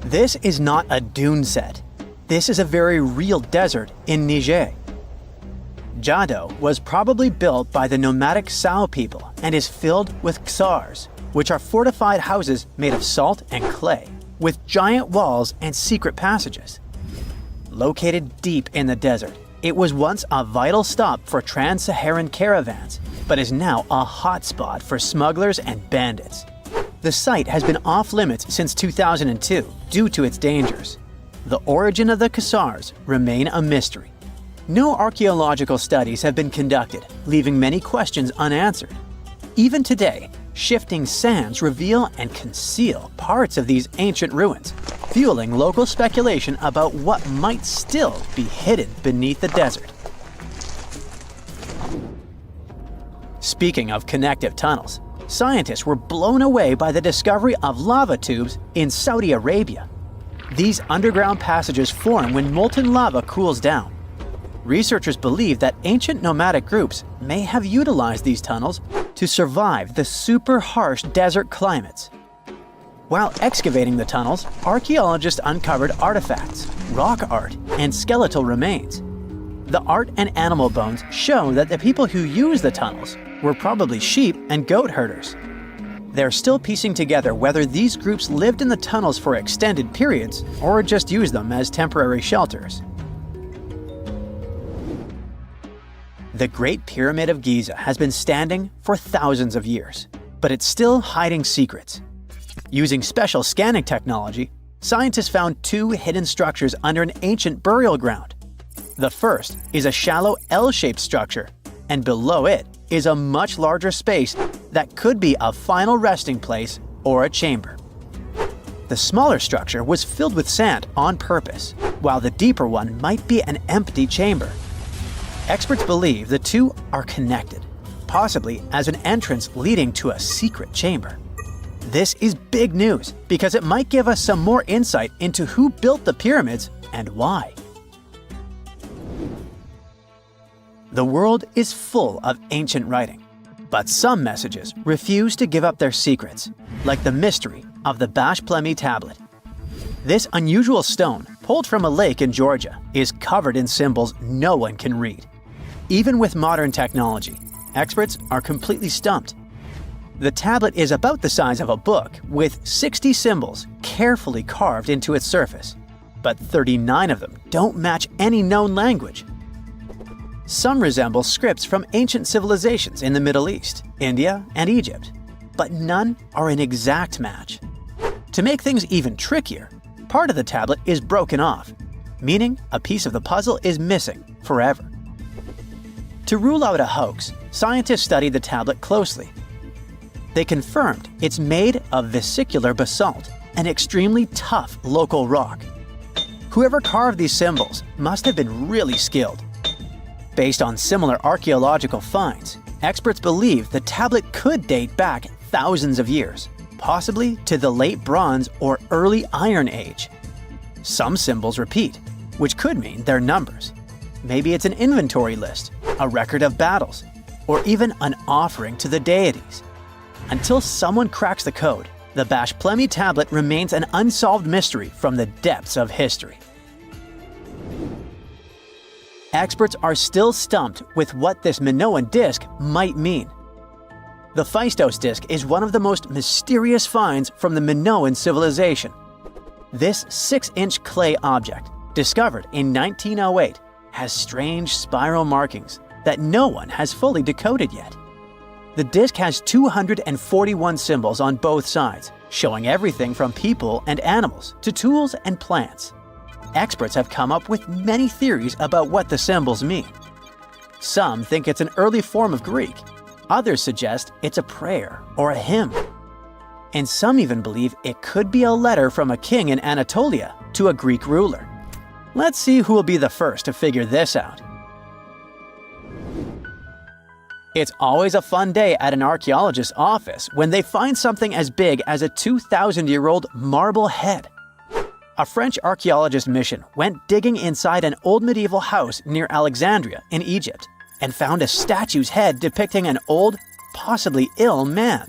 This is not a dune set. This is a very real desert in Niger. Jado was probably built by the nomadic Sao people and is filled with ksars, which are fortified houses made of salt and clay, with giant walls and secret passages. Located deep in the desert, it was once a vital stop for trans-Saharan caravans, but is now a hotspot for smugglers and bandits. The site has been off-limits since 2002 due to its dangers. The origin of the ksars remain a mystery. No archaeological studies have been conducted, leaving many questions unanswered. Even today, shifting sands reveal and conceal parts of these ancient ruins, fueling local speculation about what might still be hidden beneath the desert. Speaking of connective tunnels, scientists were blown away by the discovery of lava tubes in Saudi Arabia. These underground passages form when molten lava cools down. Researchers believe that ancient nomadic groups may have utilized these tunnels to survive the super harsh desert climates. While excavating the tunnels, archaeologists uncovered artifacts, rock art, and skeletal remains. The art and animal bones show that the people who used the tunnels were probably sheep and goat herders. They're still piecing together whether these groups lived in the tunnels for extended periods or just used them as temporary shelters. The Great Pyramid of Giza has been standing for thousands of years, but it's still hiding secrets. Using special scanning technology, scientists found two hidden structures under an ancient burial ground. The first is a shallow L-shaped structure, and below it is a much larger space that could be a final resting place or a chamber. The smaller structure was filled with sand on purpose, while the deeper one might be an empty chamber. Experts believe the two are connected, possibly as an entrance leading to a secret chamber. This is big news because it might give us some more insight into who built the pyramids and why. The world is full of ancient writing, but some messages refuse to give up their secrets, like the mystery of the Bashplemi tablet. This unusual stone, pulled from a lake in Georgia, is covered in symbols no one can read. Even with modern technology, experts are completely stumped. The tablet is about the size of a book, with 60 symbols carefully carved into its surface, but 39 of them don't match any known language. Some resemble scripts from ancient civilizations in the Middle East, India, and Egypt, but none are an exact match. To make things even trickier, part of the tablet is broken off, meaning a piece of the puzzle is missing forever. To rule out a hoax, scientists studied the tablet closely. They confirmed it's made of vesicular basalt, an extremely tough local rock. Whoever carved these symbols must have been really skilled. Based on similar archaeological finds, experts believe the tablet could date back thousands of years, possibly to the late Bronze or early Iron Age. Some symbols repeat, which could mean they're numbers. Maybe it's an inventory list, a record of battles, or even an offering to the deities. Until someone cracks the code, the Bashplemi tablet remains an unsolved mystery from the depths of history. Experts are still stumped with what this Minoan disc might mean. The Phaistos disc is one of the most mysterious finds from the Minoan civilization. This 6-inch clay object, discovered in 1908, has strange spiral markings that no one has fully decoded yet. The disc has 241 symbols on both sides, showing everything from people and animals to tools and plants. Experts have come up with many theories about what the symbols mean. Some think it's an early form of Greek. Others suggest it's a prayer or a hymn. And some even believe it could be a letter from a king in Anatolia to a Greek ruler. Let's see who will be the first to figure this out. It's always a fun day at an archaeologist's office when they find something as big as a 2,000-year-old marble head. A French archaeologist mission went digging inside an old medieval house near Alexandria in Egypt and found a statue's head depicting an old, possibly ill man.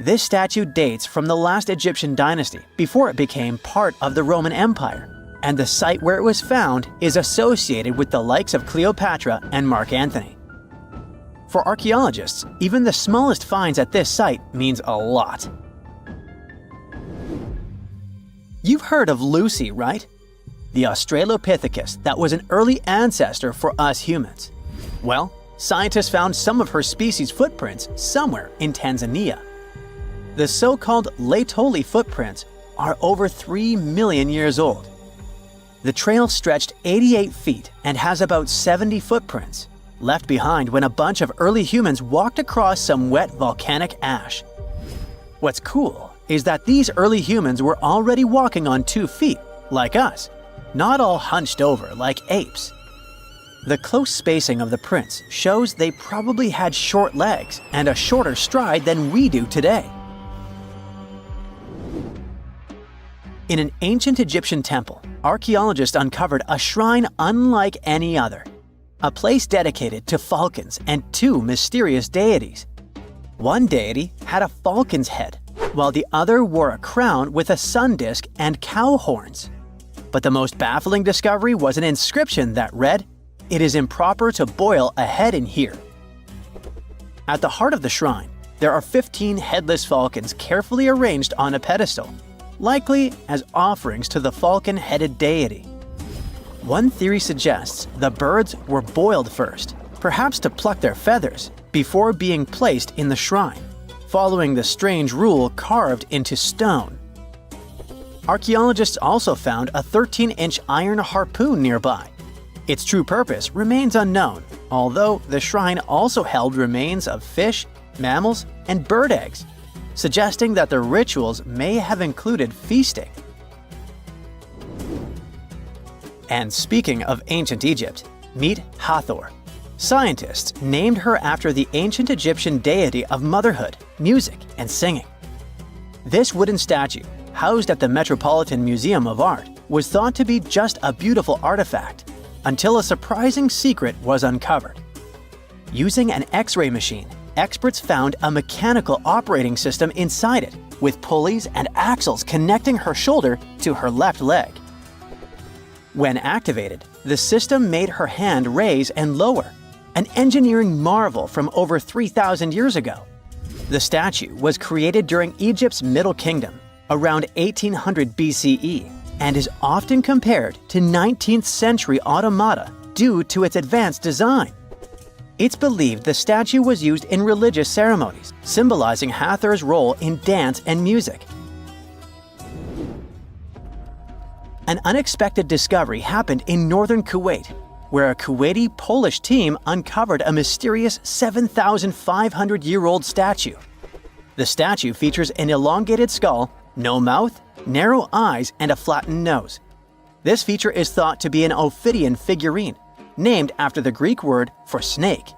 This statue dates from the last Egyptian dynasty before it became part of the Roman Empire, and the site where it was found is associated with the likes of Cleopatra and Mark Antony. For archaeologists, even the smallest finds at this site means a lot. You've heard of Lucy, right? The Australopithecus that was an early ancestor for us humans. Well, scientists found some of her species' footprints somewhere in Tanzania. The so-called Laetoli footprints are over 3 million years old. The trail stretched 88 feet and has about 70 footprints, left behind when a bunch of early humans walked across some wet volcanic ash. What's cool is that these early humans were already walking on 2 feet, like us, not all hunched over like apes. The close spacing of the prints shows they probably had short legs and a shorter stride than we do today. In an ancient Egyptian temple, archaeologists uncovered a shrine unlike any other, a place dedicated to falcons and 2 mysterious deities. One deity had a falcon's head, while the other wore a crown with a sun disk and cow horns. But the most baffling discovery was an inscription that read, "It is improper to boil a head in here." At the heart of the shrine, there are 15 headless falcons carefully arranged on a pedestal, likely as offerings to the falcon-headed deity. One theory suggests the birds were boiled first, perhaps to pluck their feathers, before being placed in the shrine, following the strange rule carved into stone. Archaeologists also found a 13-inch iron harpoon nearby. Its true purpose remains unknown, although the shrine also held remains of fish, mammals, and bird eggs, suggesting that the rituals may have included feasting. And speaking of ancient Egypt, meet Hathor. Scientists named her after the ancient Egyptian deity of motherhood, music, and singing. This wooden statue, housed at the Metropolitan Museum of Art, was thought to be just a beautiful artifact, until a surprising secret was uncovered. Using an X-ray machine, experts found a mechanical operating system inside it, with pulleys and axles connecting her shoulder to her left leg. When activated, the system made her hand raise and lower, an engineering marvel from over 3,000 years ago. The statue was created during Egypt's Middle Kingdom, around 1800 BCE, and is often compared to 19th century automata due to its advanced design. It's believed the statue was used in religious ceremonies, symbolizing Hathor's role in dance and music. An unexpected discovery happened in northern Kuwait, where a Kuwaiti-Polish team uncovered a mysterious 7,500-year-old statue. The statue features an elongated skull, no mouth, narrow eyes, and a flattened nose. This feature is thought to be an Ophidian figurine, named after the Greek word for snake,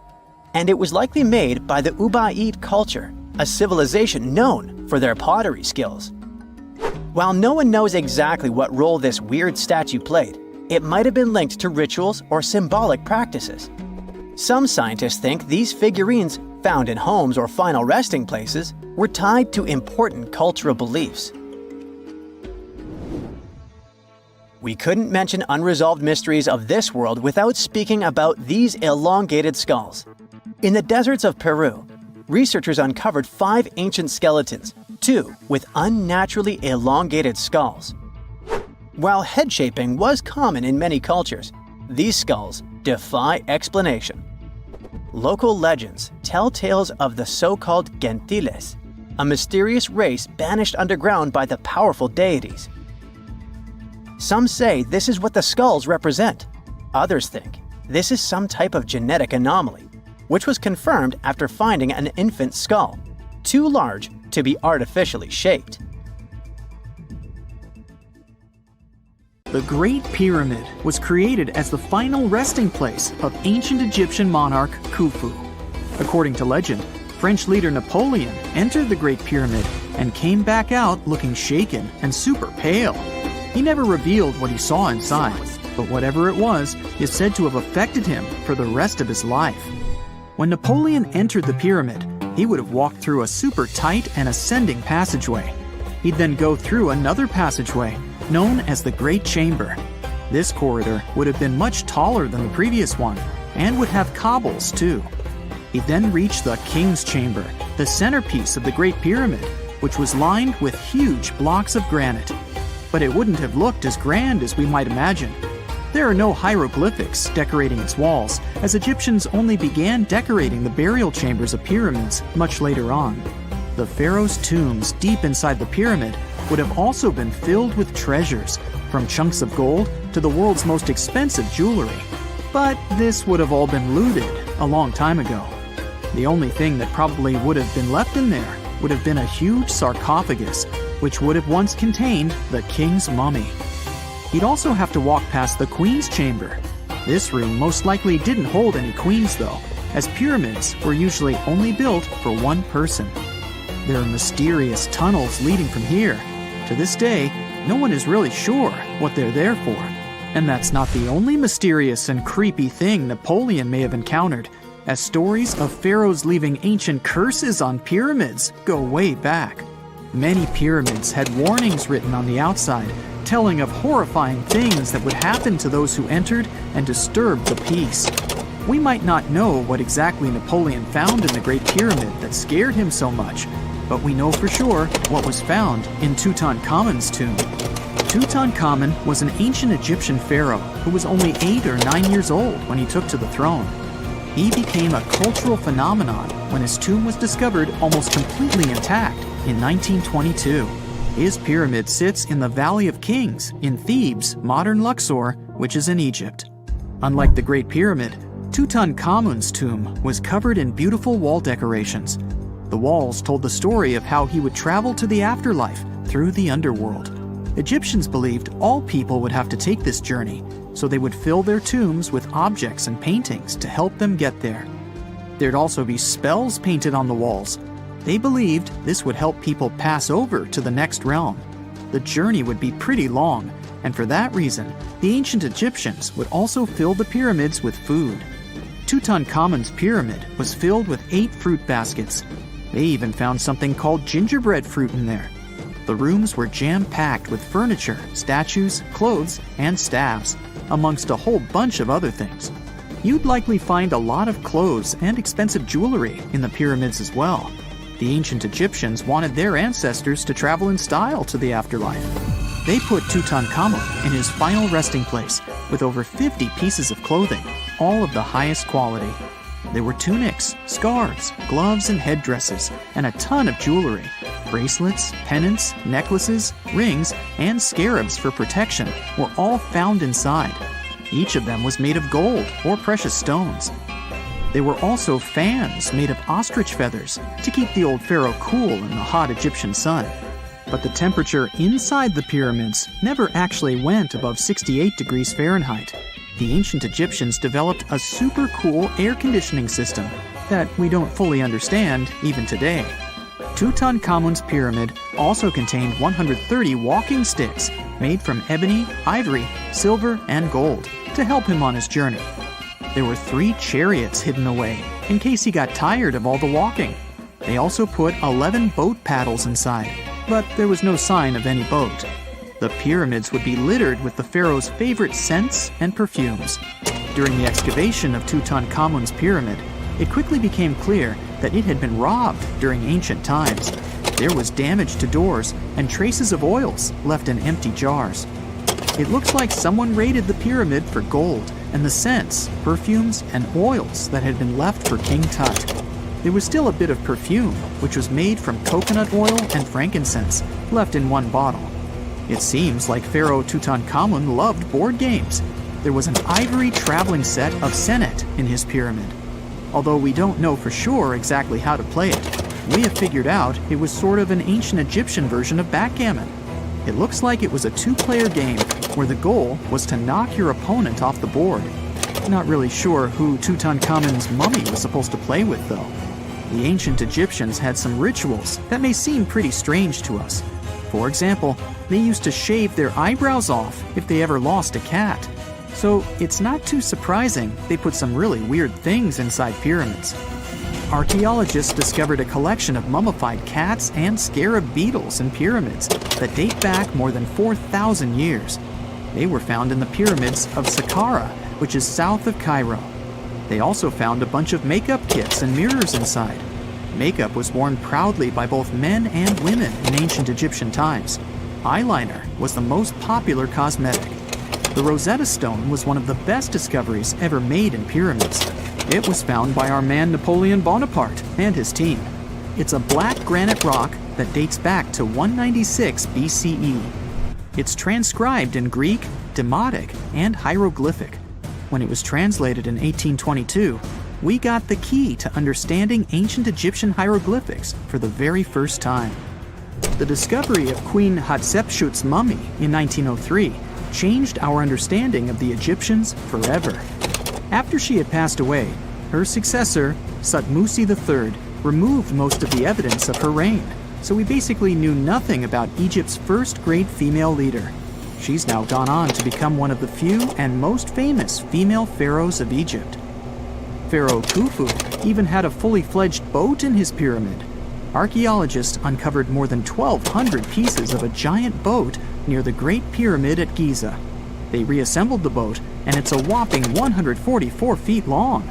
and it was likely made by the Ubaid culture, a civilization known for their pottery skills. While no one knows exactly what role this weird statue played, it might have been linked to rituals or symbolic practices. Some scientists think these figurines, found in homes or final resting places, were tied to important cultural beliefs. We couldn't mention unresolved mysteries of this world without speaking about these elongated skulls. In the deserts of Peru, researchers uncovered 5 ancient skeletons, 2 with unnaturally elongated skulls. While head shaping was common in many cultures, these skulls defy explanation. Local legends tell tales of the so-called gentiles, a mysterious race banished underground by the powerful deities. Some say this is what the skulls represent. Others think this is some type of genetic anomaly, which was confirmed after finding an infant skull, too large to be artificially shaped. The Great Pyramid was created as the final resting place of ancient Egyptian monarch Khufu. According to legend, French leader Napoleon entered the Great Pyramid and came back out looking shaken and super pale. He never revealed what he saw inside, but whatever it was is said to have affected him for the rest of his life. When Napoleon entered the pyramid, he would have walked through a super tight and ascending passageway. He'd then go through another passageway, known as the Great Chamber. This corridor would have been much taller than the previous one, and would have cobbles too. He'd then reach the King's Chamber, the centerpiece of the Great Pyramid, which was lined with huge blocks of granite. But it wouldn't have looked as grand as we might imagine. There are no hieroglyphics decorating its walls, as Egyptians only began decorating the burial chambers of pyramids much later on. The pharaoh's tombs deep inside the pyramid would have also been filled with treasures, from chunks of gold to the world's most expensive jewelry. But this would have all been looted a long time ago. The only thing that probably would have been left in there would have been a huge sarcophagus, which would have once contained the king's mummy. He'd also have to walk past the Queen's Chamber. This room most likely didn't hold any queens though, as pyramids were usually only built for one person. There are mysterious tunnels leading from here. To this day, no one is really sure what they're there for. And that's not the only mysterious and creepy thing Napoleon may have encountered, as stories of pharaohs leaving ancient curses on pyramids go way back. Many pyramids had warnings written on the outside, telling of horrifying things that would happen to those who entered and disturbed the peace. We might not know what exactly Napoleon found in the Great Pyramid that scared him so much, but we know for sure what was found in Tutankhamun's tomb. Tutankhamun was an ancient Egyptian pharaoh who was only 8 or 9 years old when he took to the throne. He became a cultural phenomenon when his tomb was discovered almost completely intact in 1922. His pyramid sits in the Valley of Kings in Thebes, modern Luxor, which is in Egypt. Unlike the Great Pyramid, Tutankhamun's tomb was covered in beautiful wall decorations. The walls told the story of how he would travel to the afterlife through the underworld. Egyptians believed all people would have to take this journey, so they would fill their tombs with objects and paintings to help them get there. There'd also be spells painted on the walls. They believed this would help people pass over to the next realm. The journey would be pretty long, and for that reason, the ancient Egyptians would also fill the pyramids with food. Tutankhamun's pyramid was filled with 8 fruit baskets. They even found something called gingerbread fruit in there. The rooms were jam-packed with furniture, statues, clothes, and staffs, amongst a whole bunch of other things. You'd likely find a lot of clothes and expensive jewelry in the pyramids as well. The ancient Egyptians wanted their ancestors to travel in style to the afterlife. They put Tutankhamun in his final resting place with over 50 pieces of clothing, all of the highest quality. There were tunics, scarves, gloves, and headdresses, and a ton of jewelry. Bracelets, pendants, necklaces, rings, and scarabs for protection were all found inside. Each of them was made of gold or precious stones. There were also fans made of ostrich feathers to keep the old pharaoh cool in the hot Egyptian sun. But the temperature inside the pyramids never actually went above 68 degrees Fahrenheit. The ancient Egyptians developed a super cool air conditioning system that we don't fully understand even today. Tutankhamun's pyramid also contained 130 walking sticks made from ebony, ivory, silver, and gold to help him on his journey. There were 3 chariots hidden away in case he got tired of all the walking. They also put 11 boat paddles inside, but there was no sign of any boat. The pyramids would be littered with the pharaoh's favorite scents and perfumes. During the excavation of Tutankhamun's pyramid, it quickly became clear that it had been robbed during ancient times. There was damage to doors and traces of oils left in empty jars. It looks like someone raided the pyramid for gold and the scents, perfumes, and oils that had been left for King Tut. There was still a bit of perfume, which was made from coconut oil and frankincense, left in one bottle. It seems like Pharaoh Tutankhamun loved board games. There was an ivory traveling set of senet in his pyramid. Although we don't know for sure exactly how to play it, we have figured out it was sort of an ancient Egyptian version of backgammon. It looks like it was a 2-player game where the goal was to knock your opponent off the board. Not really sure who Tutankhamun's mummy was supposed to play with though. The ancient Egyptians had some rituals that may seem pretty strange to us. For example, they used to shave their eyebrows off if they ever lost a cat. So it's not too surprising they put some really weird things inside pyramids. archaeologists discovered a collection of mummified cats and scarab beetles in pyramids that date back more than 4,000 years. They were found in the pyramids of Saqqara, which is south of Cairo. They also found a bunch of makeup kits and mirrors inside. Makeup was worn proudly by both men and women in ancient Egyptian times. Eyeliner was the most popular cosmetic. The Rosetta Stone was one of the best discoveries ever made in pyramids. It was found by our man Napoleon Bonaparte and his team. It's a black granite rock that dates back to 196 BCE. It's transcribed in Greek, Demotic, and hieroglyphic. When it was translated in 1822, we got the key to understanding ancient Egyptian hieroglyphics for the very first time. The discovery of Queen Hatshepsut's mummy in 1903 changed our understanding of the Egyptians forever. After she had passed away, her successor, Thutmose III, removed most of the evidence of her reign, so we basically knew nothing about Egypt's first great female leader. She's now gone on to become one of the few and most famous female pharaohs of Egypt. Pharaoh Khufu even had a fully fledged boat in his pyramid. Archaeologists uncovered more than 1,200 pieces of a giant boat near the Great Pyramid at Giza. They reassembled the boat, and it's a whopping 144 feet long.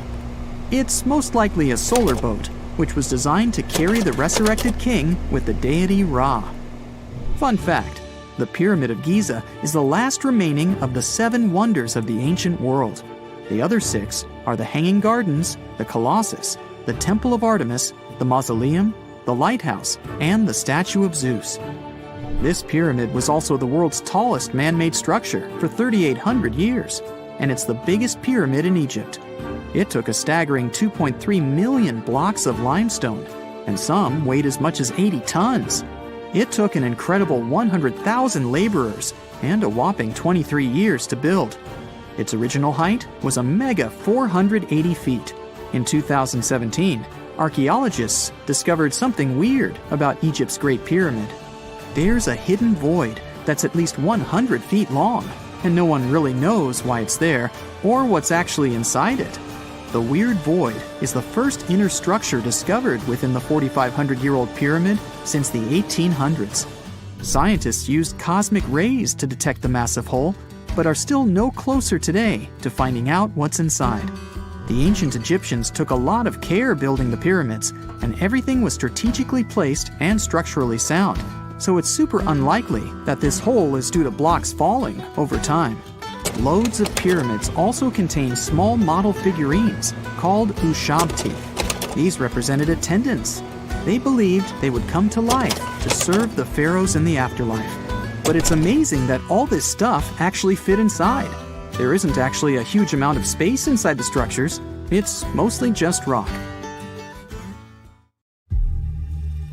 It's most likely a solar boat, which was designed to carry the resurrected king with the deity Ra. Fun fact, the Pyramid of Giza is the last remaining of the 7 wonders of the ancient world. The other 6 are the Hanging Gardens, the Colossus, the Temple of Artemis, the Mausoleum, the Lighthouse, and the Statue of Zeus. This pyramid was also the world's tallest man-made structure for 3,800 years, and it's the biggest pyramid in Egypt. It took a staggering 2.3 million blocks of limestone, and some weighed as much as 80 tons. It took an incredible 100,000 laborers and a whopping 23 years to build. Its original height was a mega 480 feet. In 2017, archaeologists discovered something weird about Egypt's Great Pyramid. There's a hidden void that's at least 100 feet long, and no one really knows why it's there or what's actually inside it. The weird void is the first inner structure discovered within the 4,500-year-old pyramid since the 1800s. Scientists used cosmic rays to detect the massive hole, but are still no closer today to finding out what's inside. The ancient Egyptians took a lot of care building the pyramids, and everything was strategically placed and structurally sound, so it's super unlikely that this hole is due to blocks falling over time. Loads of pyramids also contain small model figurines called ushabti. These represented attendants. They believed they would come to life to serve the pharaohs in the afterlife. But it's amazing that all this stuff actually fit inside. There isn't actually a huge amount of space inside the structures. It's mostly just rock.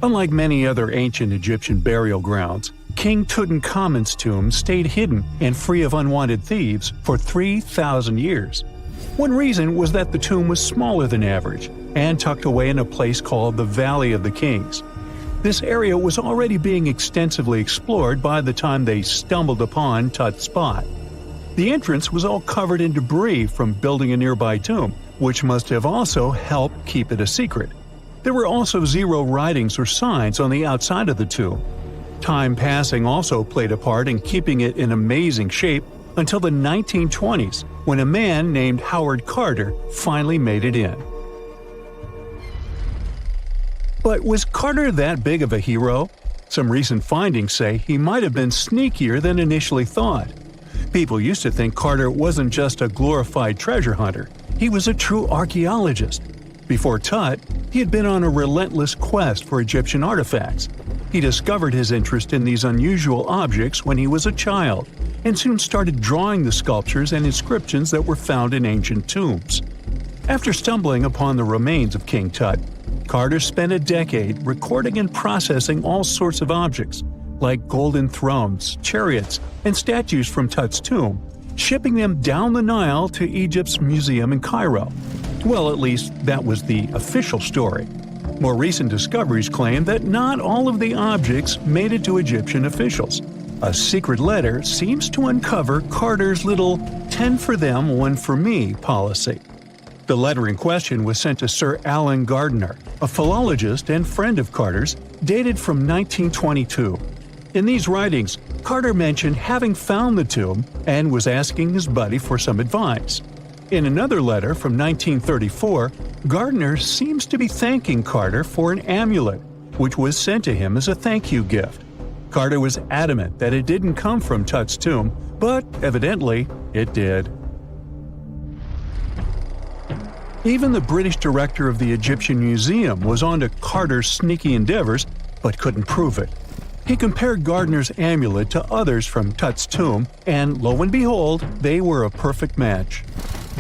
Unlike many other ancient Egyptian burial grounds, King Tutankhamun's tomb stayed hidden and free of unwanted thieves for 3,000 years. One reason was that the tomb was smaller than average and tucked away in a place called the Valley of the Kings. This area was already being extensively explored by the time they stumbled upon Tut's spot. The entrance was all covered in debris from building a nearby tomb, which must have also helped keep it a secret. There were also 0 writings or signs on the outside of the tomb. Time passing also played a part in keeping it in amazing shape until the 1920s, when a man named Howard Carter finally made it in. But was Carter that big of a hero? Some recent findings say he might have been sneakier than initially thought. People used to think Carter wasn't just a glorified treasure hunter, he was a true archaeologist. Before Tut, he had been on a relentless quest for Egyptian artifacts. He discovered his interest in these unusual objects when he was a child, and soon started drawing the sculptures and inscriptions that were found in ancient tombs. After stumbling upon the remains of King Tut, Carter spent a decade recording and processing all sorts of objects, like golden thrones, chariots, and statues from Tut's tomb, shipping them down the Nile to Egypt's museum in Cairo. Well, at least that was the official story. More recent discoveries claim that not all of the objects made it to Egyptian officials. A secret letter seems to uncover Carter's little 10 for them, 1 for me policy. The letter in question was sent to Sir Alan Gardiner, a philologist and friend of Carter's, dated from 1922. In these writings, Carter mentioned having found the tomb and was asking his buddy for some advice. In another letter from 1934, Gardiner seems to be thanking Carter for an amulet, which was sent to him as a thank you gift. Carter was adamant that it didn't come from Tut's tomb, but evidently it did. Even the British director of the Egyptian Museum was onto Carter's sneaky endeavors, but couldn't prove it. He compared Gardiner's amulet to others from Tut's tomb, and lo and behold, they were a perfect match.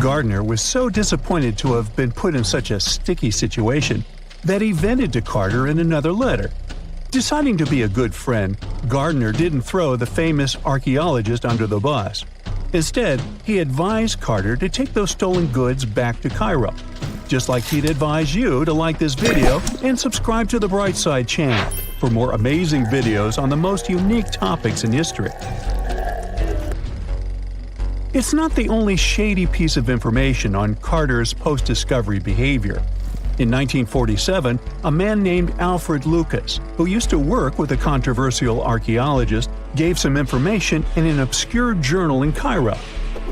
Gardiner was so disappointed to have been put in such a sticky situation that he vented to Carter in another letter. Deciding to be a good friend, Gardiner didn't throw the famous archaeologist under the bus. Instead, he advised Carter to take those stolen goods back to Cairo, just like he'd advise you to like this video and subscribe to the Brightside channel for more amazing videos on the most unique topics in history. It's not the only shady piece of information on Carter's post-discovery behavior. In 1947, a man named Alfred Lucas, who used to work with a controversial archaeologist, gave some information in an obscure journal in Cairo.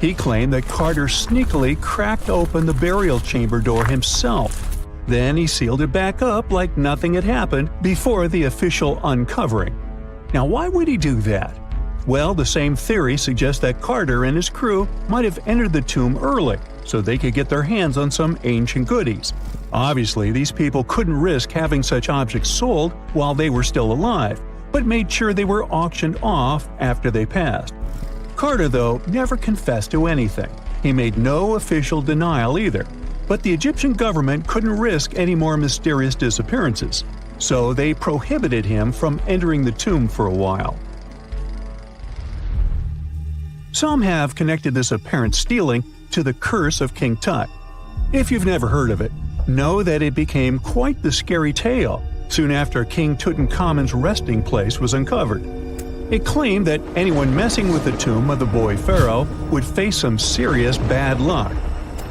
He claimed that Carter sneakily cracked open the burial chamber door himself. Then he sealed it back up like nothing had happened before the official uncovering. Now, why would he do that? Well, the same theory suggests that Carter and his crew might have entered the tomb early so they could get their hands on some ancient goodies. Obviously, these people couldn't risk having such objects sold while they were still alive, but made sure they were auctioned off after they passed. Carter, though, never confessed to anything. He made no official denial either, but the Egyptian government couldn't risk any more mysterious disappearances, so they prohibited him from entering the tomb for a while. Some have connected this apparent stealing to the curse of King Tut. If you've never heard of it, know that it became quite the scary tale soon after King Tutankhamun's resting place was uncovered. It claimed that anyone messing with the tomb of the boy pharaoh would face some serious bad luck.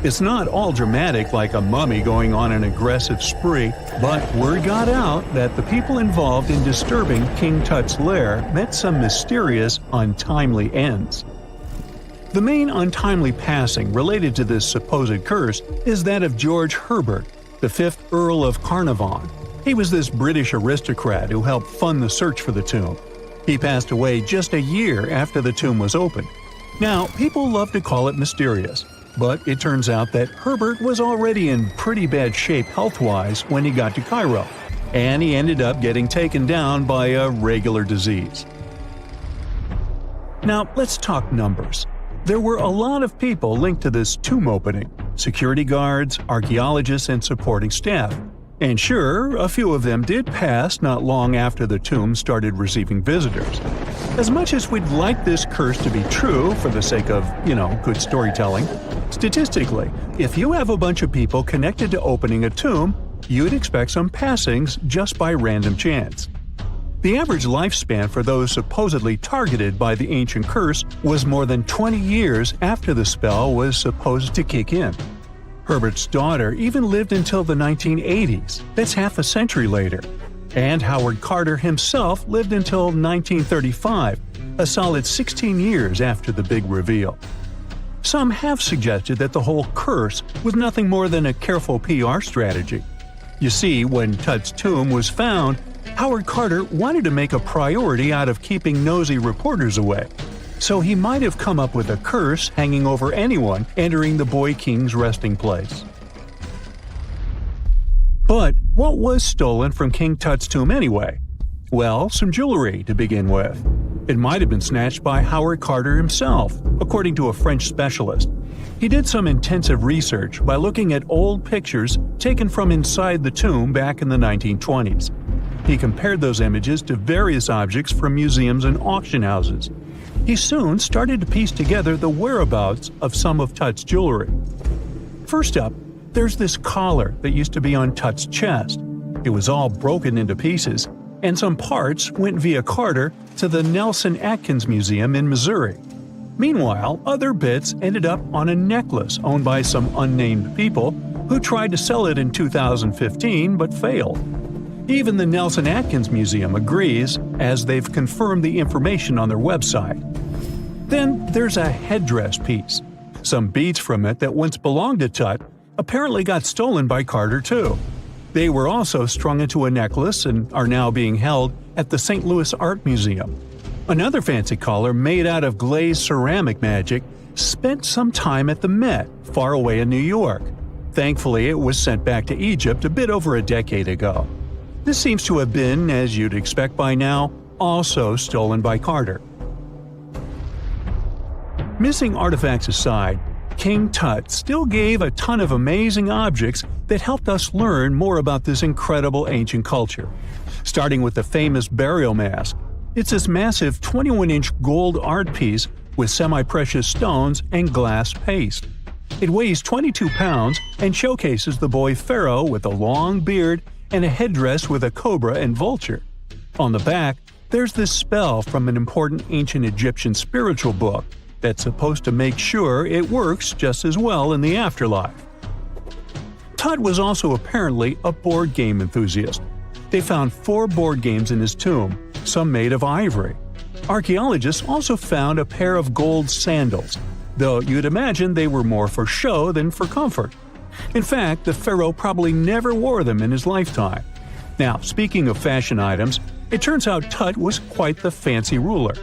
It's not all dramatic like a mummy going on an aggressive spree, but word got out that the people involved in disturbing King Tut's lair met some mysterious, untimely ends. The main untimely passing related to this supposed curse is that of George Herbert, the 5th Earl of Carnarvon. He was this British aristocrat who helped fund the search for the tomb. He passed away just a year after the tomb was opened. Now, people love to call it mysterious, but it turns out that Herbert was already in pretty bad shape health-wise when he got to Cairo, and he ended up getting taken down by a regular disease. Now, let's talk numbers. There were a lot of people linked to this tomb opening – security guards, archaeologists, and supporting staff. And sure, a few of them did pass not long after the tomb started receiving visitors. As much as we'd like this curse to be true for the sake of, good storytelling, statistically, if you have a bunch of people connected to opening a tomb, you'd expect some passings just by random chance. The average lifespan for those supposedly targeted by the ancient curse was more than 20 years after the spell was supposed to kick in. Herbert's daughter even lived until the 1980s, that's half a century later. And Howard Carter himself lived until 1935, a solid 16 years after the big reveal. Some have suggested that the whole curse was nothing more than a careful PR strategy. You see, when Tut's tomb was found, Howard Carter wanted to make a priority out of keeping nosy reporters away. So he might have come up with a curse hanging over anyone entering the boy king's resting place. But what was stolen from King Tut's tomb anyway? Well, some jewelry to begin with. It might have been snatched by Howard Carter himself, according to a French specialist. He did some intensive research by looking at old pictures taken from inside the tomb back in the 1920s. He compared those images to various objects from museums and auction houses. He soon started to piece together the whereabouts of some of Tut's jewelry. First up, there's this collar that used to be on Tut's chest. It was all broken into pieces, and some parts went via Carter to the Nelson Atkins Museum in Missouri. Meanwhile, other bits ended up on a necklace owned by some unnamed people who tried to sell it in 2015 but failed. Even the Nelson Atkins Museum agrees, as they've confirmed the information on their website. Then there's a headdress piece. Some beads from it that once belonged to Tut apparently got stolen by Carter too. They were also strung into a necklace and are now being held at the St. Louis Art Museum. Another fancy collar made out of glazed ceramic magic spent some time at the Met, far away in New York. Thankfully, it was sent back to Egypt a bit over a decade ago. This seems to have been, as you'd expect by now, also stolen by Carter. Missing artifacts aside, King Tut still gave a ton of amazing objects that helped us learn more about this incredible ancient culture. Starting with the famous burial mask. It's this massive 21-inch gold art piece with semi-precious stones and glass paste. It weighs 22 pounds and showcases the boy pharaoh with a long beard and a headdress with a cobra and vulture. On the back, there's this spell from an important ancient Egyptian spiritual book that's supposed to make sure it works just as well in the afterlife. Tut was also apparently a board game enthusiast. They found 4 board games in his tomb, some made of ivory. Archaeologists also found a pair of gold sandals, though you'd imagine they were more for show than for comfort. In fact, the pharaoh probably never wore them in his lifetime. Now, speaking of fashion items, it turns out Tut was quite the fancy ruler.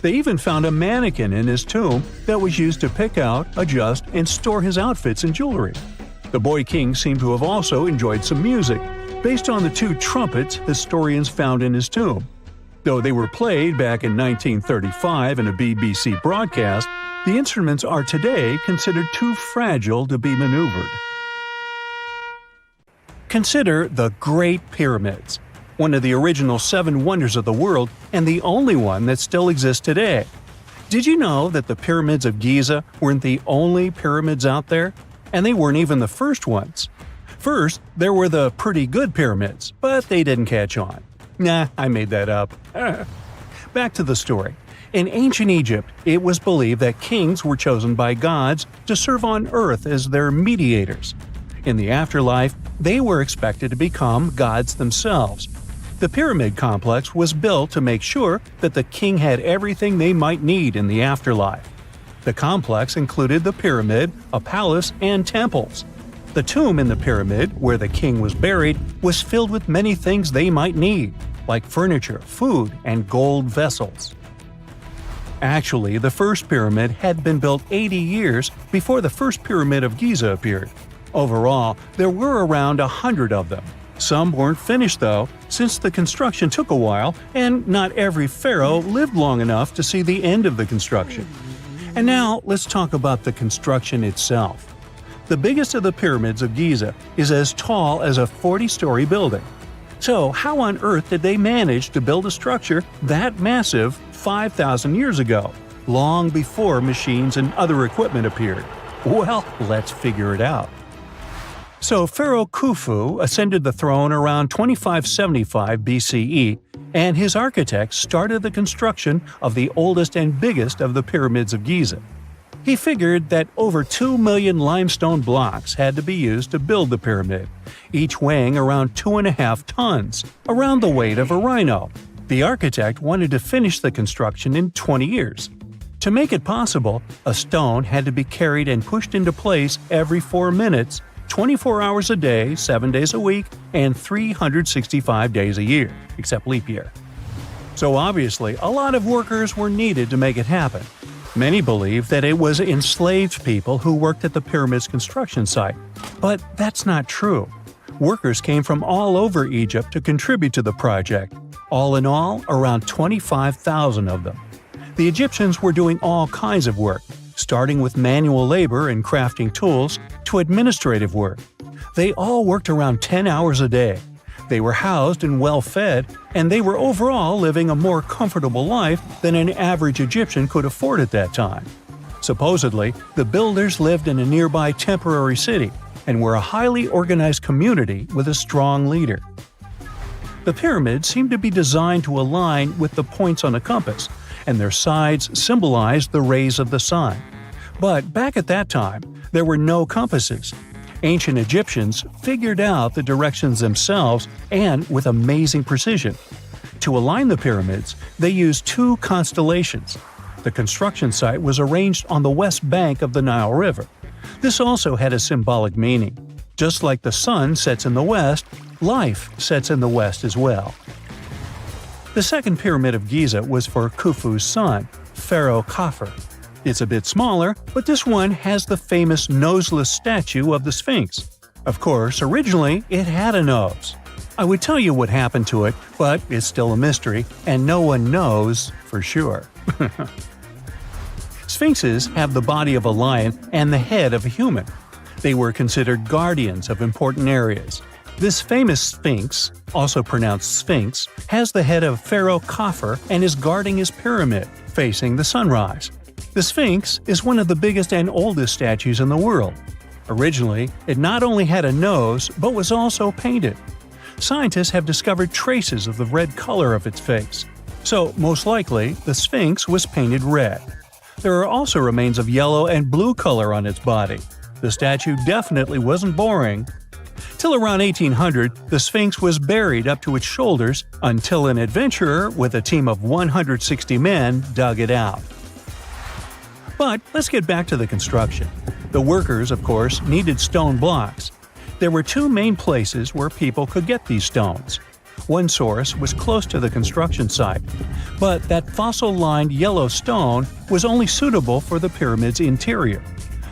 They even found a mannequin in his tomb that was used to pick out, adjust, and store his outfits and jewelry. The boy king seemed to have also enjoyed some music, based on the 2 trumpets historians found in his tomb. Though they were played back in 1935 in a BBC broadcast, the instruments are today considered too fragile to be maneuvered. Consider the Great Pyramids, one of the original 7 wonders of the world and the only one that still exists today. Did you know that the pyramids of Giza weren't the only pyramids out there? And they weren't even the first ones. First, there were the pretty good pyramids, but they didn't catch on. Nah, I made that up. Back to the story. In ancient Egypt, it was believed that kings were chosen by gods to serve on earth as their mediators. In the afterlife, they were expected to become gods themselves. The pyramid complex was built to make sure that the king had everything they might need in the afterlife. The complex included the pyramid, a palace, and temples. The tomb in the pyramid, where the king was buried, was filled with many things they might need, like furniture, food, and gold vessels. Actually, the first pyramid had been built 80 years before the first pyramid of Giza appeared. Overall, there were around 100 of them. Some weren't finished though, since the construction took a while and not every pharaoh lived long enough to see the end of the construction. And now let's talk about the construction itself. The biggest of the pyramids of Giza is as tall as a 40-story building. So how on earth did they manage to build a structure that massive 5,000 years ago, long before machines and other equipment appeared? Well, let's figure it out. So Pharaoh Khufu ascended the throne around 2575 BCE, and his architects started the construction of the oldest and biggest of the pyramids of Giza. He figured that over 2 million limestone blocks had to be used to build the pyramid, each weighing around 2.5 tons, around the weight of a rhino. The architect wanted to finish the construction in 20 years. To make it possible, a stone had to be carried and pushed into place every 4 minutes, 24 hours a day, 7 days a week, and 365 days a year, except leap year. So obviously, a lot of workers were needed to make it happen. Many believe that it was enslaved people who worked at the pyramid's construction site, but that's not true. Workers came from all over Egypt to contribute to the project. All in all, around 25,000 of them. The Egyptians were doing all kinds of work, starting with manual labor and crafting tools to administrative work. They all worked around 10 hours a day. They were housed and well fed, and they were overall living a more comfortable life than an average Egyptian could afford at that time. Supposedly, the builders lived in a nearby temporary city and were a highly organized community with a strong leader. The pyramids seemed to be designed to align with the points on a compass, and their sides symbolized the rays of the sun. But back at that time, there were no compasses. Ancient Egyptians figured out the directions themselves and with amazing precision. To align the pyramids, they used two constellations. The construction site was arranged on the west bank of the Nile River. This also had a symbolic meaning. Just like the sun sets in the west, life sets in the west as well. The second pyramid of Giza was for Khufu's son, Pharaoh Khafre. It's a bit smaller, but this one has the famous noseless statue of the Sphinx. Of course, originally it had a nose. I would tell you what happened to it, but it's still a mystery, and no one knows for sure. Sphinxes have the body of a lion and the head of a human. They were considered guardians of important areas. This famous Sphinx, also pronounced Sphinx, has the head of Pharaoh Khafre and is guarding his pyramid, facing the sunrise. The Sphinx is one of the biggest and oldest statues in the world. Originally, it not only had a nose, but was also painted. Scientists have discovered traces of the red color of its face. So, most likely, the Sphinx was painted red. There are also remains of yellow and blue color on its body. The statue definitely wasn't boring. Till around 1800, the Sphinx was buried up to its shoulders until an adventurer with a team of 160 men dug it out. But let's get back to the construction. The workers, of course, needed stone blocks. There were two main places where people could get these stones. One source was close to the construction site, but that fossil-lined yellow stone was only suitable for the pyramid's interior.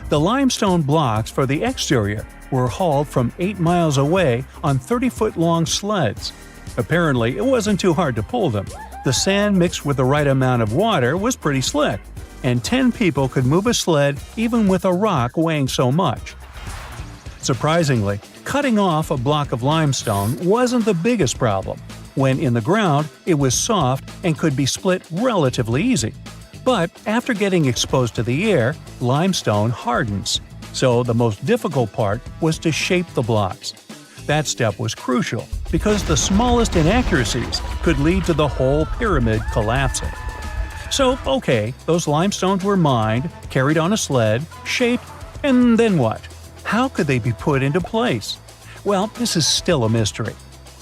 The limestone blocks for the exterior were hauled from 8 miles away on 30-foot-long sleds. Apparently, it wasn't too hard to pull them. The sand mixed with the right amount of water was pretty slick, and 10 people could move a sled even with a rock weighing so much. Surprisingly, cutting off a block of limestone wasn't the biggest problem. When in the ground, it was soft and could be split relatively easy. But after getting exposed to the air, limestone hardens. So the most difficult part was to shape the blocks. That step was crucial because the smallest inaccuracies could lead to the whole pyramid collapsing. So, okay, those limestones were mined, carried on a sled, shaped, and then what? How could they be put into place? Well, this is still a mystery.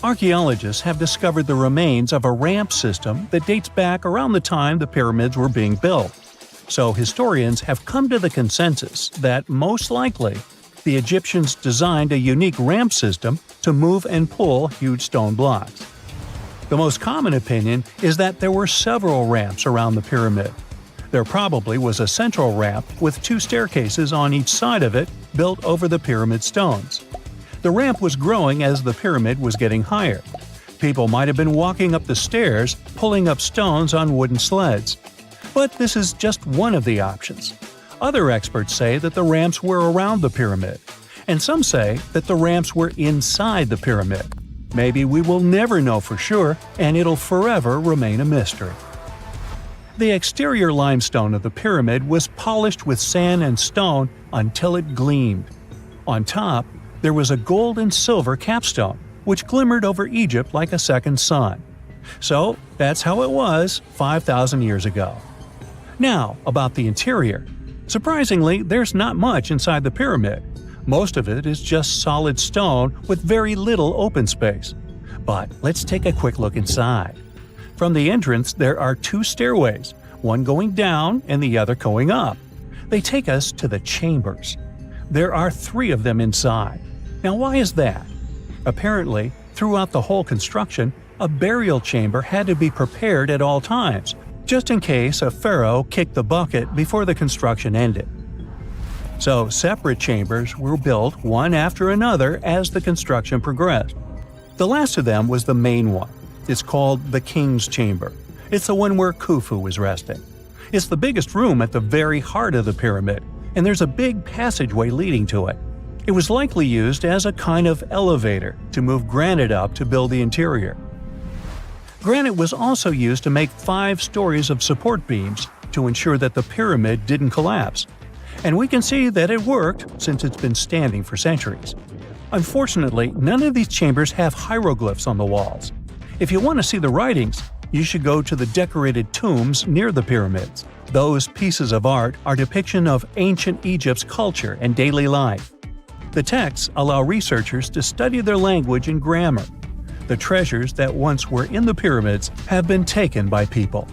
Archaeologists have discovered the remains of a ramp system that dates back around the time the pyramids were being built. So historians have come to the consensus that, most likely, the Egyptians designed a unique ramp system to move and pull huge stone blocks. The most common opinion is that there were several ramps around the pyramid. There probably was a central ramp with 2 staircases on each side of it built over the pyramid stones. The ramp was growing as the pyramid was getting higher. People might have been walking up the stairs, pulling up stones on wooden sleds. But this is just one of the options. Other experts say that the ramps were around the pyramid, and some say that the ramps were inside the pyramid. Maybe we will never know for sure, and it'll forever remain a mystery. The exterior limestone of the pyramid was polished with sand and stone until it gleamed. On top, there was a gold and silver capstone, which glimmered over Egypt like a second sun. So, that's how it was 5,000 years ago. Now, about the interior. Surprisingly, there's not much inside the pyramid. Most of it is just solid stone with very little open space. But let's take a quick look inside. From the entrance, there are 2 stairways, one going down and the other going up. They take us to the chambers. There are 3 of them inside. Now, why is that? Apparently, throughout the whole construction, a burial chamber had to be prepared at all times, just in case a pharaoh kicked the bucket before the construction ended. So, separate chambers were built one after another as the construction progressed. The last of them was the main one. It's called the King's Chamber. It's the one where Khufu was resting. It's the biggest room at the very heart of the pyramid, and there's a big passageway leading to it. It was likely used as a kind of elevator to move granite up to build the interior. Granite was also used to make 5 stories of support beams to ensure that the pyramid didn't collapse. And we can see that it worked since it's been standing for centuries. Unfortunately, none of these chambers have hieroglyphs on the walls. If you want to see the writings, you should go to the decorated tombs near the pyramids. Those pieces of art are depiction of ancient Egypt's culture and daily life. The texts allow researchers to study their language and grammar. The treasures that once were in the pyramids have been taken by people.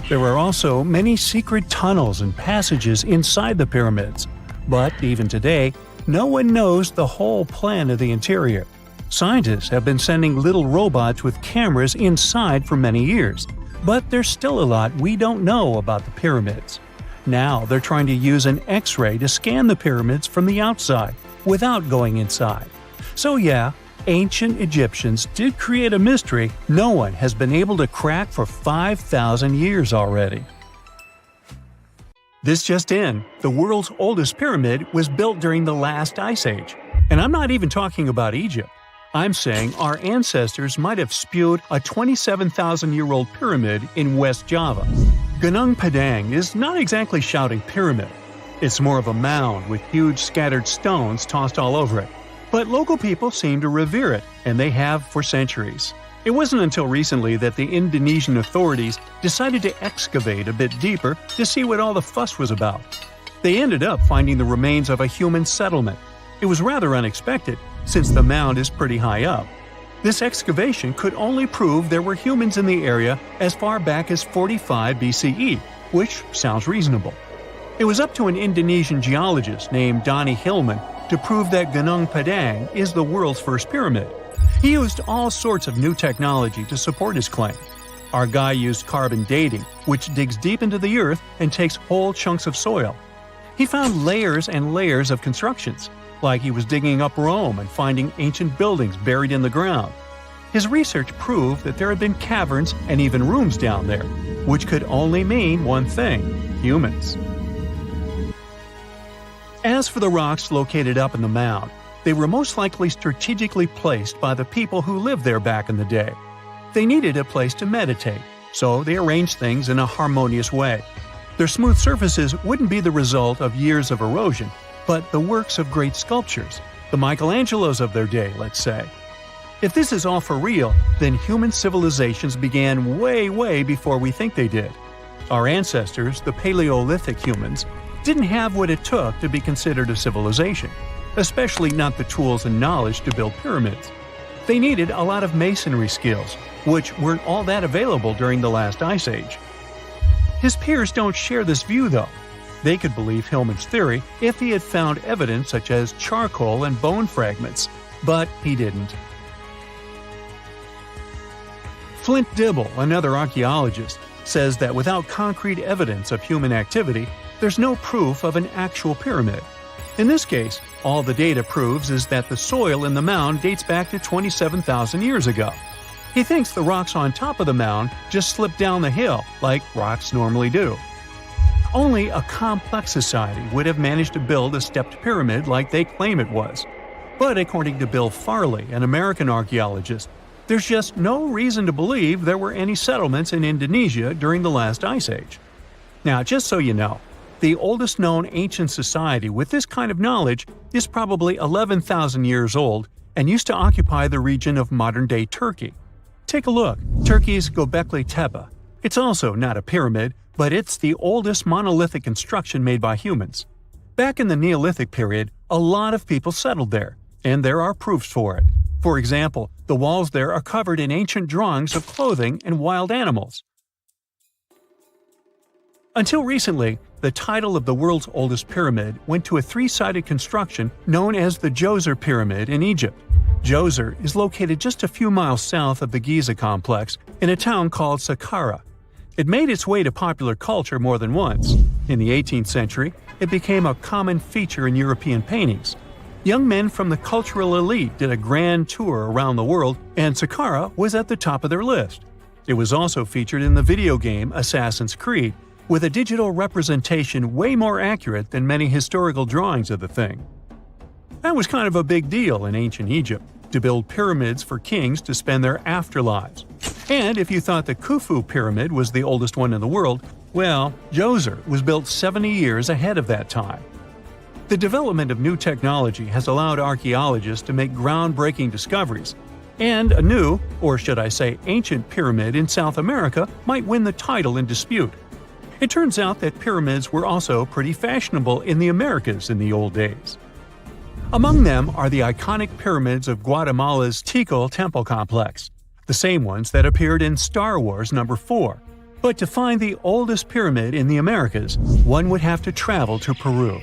There are also many secret tunnels and passages inside the pyramids, but even today, no one knows the whole plan of the interior. Scientists have been sending little robots with cameras inside for many years, but there's still a lot we don't know about the pyramids. Now they're trying to use an X-ray to scan the pyramids from the outside, without going inside. So yeah, ancient Egyptians did create a mystery no one has been able to crack for 5,000 years already. This just in, the world's oldest pyramid was built during the last ice age. And I'm not even talking about Egypt. I'm saying our ancestors might have spewed a 27,000-year-old pyramid in West Java. Gunung Padang is not exactly shouting pyramid. It's more of a mound with huge scattered stones tossed all over it. But local people seem to revere it, and they have for centuries. It wasn't until recently that the Indonesian authorities decided to excavate a bit deeper to see what all the fuss was about. They ended up finding the remains of a human settlement. It was rather unexpected, since the mound is pretty high up. This excavation could only prove there were humans in the area as far back as 45 BCE, which sounds reasonable. It was up to an Indonesian geologist named Donny Hillman to prove that Gunung Padang is the world's first pyramid. He used all sorts of new technology to support his claim. Our guy used carbon dating, which digs deep into the earth and takes whole chunks of soil. He found layers and layers of constructions, like he was digging up Rome and finding ancient buildings buried in the ground. His research proved that there had been caverns and even rooms down there, which could only mean one thing: humans. As for the rocks located up in the mound, they were most likely strategically placed by the people who lived there back in the day. They needed a place to meditate, so they arranged things in a harmonious way. Their smooth surfaces wouldn't be the result of years of erosion, but the works of great sculptures, the Michelangelos of their day, let's say. If this is all for real, then human civilizations began way before we think they did. Our ancestors, the Paleolithic humans, didn't have what it took to be considered a civilization, especially not the tools and knowledge to build pyramids. They needed a lot of masonry skills, which weren't all that available during the last ice age. His peers don't share this view, though. They could believe Hillman's theory if he had found evidence such as charcoal and bone fragments, but he didn't. Flint Dibble, another archaeologist, says that without concrete evidence of human activity, there's no proof of an actual pyramid. In this case, all the data proves is that the soil in the mound dates back to 27,000 years ago. He thinks the rocks on top of the mound just slipped down the hill, like rocks normally do. Only a complex society would have managed to build a stepped pyramid like they claim it was. But according to Bill Farley, an American archaeologist, there's just no reason to believe there were any settlements in Indonesia during the last ice age. Now, just so you know, the oldest known ancient society with this kind of knowledge is probably 11,000 years old and used to occupy the region of modern-day Turkey. Take a look, Turkey's Göbekli Tepe. It's also not a pyramid, but it's the oldest monolithic construction made by humans. Back in the Neolithic period, a lot of people settled there, and there are proofs for it. For example, the walls there are covered in ancient drawings of clothing and wild animals. Until recently, the title of the world's oldest pyramid went to a three-sided construction known as the Djoser Pyramid in Egypt. Djoser is located just a few miles south of the Giza complex in a town called Saqqara. It made its way to popular culture more than once. In the 18th century, it became a common feature in European paintings. Young men from the cultural elite did a grand tour around the world, and Saqqara was at the top of their list. It was also featured in the video game Assassin's Creed, with a digital representation way more accurate than many historical drawings of the thing. That was kind of a big deal in ancient Egypt, to build pyramids for kings to spend their afterlives. And if you thought the Khufu pyramid was the oldest one in the world, well, Djoser was built 70 years ahead of that time. The development of new technology has allowed archaeologists to make groundbreaking discoveries, And a new, or should I say ancient pyramid in South America might win the title in dispute. It turns out that pyramids were also pretty fashionable in the Americas in the old days. Among them are the iconic pyramids of Guatemala's Tikal temple complex, the same ones that appeared in Star Wars No. 4. But to find the oldest pyramid in the Americas, one would have to travel to Peru.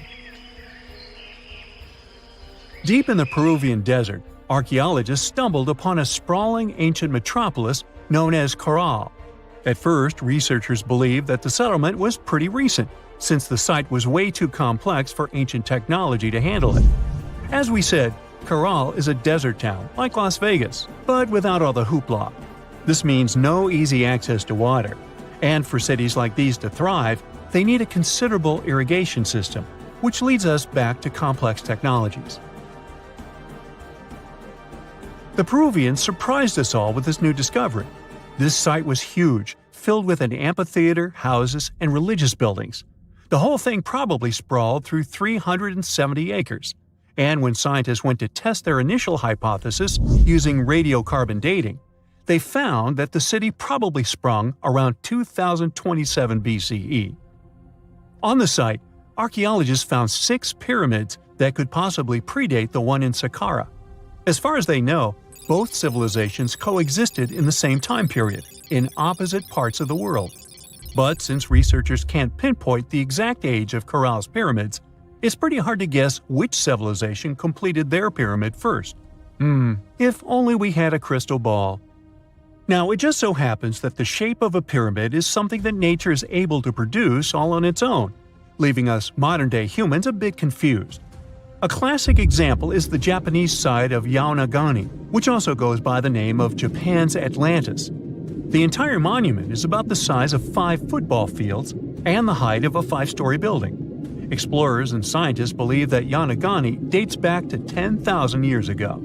Deep in the Peruvian desert, archaeologists stumbled upon a sprawling ancient metropolis known as Caral. At first, researchers believed that the settlement was pretty recent, since the site was way too complex for ancient technology to handle it. As we said, Caral is a desert town, like Las Vegas, but without all the hoopla. This means no easy access to water. And for cities like these to thrive, they need a considerable irrigation system, which leads us back to complex technologies. The Peruvians surprised us all with this new discovery. This site was huge, filled with an amphitheater, houses, and religious buildings. The whole thing probably sprawled through 370 acres. And when scientists went to test their initial hypothesis using radiocarbon dating, they found that the city probably sprung around 2027 BCE. On the site, archaeologists found 6 pyramids that could possibly predate the one in Saqqara. As far as they know, both civilizations coexisted in the same time period, in opposite parts of the world. But since researchers can't pinpoint the exact age of Caral's pyramids, it's pretty hard to guess which civilization completed their pyramid first. If only we had a crystal ball. Now, it just so happens that the shape of a pyramid is something that nature is able to produce all on its own, leaving us modern-day humans a bit confused. A classic example is the Japanese side of Yaonagani, which also goes by the name of Japan's Atlantis. The entire monument is about the size of 5 football fields and the height of a 5-story building. Explorers and scientists believe that Yaonagani dates back to 10,000 years ago.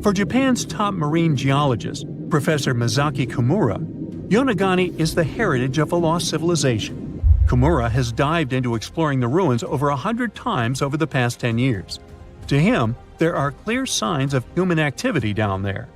For Japan's top marine geologist, Professor Masaki Kimura, Yaonagani is the heritage of a lost civilization. Kimura has dived into exploring the ruins over 100 times over the past 10 years. To him, there are clear signs of human activity down there.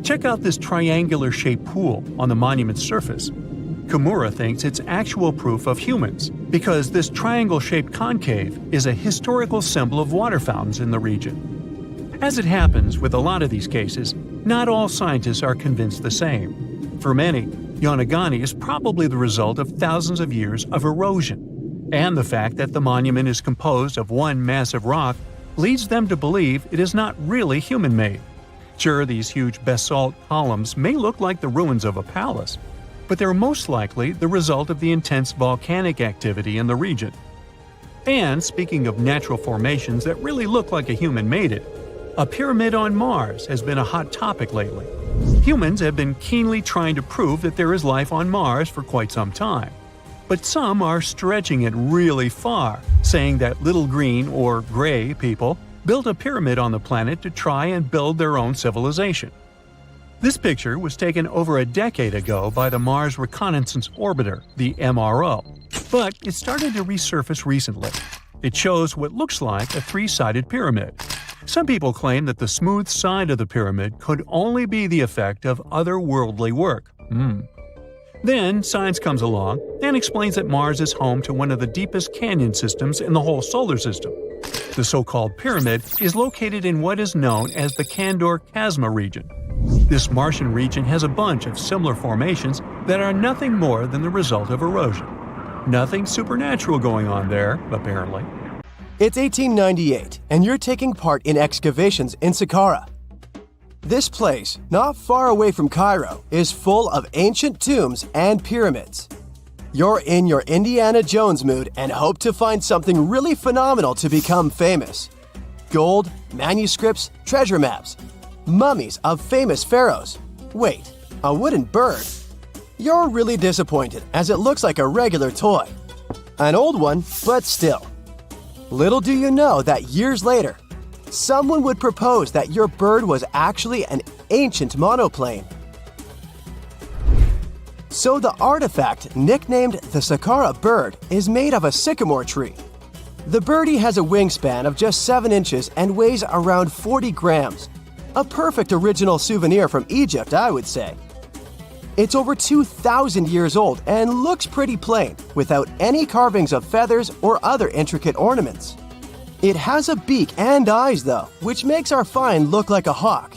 Check out this triangular-shaped pool on the monument's surface. Kimura thinks it's actual proof of humans, because this triangle-shaped concave is a historical symbol of water fountains in the region. As it happens with a lot of these cases, not all scientists are convinced the same. For many, Yaonagani is probably the result of thousands of years of erosion, and the fact that the monument is composed of one massive rock leads them to believe it is not really human-made. Sure, these huge basalt columns may look like the ruins of a palace, but they're most likely the result of the intense volcanic activity in the region. And speaking of natural formations that really look like a human made it, a pyramid on Mars has been a hot topic lately. Humans have been keenly trying to prove that there is life on Mars for quite some time. But some are stretching it really far, saying that little green or gray people built a pyramid on the planet to try and build their own civilization. This picture was taken over a decade ago by the Mars Reconnaissance Orbiter, the MRO, but it started to resurface recently. It shows what looks like a 3-sided pyramid. Some people claim that the smooth side of the pyramid could only be the effect of otherworldly work. Then science comes along and explains that Mars is home to one of the deepest canyon systems in the whole solar system. The so-called pyramid is located in what is known as the Kandor-Chasma region. This Martian region has a bunch of similar formations that are nothing more than the result of erosion. Nothing supernatural going on there, apparently. It's 1898, and you're taking part in excavations in Saqqara. This place, not far away from Cairo, is full of ancient tombs and pyramids. You're in your Indiana Jones mood and hope to find something really phenomenal to become famous. Gold, manuscripts, treasure maps, mummies of famous pharaohs. Wait, a wooden bird? You're really disappointed as it looks like a regular toy. An old one, but still. Little do you know that years later, someone would propose that your bird was actually an ancient monoplane. So the artifact, nicknamed the Saqqara bird, is made of a sycamore tree. The birdie has a wingspan of just 7 inches and weighs around 40 grams. A perfect original souvenir from Egypt, I would say. It's over 2,000 years old and looks pretty plain, without any carvings of feathers or other intricate ornaments. It has a beak and eyes, though, which makes our find look like a hawk,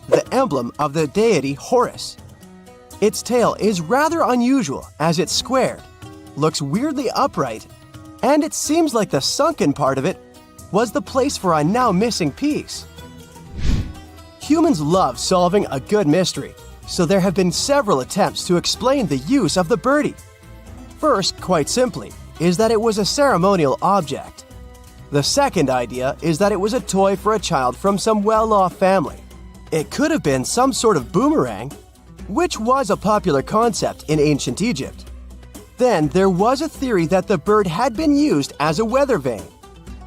the emblem of the deity Horus. Its tail is rather unusual as it's squared, looks weirdly upright, and it seems like the sunken part of it was the place for a now missing piece. Humans love solving a good mystery, so there have been several attempts to explain the use of the birdie. First, quite simply, is that it was a ceremonial object. The second idea is that it was a toy for a child from some well-off family. It could have been some sort of boomerang, which was a popular concept in ancient Egypt. Then there was a theory that the bird had been used as a weather vane.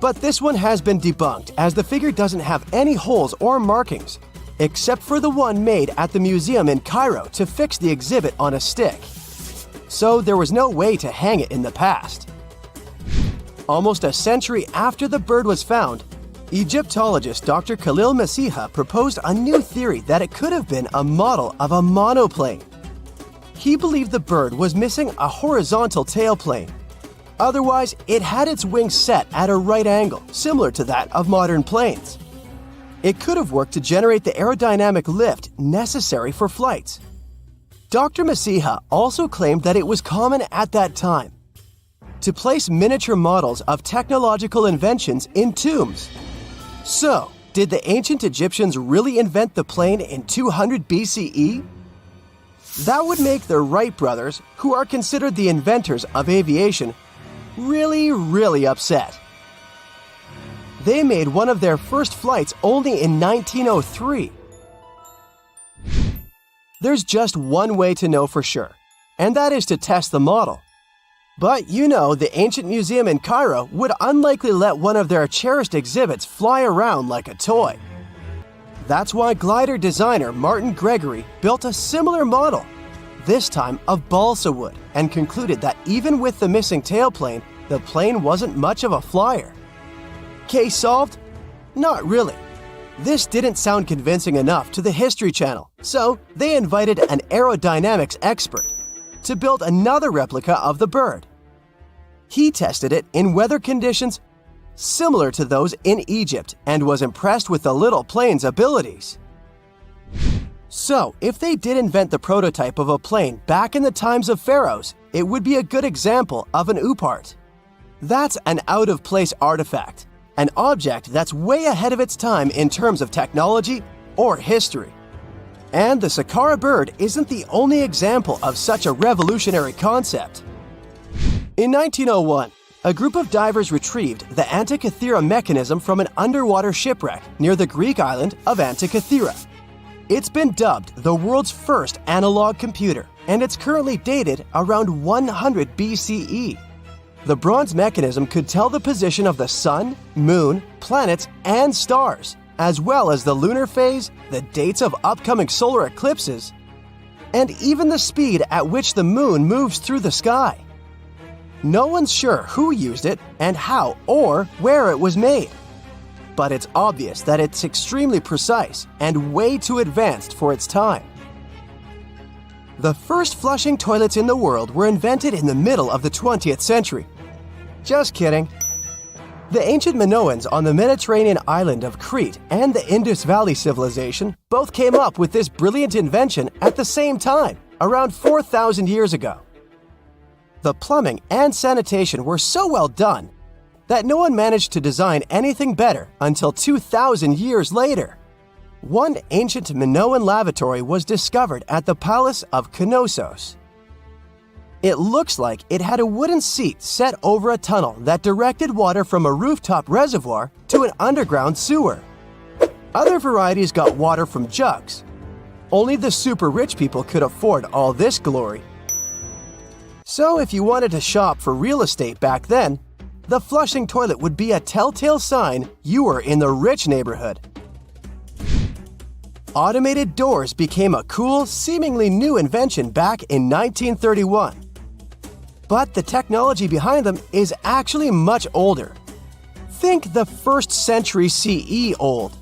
But this one has been debunked as the figure doesn't have any holes or markings, except for the one made at the museum in Cairo to fix the exhibit on a stick. So there was no way to hang it in the past. Almost a century after the bird was found, Egyptologist Dr. Khalil Masiha proposed a new theory that it could have been a model of a monoplane. He believed the bird was missing a horizontal tailplane. Otherwise, it had its wings set at a right angle, similar to that of modern planes. It could have worked to generate the aerodynamic lift necessary for flights. Dr. Masiha also claimed that it was common at that time to place miniature models of technological inventions in tombs. So, did the ancient Egyptians really invent the plane in 200 BCE? That would make the Wright brothers, who are considered the inventors of aviation, really upset. They made one of their first flights only in 1903. There's just one way to know for sure, and that is to test the model. But you know, the ancient museum in Cairo would unlikely let one of their cherished exhibits fly around like a toy. That's why glider designer Martin Gregory built a similar model, this time of balsa wood, and concluded that even with the missing tailplane, the plane wasn't much of a flyer. Case solved? Not really. This didn't sound convincing enough to the History Channel, so they invited an aerodynamics expert to build another replica of the bird. He tested it in weather conditions similar to those in Egypt and was impressed with the little plane's abilities. So, if they did invent the prototype of a plane back in the times of pharaohs, it would be a good example of an oopart. That's an out-of-place artifact, an object that's way ahead of its time in terms of technology or history. And the Saqqara bird isn't the only example of such a revolutionary concept. In 1901, a group of divers retrieved the Antikythera mechanism from an underwater shipwreck near the Greek island of Antikythera. It's been dubbed the world's first analog computer, and it's currently dated around 100 BCE. The bronze mechanism could tell the position of the sun, moon, planets, and stars, as well as the lunar phase, the dates of upcoming solar eclipses, and even the speed at which the moon moves through the sky. No one's sure who used it and how or where it was made, but it's obvious that it's extremely precise and way too advanced for its time. The first flushing toilets in the world were invented in the middle of the 20th century. Just kidding. The ancient Minoans on the Mediterranean island of Crete and the Indus Valley civilization both came up with this brilliant invention at the same time, around 4,000 years ago. The plumbing and sanitation were so well done that no one managed to design anything better until 2,000 years later. One ancient Minoan lavatory was discovered at the Palace of Knossos. It looks like it had a wooden seat set over a tunnel that directed water from a rooftop reservoir to an underground sewer. Other varieties got water from jugs. Only the super rich people could afford all this glory. So if you wanted to shop for real estate back then, the flushing toilet would be a telltale sign you were in the rich neighborhood. Automated doors became a cool, seemingly new invention back in 1931. But the technology behind them is actually much older. Think the 1st century CE old.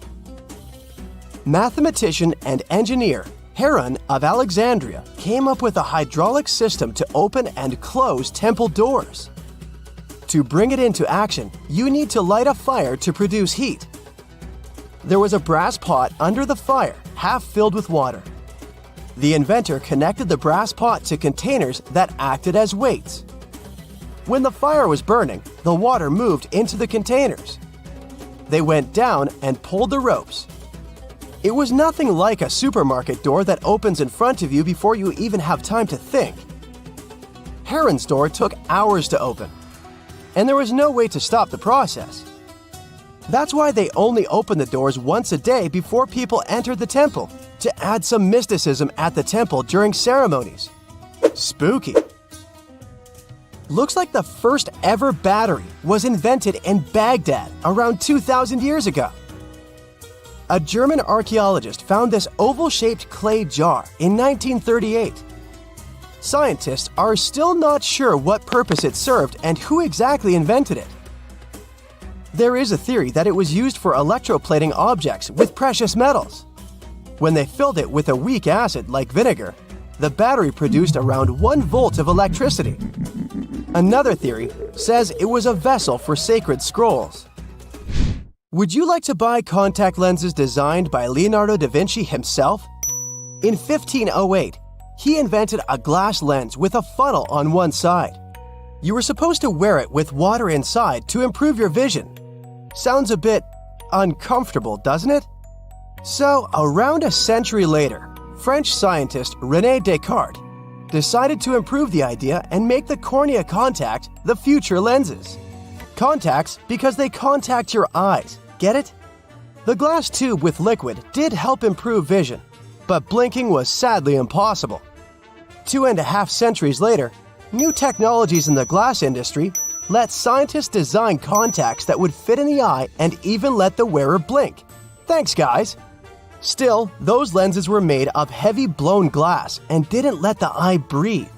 mathematician and engineer Heron of Alexandria came up with a hydraulic system to open and close temple doors. To bring it into action, you need to light a fire to produce heat. There was a brass pot under the fire, half filled with water. The inventor connected the brass pot to containers that acted as weights. When the fire was burning, the water moved into the containers. They went down and pulled the ropes. It was nothing like a supermarket door that opens in front of you before you even have time to think. Heron's door took hours to open, and there was no way to stop the process. That's why they only opened the doors once a day before people entered the temple, to add some mysticism at the temple during ceremonies. Spooky. Looks like the first ever battery was invented in Baghdad around 2,000 years ago. A German archaeologist found this oval-shaped clay jar in 1938. Scientists are still not sure what purpose it served and who exactly invented it. There is a theory that it was used for electroplating objects with precious metals. When they filled it with a weak acid like vinegar, the battery produced around 1 volt of electricity. Another theory says it was a vessel for sacred scrolls. Would you like to buy contact lenses designed by Leonardo da Vinci himself? In 1508, he invented a glass lens with a funnel on one side. You were supposed to wear it with water inside to improve your vision. Sounds a bit uncomfortable, doesn't it? So, around a century later, French scientist René Descartes decided to improve the idea and make the cornea contact the future lenses. Contacts because they contact your eyes, get it? The glass tube with liquid did help improve vision, but blinking was sadly impossible. 2.5 centuries later, new technologies in the glass industry let scientists design contacts that would fit in the eye and even let the wearer blink. Thanks, guys! Still, those lenses were made of heavy blown glass and didn't let the eye breathe.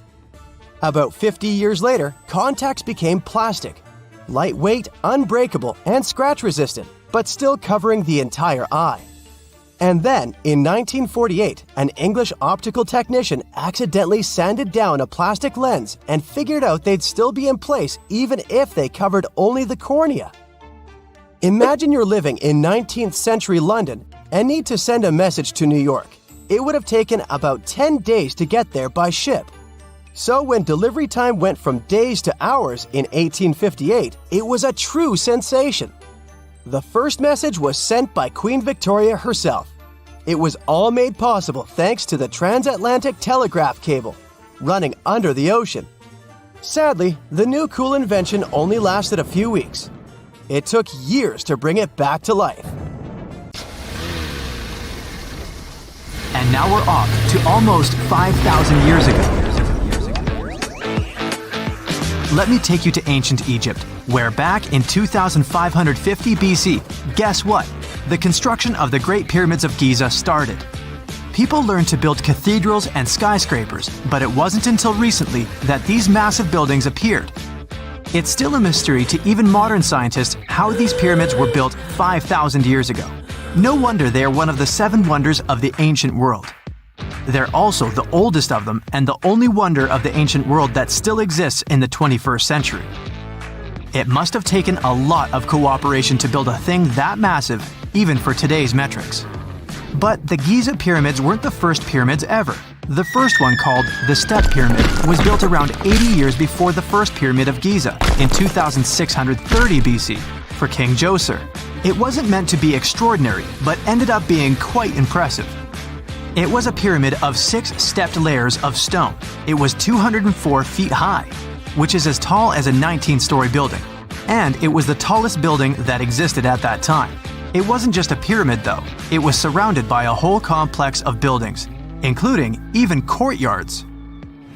About 50 years later, contacts became plastic, lightweight, unbreakable, and scratch-resistant, but still covering the entire eye. And then, in 1948, an English optical technician accidentally sanded down a plastic lens and figured out they'd still be in place even if they covered only the cornea. Imagine you're living in 19th century London and need to send a message to New York. It would have taken about 10 days to get there by ship. So when delivery time went from days to hours in 1858, it was a true sensation. The first message was sent by Queen Victoria herself. It was all made possible thanks to the transatlantic telegraph cable, running under the ocean. Sadly, the new cool invention only lasted a few weeks. It took years to bring it back to life. And now we're off to almost 5,000 years ago. Let me take you to ancient Egypt, where back in 2550 BC, guess what? The construction of the Great Pyramids of Giza started. People learned to build cathedrals and skyscrapers, but it wasn't until recently that these massive buildings appeared. It's still a mystery to even modern scientists how these pyramids were built 5,000 years ago. No wonder they are one of the 7 wonders of the ancient world. They're also the oldest of them and the only wonder of the ancient world that still exists in the 21st century. It must have taken a lot of cooperation to build a thing that massive, even for today's metrics. But the Giza pyramids weren't the first pyramids ever. The first one, called the Step Pyramid, was built around 80 years before the first Pyramid of Giza in 2630 BC for King Djoser. It wasn't meant to be extraordinary, but ended up being quite impressive. It was a pyramid of 6 stepped layers of stone. It was 204 feet high, which is as tall as a 19-story building. And it was the tallest building that existed at that time. It wasn't just a pyramid though, it was surrounded by a whole complex of buildings, including even courtyards.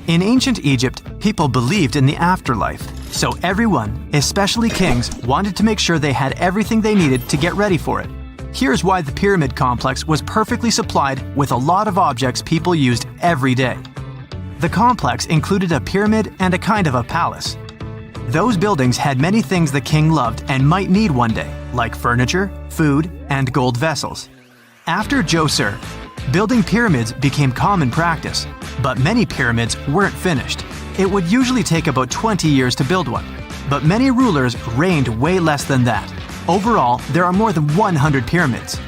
In ancient Egypt, people believed in the afterlife, so everyone, especially kings, wanted to make sure they had everything they needed to get ready for it. Here's why the pyramid complex was perfectly supplied with a lot of objects people used every day. The complex included a pyramid and a kind of a palace. Those buildings had many things the king loved and might need one day, like furniture, food, and gold vessels. After Djoser, building pyramids became common practice, but many pyramids weren't finished. It would usually take about 20 years to build one, but many rulers reigned way less than that. Overall, there are more than 100 pyramids.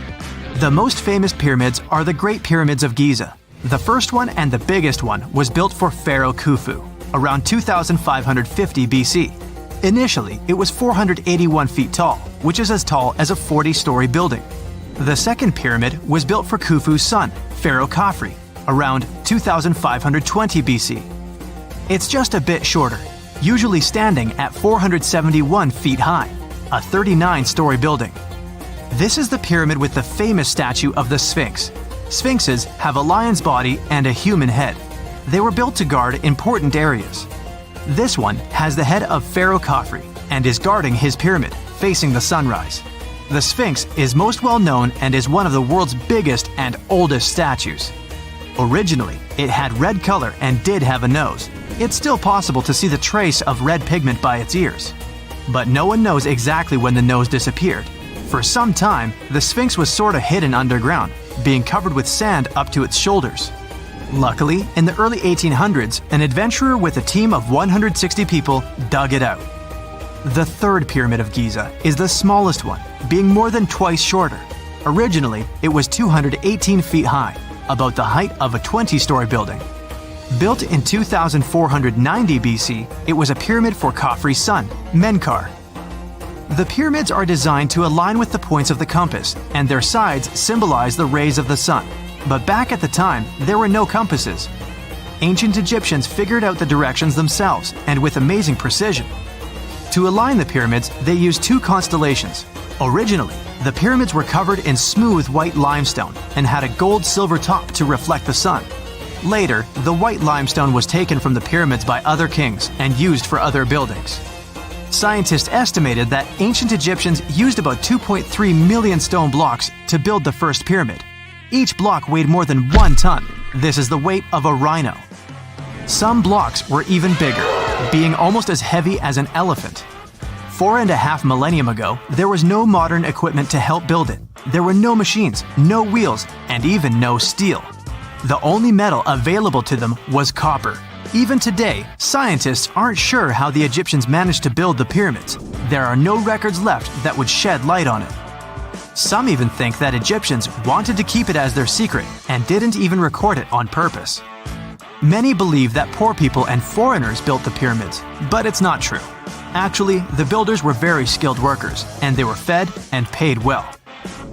The most famous pyramids are the Great Pyramids of Giza. The first one and the biggest one was built for Pharaoh Khufu, around 2550 BC. Initially, it was 481 feet tall, which is as tall as a 40-story building. The second pyramid was built for Khufu's son, Pharaoh Khafre, around 2520 BC. It's just a bit shorter, usually standing at 471 feet high, a 39-story building. This is the pyramid with the famous statue of the Sphinx. Sphinxes have a lion's body and a human head. They were built to guard important areas. This one has the head of Pharaoh Khafre and is guarding his pyramid, facing the sunrise. The Sphinx is most well known and is one of the world's biggest and oldest statues. Originally, it had red color and did have a nose. It's still possible to see the trace of red pigment by its ears. But no one knows exactly when the nose disappeared. For some time, the Sphinx was sort of hidden underground, being covered with sand up to its shoulders. Luckily, in the early 1800s, an adventurer with a team of 160 people dug it out. The third pyramid of Giza is the smallest one, being more than twice shorter. Originally, it was 218 feet high, about the height of a 20-story building. Built in 2490 BC, it was a pyramid for Khafre's son, Menkaure. The pyramids are designed to align with the points of the compass, and their sides symbolize the rays of the sun. But back at the time, there were no compasses. Ancient Egyptians figured out the directions themselves, and with amazing precision. To align the pyramids, they used two constellations. Originally, the pyramids were covered in smooth white limestone and had a gold-silver top to reflect the sun. Later, the white limestone was taken from the pyramids by other kings and used for other buildings. Scientists estimated that ancient Egyptians used about 2.3 million stone blocks to build the first pyramid. Each block weighed more than 1 ton. This is the weight of a rhino. Some blocks were even bigger, being almost as heavy as an elephant. 4.5 millennia ago, there was no modern equipment to help build it. There were no machines, no wheels, and even no steel. The only metal available to them was copper. Even today, scientists aren't sure how the Egyptians managed to build the pyramids. There are no records left that would shed light on it. Some even think that Egyptians wanted to keep it as their secret and didn't even record it on purpose. Many believe that poor people and foreigners built the pyramids, but it's not true. Actually, the builders were very skilled workers, and they were fed and paid well.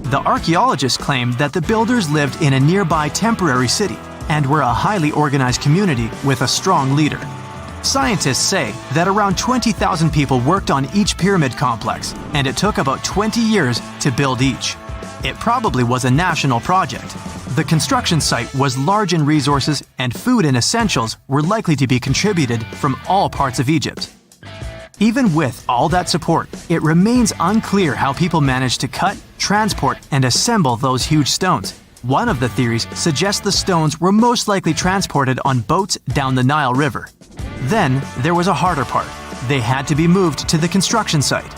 The archaeologists claim that the builders lived in a nearby temporary city and were a highly organized community with a strong leader. Scientists say that around 20,000 people worked on each pyramid complex, and it took about 20 years to build each. It probably was a national project. The construction site was large in resources, and food and essentials were likely to be contributed from all parts of Egypt. Even with all that support, it remains unclear how people managed to cut, transport, and assemble those huge stones. One of the theories suggests the stones were most likely transported on boats down the Nile River. Then, there was a harder part. They had to be moved to the construction site.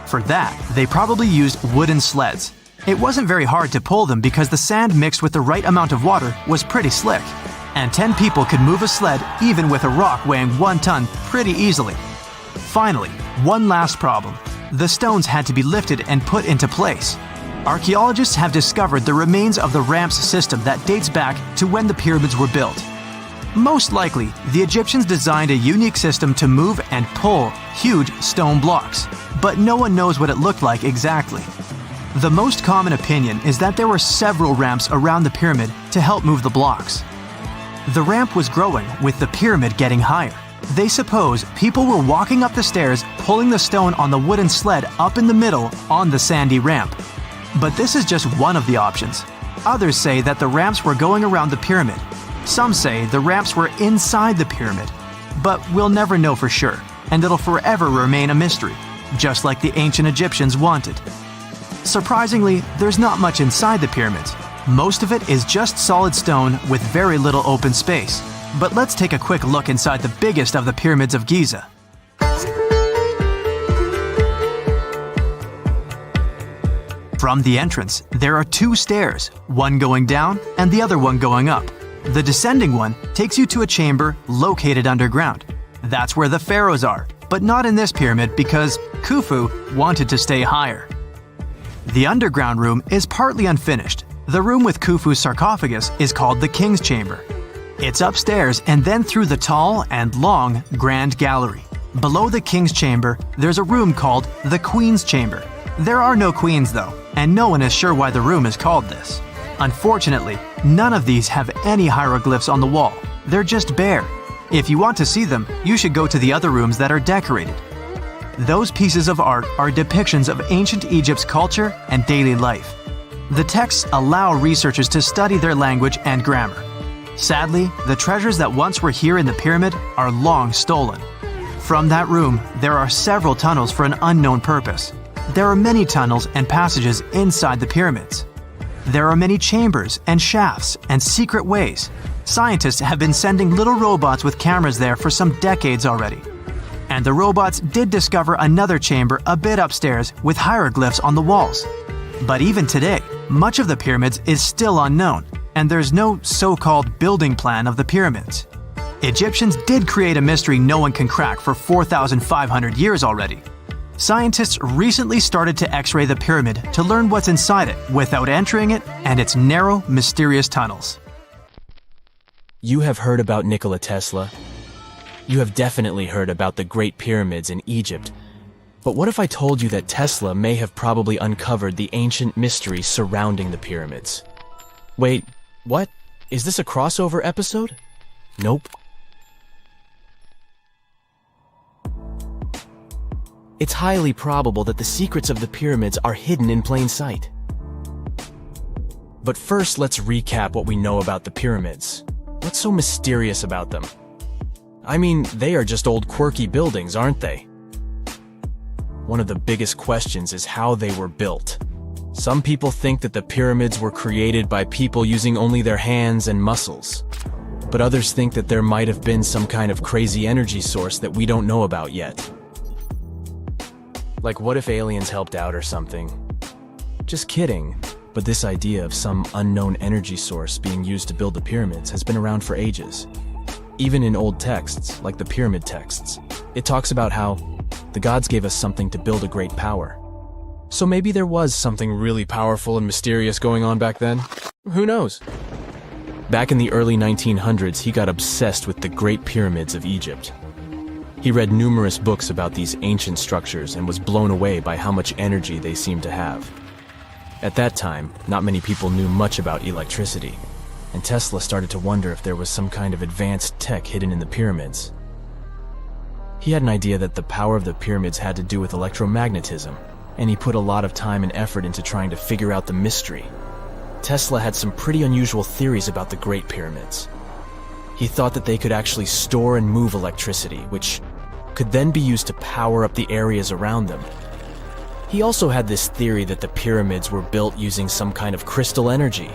For that, they probably used wooden sleds. It wasn't very hard to pull them because the sand mixed with the right amount of water was pretty slick. And 10 people could move a sled even with a rock weighing 1 ton pretty easily. Finally, one last problem. The stones had to be lifted and put into place. Archaeologists have discovered the remains of the ramps system that dates back to when the pyramids were built. Most likely, the Egyptians designed a unique system to move and pull huge stone blocks, but no one knows what it looked like exactly. The most common opinion is that there were several ramps around the pyramid to help move the blocks. The ramp was growing with the pyramid getting higher. They suppose people were walking up the stairs, pulling the stone on the wooden sled up in the middle on the sandy ramp. But this is just one of the options. Others say that the ramps were going around the pyramid. Some say the ramps were inside the pyramid. But we'll never know for sure, and it'll forever remain a mystery, just like the ancient Egyptians wanted. Surprisingly, there's not much inside the pyramids. Most of it is just solid stone with very little open space. But let's take a quick look inside the biggest of the pyramids of Giza. From the entrance, there are two stairs, one going down and the other one going up. The descending one takes you to a chamber located underground. That's where the pharaohs are, but not in this pyramid because Khufu wanted to stay higher. The underground room is partly unfinished. The room with Khufu's sarcophagus is called the King's Chamber. It's upstairs and then through the tall and long Grand Gallery. Below the King's Chamber, there's a room called the Queen's Chamber. There are no queens though, and no one is sure why the room is called this. Unfortunately, none of these have any hieroglyphs on the wall. They're just bare. If you want to see them, you should go to the other rooms that are decorated. Those pieces of art are depictions of ancient Egypt's culture and daily life. The texts allow researchers to study their language and grammar. Sadly, the treasures that once were here in the pyramid are long stolen. From that room, there are several tunnels for an unknown purpose. There are many tunnels and passages inside the pyramids. There are many chambers and shafts and secret ways. Scientists have been sending little robots with cameras there for some decades already. And the robots did discover another chamber a bit upstairs with hieroglyphs on the walls. But even today, much of the pyramids is still unknown, and there's no so-called building plan of the pyramids. Egyptians did create a mystery no one can crack for 4,500 years already. Scientists recently started to X-ray the pyramid to learn what's inside it without entering it and its narrow, mysterious tunnels. You have heard about Nikola Tesla. You have definitely heard about the Great Pyramids in Egypt. But what if I told you that Tesla may have probably uncovered the ancient mystery surrounding the pyramids? Wait, what? Is this a crossover episode? Nope. It's highly probable that the secrets of the pyramids are hidden in plain sight. But first, let's recap what we know about the pyramids. What's so mysterious about them? I mean, they are just old quirky buildings, aren't they? One of the biggest questions is how they were built. Some people think that the pyramids were created by people using only their hands and muscles. But others think that there might have been some kind of crazy energy source that we don't know about yet. Like, what if aliens helped out or something? Just kidding, but this idea of some unknown energy source being used to build the pyramids has been around for ages. Even in old texts, like the pyramid texts, it talks about how the gods gave us something to build a great power. So maybe there was something really powerful and mysterious going on back then? Who knows? Back in the early 1900s, he got obsessed with the Great Pyramids of Egypt. He read numerous books about these ancient structures and was blown away by how much energy they seemed to have. At that time, not many people knew much about electricity, and Tesla started to wonder if there was some kind of advanced tech hidden in the pyramids. He had an idea that the power of the pyramids had to do with electromagnetism, and he put a lot of time and effort into trying to figure out the mystery. Tesla had some pretty unusual theories about the Great Pyramids. He thought that they could actually store and move electricity, which could then be used to power up the areas around them. He also had this theory that the pyramids were built using some kind of crystal energy.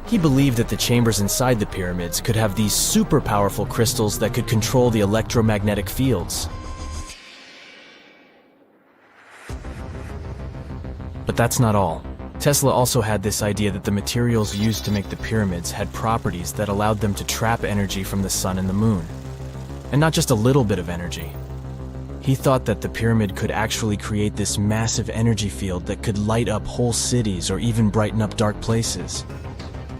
He believed that the chambers inside the pyramids could have these super powerful crystals that could control the electromagnetic fields. But that's not all. Tesla also had this idea that the materials used to make the pyramids had properties that allowed them to trap energy from the sun and the moon. And not just a little bit of energy. He thought that the pyramid could actually create this massive energy field that could light up whole cities or even brighten up dark places.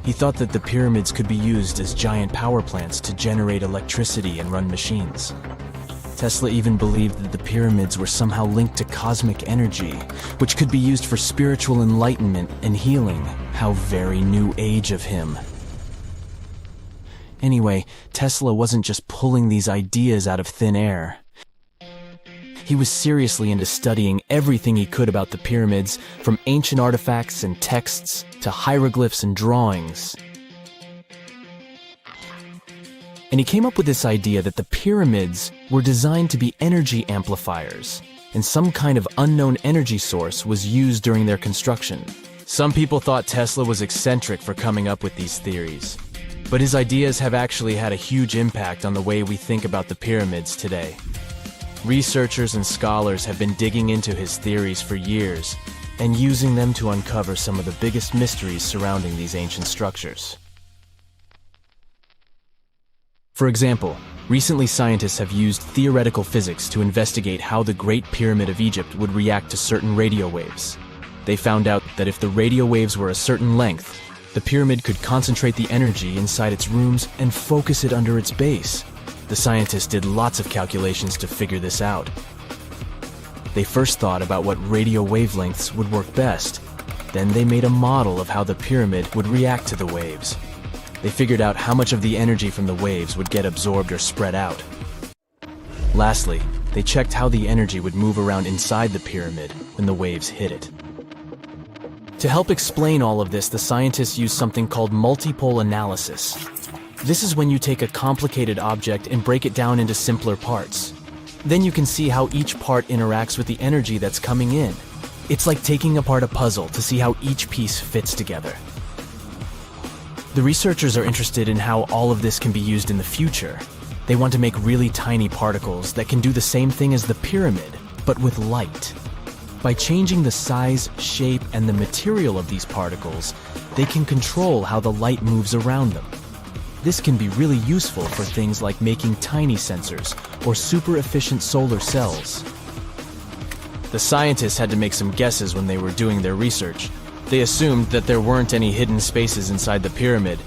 He thought that the pyramids could be used as giant power plants to generate electricity and run machines. Tesla even believed that the pyramids were somehow linked to cosmic energy, which could be used for spiritual enlightenment and healing. How very new age of him. Anyway, Tesla wasn't just pulling these ideas out of thin air. He was seriously into studying everything he could about the pyramids, from ancient artifacts and texts to hieroglyphs and drawings. And he came up with this idea that the pyramids were designed to be energy amplifiers, and some kind of unknown energy source was used during their construction. Some people thought Tesla was eccentric for coming up with these theories, but his ideas have actually had a huge impact on the way we think about the pyramids today. Researchers and scholars have been digging into his theories for years, and using them to uncover some of the biggest mysteries surrounding these ancient structures. For example, recently scientists have used theoretical physics to investigate how the Great Pyramid of Egypt would react to certain radio waves. They found out that if the radio waves were a certain length, the pyramid could concentrate the energy inside its rooms and focus it under its base. The scientists did lots of calculations to figure this out. They first thought about what radio wavelengths would work best. Then they made a model of how the pyramid would react to the waves. They figured out how much of the energy from the waves would get absorbed or spread out. Lastly, they checked how the energy would move around inside the pyramid when the waves hit it. To help explain all of this, the scientists used something called multipole analysis. This is when you take a complicated object and break it down into simpler parts. Then you can see how each part interacts with the energy that's coming in. It's like taking apart a puzzle to see how each piece fits together. The researchers are interested in how all of this can be used in the future. They want to make really tiny particles that can do the same thing as the pyramid, but with light. By changing the size, shape, and the material of these particles, they can control how the light moves around them. This can be really useful for things like making tiny sensors or super efficient solar cells. The scientists had to make some guesses when they were doing their research. They assumed that there weren't any hidden spaces inside the pyramid,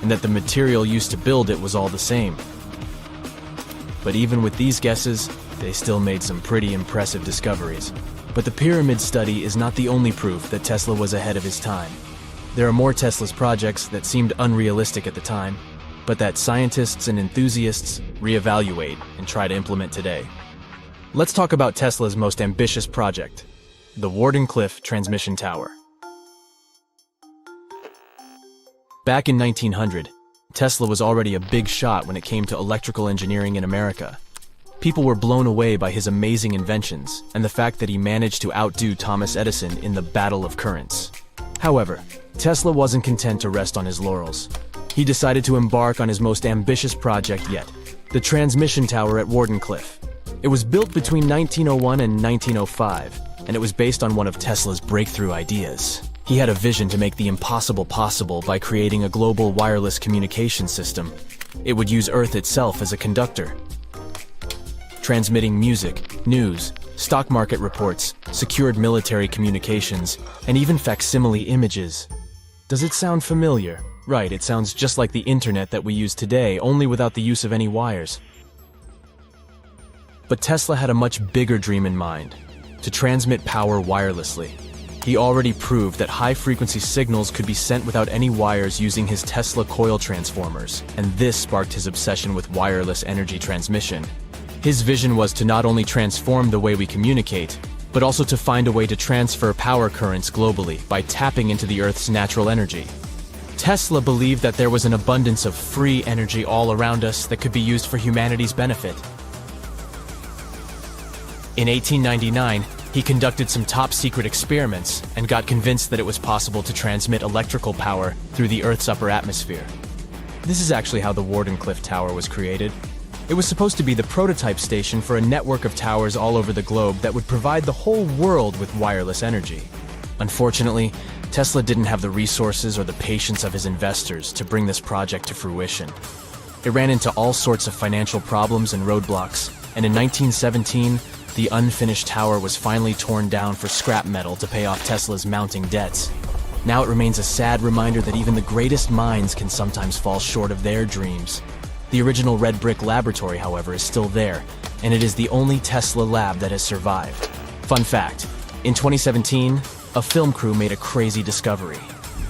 and that the material used to build it was all the same. But even with these guesses, they still made some pretty impressive discoveries. But the pyramid study is not the only proof that Tesla was ahead of his time. There are more Tesla's projects that seemed unrealistic at the time, but that scientists and enthusiasts reevaluate and try to implement today. Let's talk about Tesla's most ambitious project, the Wardenclyffe Transmission Tower. Back in 1900, Tesla was already a big shot when it came to electrical engineering in America. People were blown away by his amazing inventions and the fact that he managed to outdo Thomas Edison in the battle of currents. However, Tesla wasn't content to rest on his laurels. He decided to embark on his most ambitious project yet, the transmission tower at Wardenclyffe. It was built between 1901 and 1905, and it was based on one of Tesla's breakthrough ideas. He had a vision to make the impossible possible by creating a global wireless communication system. It would use Earth itself as a conductor, transmitting music, news, stock market reports, secured military communications, and even facsimile images. Does it sound familiar? Right, it sounds just like the internet that we use today, only without the use of any wires. But Tesla had a much bigger dream in mind, to transmit power wirelessly. He already proved that high-frequency signals could be sent without any wires using his Tesla coil transformers, and this sparked his obsession with wireless energy transmission. His vision was to not only transform the way we communicate, but also to find a way to transfer power currents globally by tapping into the Earth's natural energy. Tesla believed that there was an abundance of free energy all around us that could be used for humanity's benefit. In 1899, he conducted some top-secret experiments and got convinced that it was possible to transmit electrical power through the Earth's upper atmosphere. This is actually how the Wardenclyffe Tower was created. It was supposed to be the prototype station for a network of towers all over the globe that would provide the whole world with wireless energy. Unfortunately, Tesla didn't have the resources or the patience of his investors to bring this project to fruition. It ran into all sorts of financial problems and roadblocks, and in 1917, the unfinished tower was finally torn down for scrap metal to pay off Tesla's mounting debts. Now it remains a sad reminder that even the greatest minds can sometimes fall short of their dreams. The original red brick laboratory, however, is still there, and it is the only Tesla lab that has survived. Fun fact, in 2017, a film crew made a crazy discovery.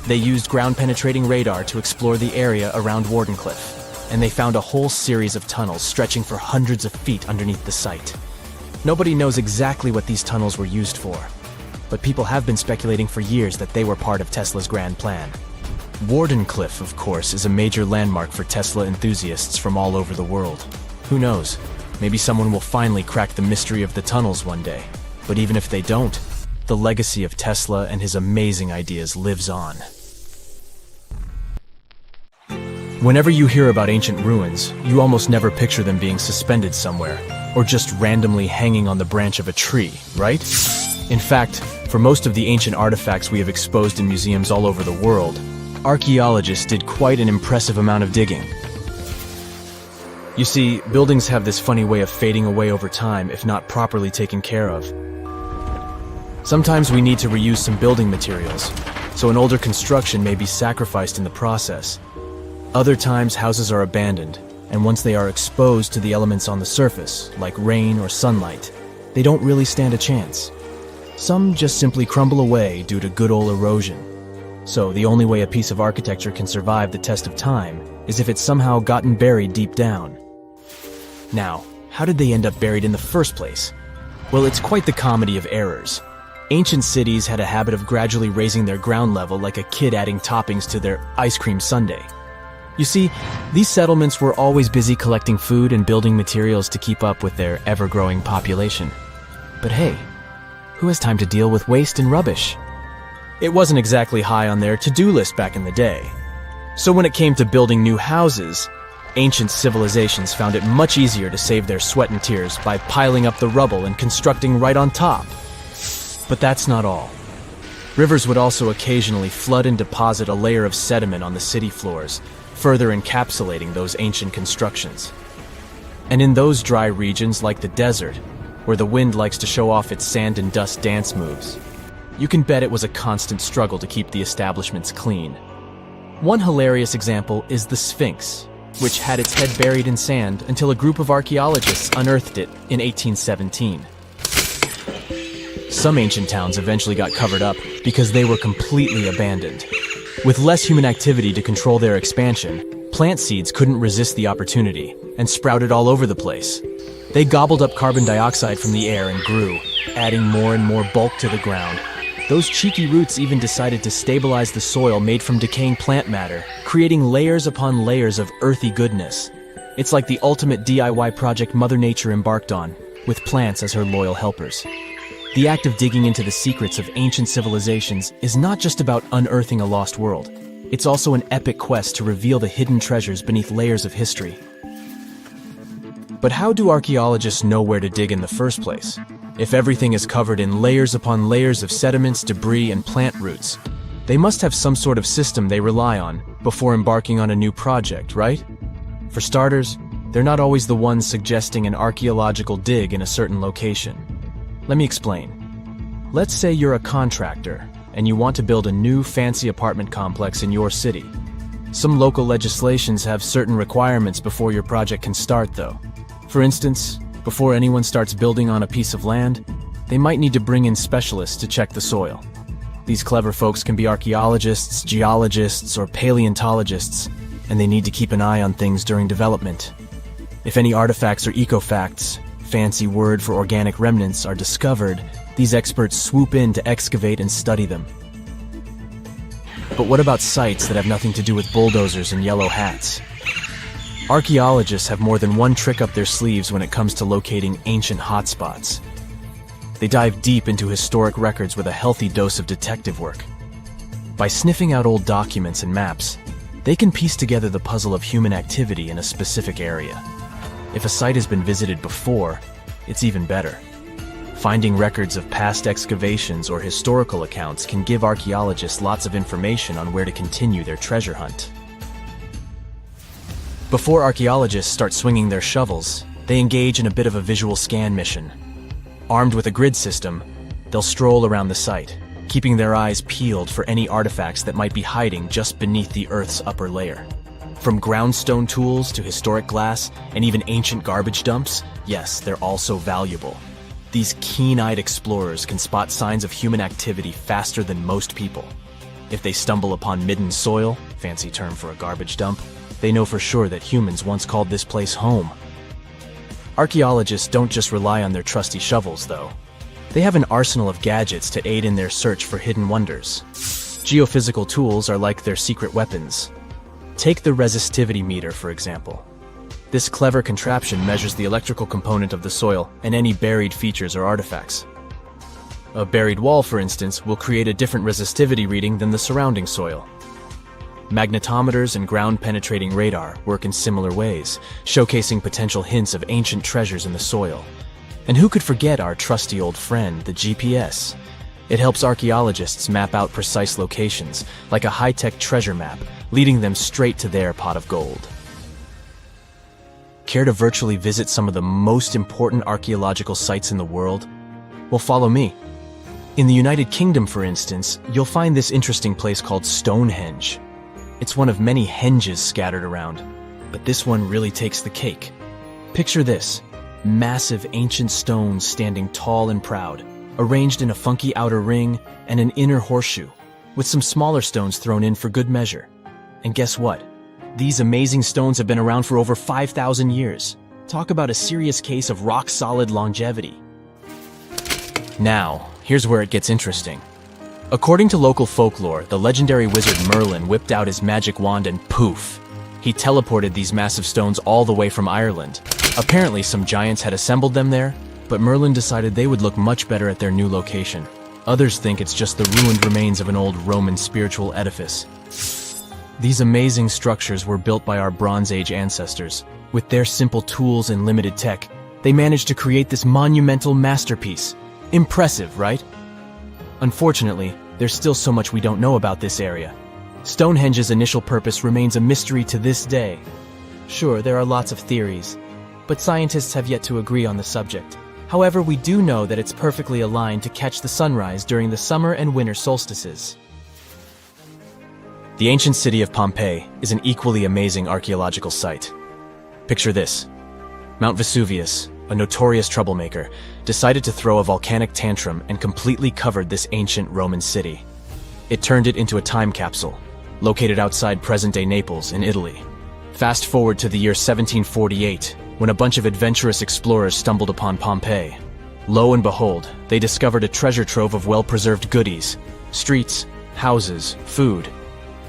They used ground-penetrating radar to explore the area around Wardenclyffe, and they found a whole series of tunnels stretching for hundreds of feet underneath the site. Nobody knows exactly what these tunnels were used for, but people have been speculating for years that they were part of Tesla's grand plan. Wardenclyffe, of course, is a major landmark for Tesla enthusiasts from all over the world. Who knows? Maybe someone will finally crack the mystery of the tunnels one day. But even if they don't, the legacy of Tesla and his amazing ideas lives on. Whenever you hear about ancient ruins, you almost never picture them being suspended somewhere, or just randomly hanging on the branch of a tree, right? In fact, for most of the ancient artifacts we have exposed in museums all over the world, archaeologists did quite an impressive amount of digging. You see, buildings have this funny way of fading away over time if not properly taken care of. Sometimes we need to reuse some building materials, so an older construction may be sacrificed in the process. Other times houses are abandoned, and once they are exposed to the elements on the surface, like rain or sunlight, they don't really stand a chance. Some just simply crumble away due to good old erosion. So the only way a piece of architecture can survive the test of time is if it's somehow gotten buried deep down. Now, how did they end up buried in the first place? Well, it's quite the comedy of errors. Ancient cities had a habit of gradually raising their ground level like a kid adding toppings to their ice cream sundae. You see, these settlements were always busy collecting food and building materials to keep up with their ever-growing population. But hey, who has time to deal with waste and rubbish? It wasn't exactly high on their to-do list back in the day. So when it came to building new houses, ancient civilizations found it much easier to save their sweat and tears by piling up the rubble and constructing right on top. But that's not all. Rivers would also occasionally flood and deposit a layer of sediment on the city floors, further encapsulating those ancient constructions. And in those dry regions like the desert, where the wind likes to show off its sand and dust dance moves, you can bet it was a constant struggle to keep the establishments clean. One hilarious example is the Sphinx, which had its head buried in sand until a group of archaeologists unearthed it in 1817. Some ancient towns eventually got covered up because they were completely abandoned. With less human activity to control their expansion, plant seeds couldn't resist the opportunity and sprouted all over the place. They gobbled up carbon dioxide from the air and grew, adding more and more bulk to the ground. Those cheeky roots even decided to stabilize the soil made from decaying plant matter, creating layers upon layers of earthy goodness. It's like the ultimate DIY project Mother Nature embarked on, with plants as her loyal helpers. The act of digging into the secrets of ancient civilizations is not just about unearthing a lost world. It's also an epic quest to reveal the hidden treasures beneath layers of history. But how do archaeologists know where to dig in the first place? If everything is covered in layers upon layers of sediments, debris, and plant roots, they must have some sort of system they rely on before embarking on a new project, right? For starters, they're not always the ones suggesting an archaeological dig in a certain location. Let me explain. Let's say you're a contractor and you want to build a new fancy apartment complex in your city. Some local legislations have certain requirements before your project can start, though. For instance, before anyone starts building on a piece of land, they might need to bring in specialists to check the soil. These clever folks can be archaeologists, geologists, or paleontologists, and they need to keep an eye on things during development. If any artifacts or ecofacts, fancy word for organic remnants, are discovered, these experts swoop in to excavate and study them. But what about sites that have nothing to do with bulldozers and yellow hats? Archaeologists have more than one trick up their sleeves when it comes to locating ancient hotspots. They dive deep into historic records with a healthy dose of detective work. By sniffing out old documents and maps, they can piece together the puzzle of human activity in a specific area. If a site has been visited before, it's even better. Finding records of past excavations or historical accounts can give archaeologists lots of information on where to continue their treasure hunt. Before archaeologists start swinging their shovels, they engage in a bit of a visual scan mission. Armed with a grid system, they'll stroll around the site, keeping their eyes peeled for any artifacts that might be hiding just beneath the Earth's upper layer. From groundstone tools to historic glass and even ancient garbage dumps, yes, they're all so valuable. These keen-eyed explorers can spot signs of human activity faster than most people. If they stumble upon midden soil, fancy term for a garbage dump, they know for sure that humans once called this place home. Archaeologists don't just rely on their trusty shovels, though. They have an arsenal of gadgets to aid in their search for hidden wonders. Geophysical tools are like their secret weapons. Take the resistivity meter, for example. This clever contraption measures the electrical component of the soil and any buried features or artifacts. A buried wall, for instance, will create a different resistivity reading than the surrounding soil. Magnetometers and ground-penetrating radar work in similar ways, showcasing potential hints of ancient treasures in the soil. And who could forget our trusty old friend, the GPS? It helps archaeologists map out precise locations, like a high-tech treasure map, leading them straight to their pot of gold. Care to virtually visit some of the most important archaeological sites in the world? Well, follow me. In the United Kingdom, for instance, you'll find this interesting place called Stonehenge. It's one of many henges scattered around, but this one really takes the cake. Picture this: massive ancient stones standing tall and proud, arranged in a funky outer ring and an inner horseshoe, with some smaller stones thrown in for good measure. And guess what? These amazing stones have been around for over 5,000 years. Talk about a serious case of rock-solid longevity. Now, here's where it gets interesting. According to local folklore, the legendary wizard Merlin whipped out his magic wand and poof! He teleported these massive stones all the way from Ireland. Apparently, some giants had assembled them there, but Merlin decided they would look much better at their new location. Others think it's just the ruined remains of an old Roman spiritual edifice. These amazing structures were built by our Bronze Age ancestors. With their simple tools and limited tech, they managed to create this monumental masterpiece. Impressive, right? Unfortunately, there's still so much we don't know about this area. Stonehenge's initial purpose remains a mystery to this day. Sure, there are lots of theories, but scientists have yet to agree on the subject. However, we do know that it's perfectly aligned to catch the sunrise during the summer and winter solstices. The ancient city of Pompeii is an equally amazing archaeological site. Picture this: Mount Vesuvius, a notorious troublemaker, decided to throw a volcanic tantrum and completely covered this ancient Roman city. It turned it into a time capsule, located outside present-day Naples in Italy. Fast forward to the year 1748, when a bunch of adventurous explorers stumbled upon Pompeii. Lo and behold, they discovered a treasure trove of well-preserved goodies: streets, houses, food.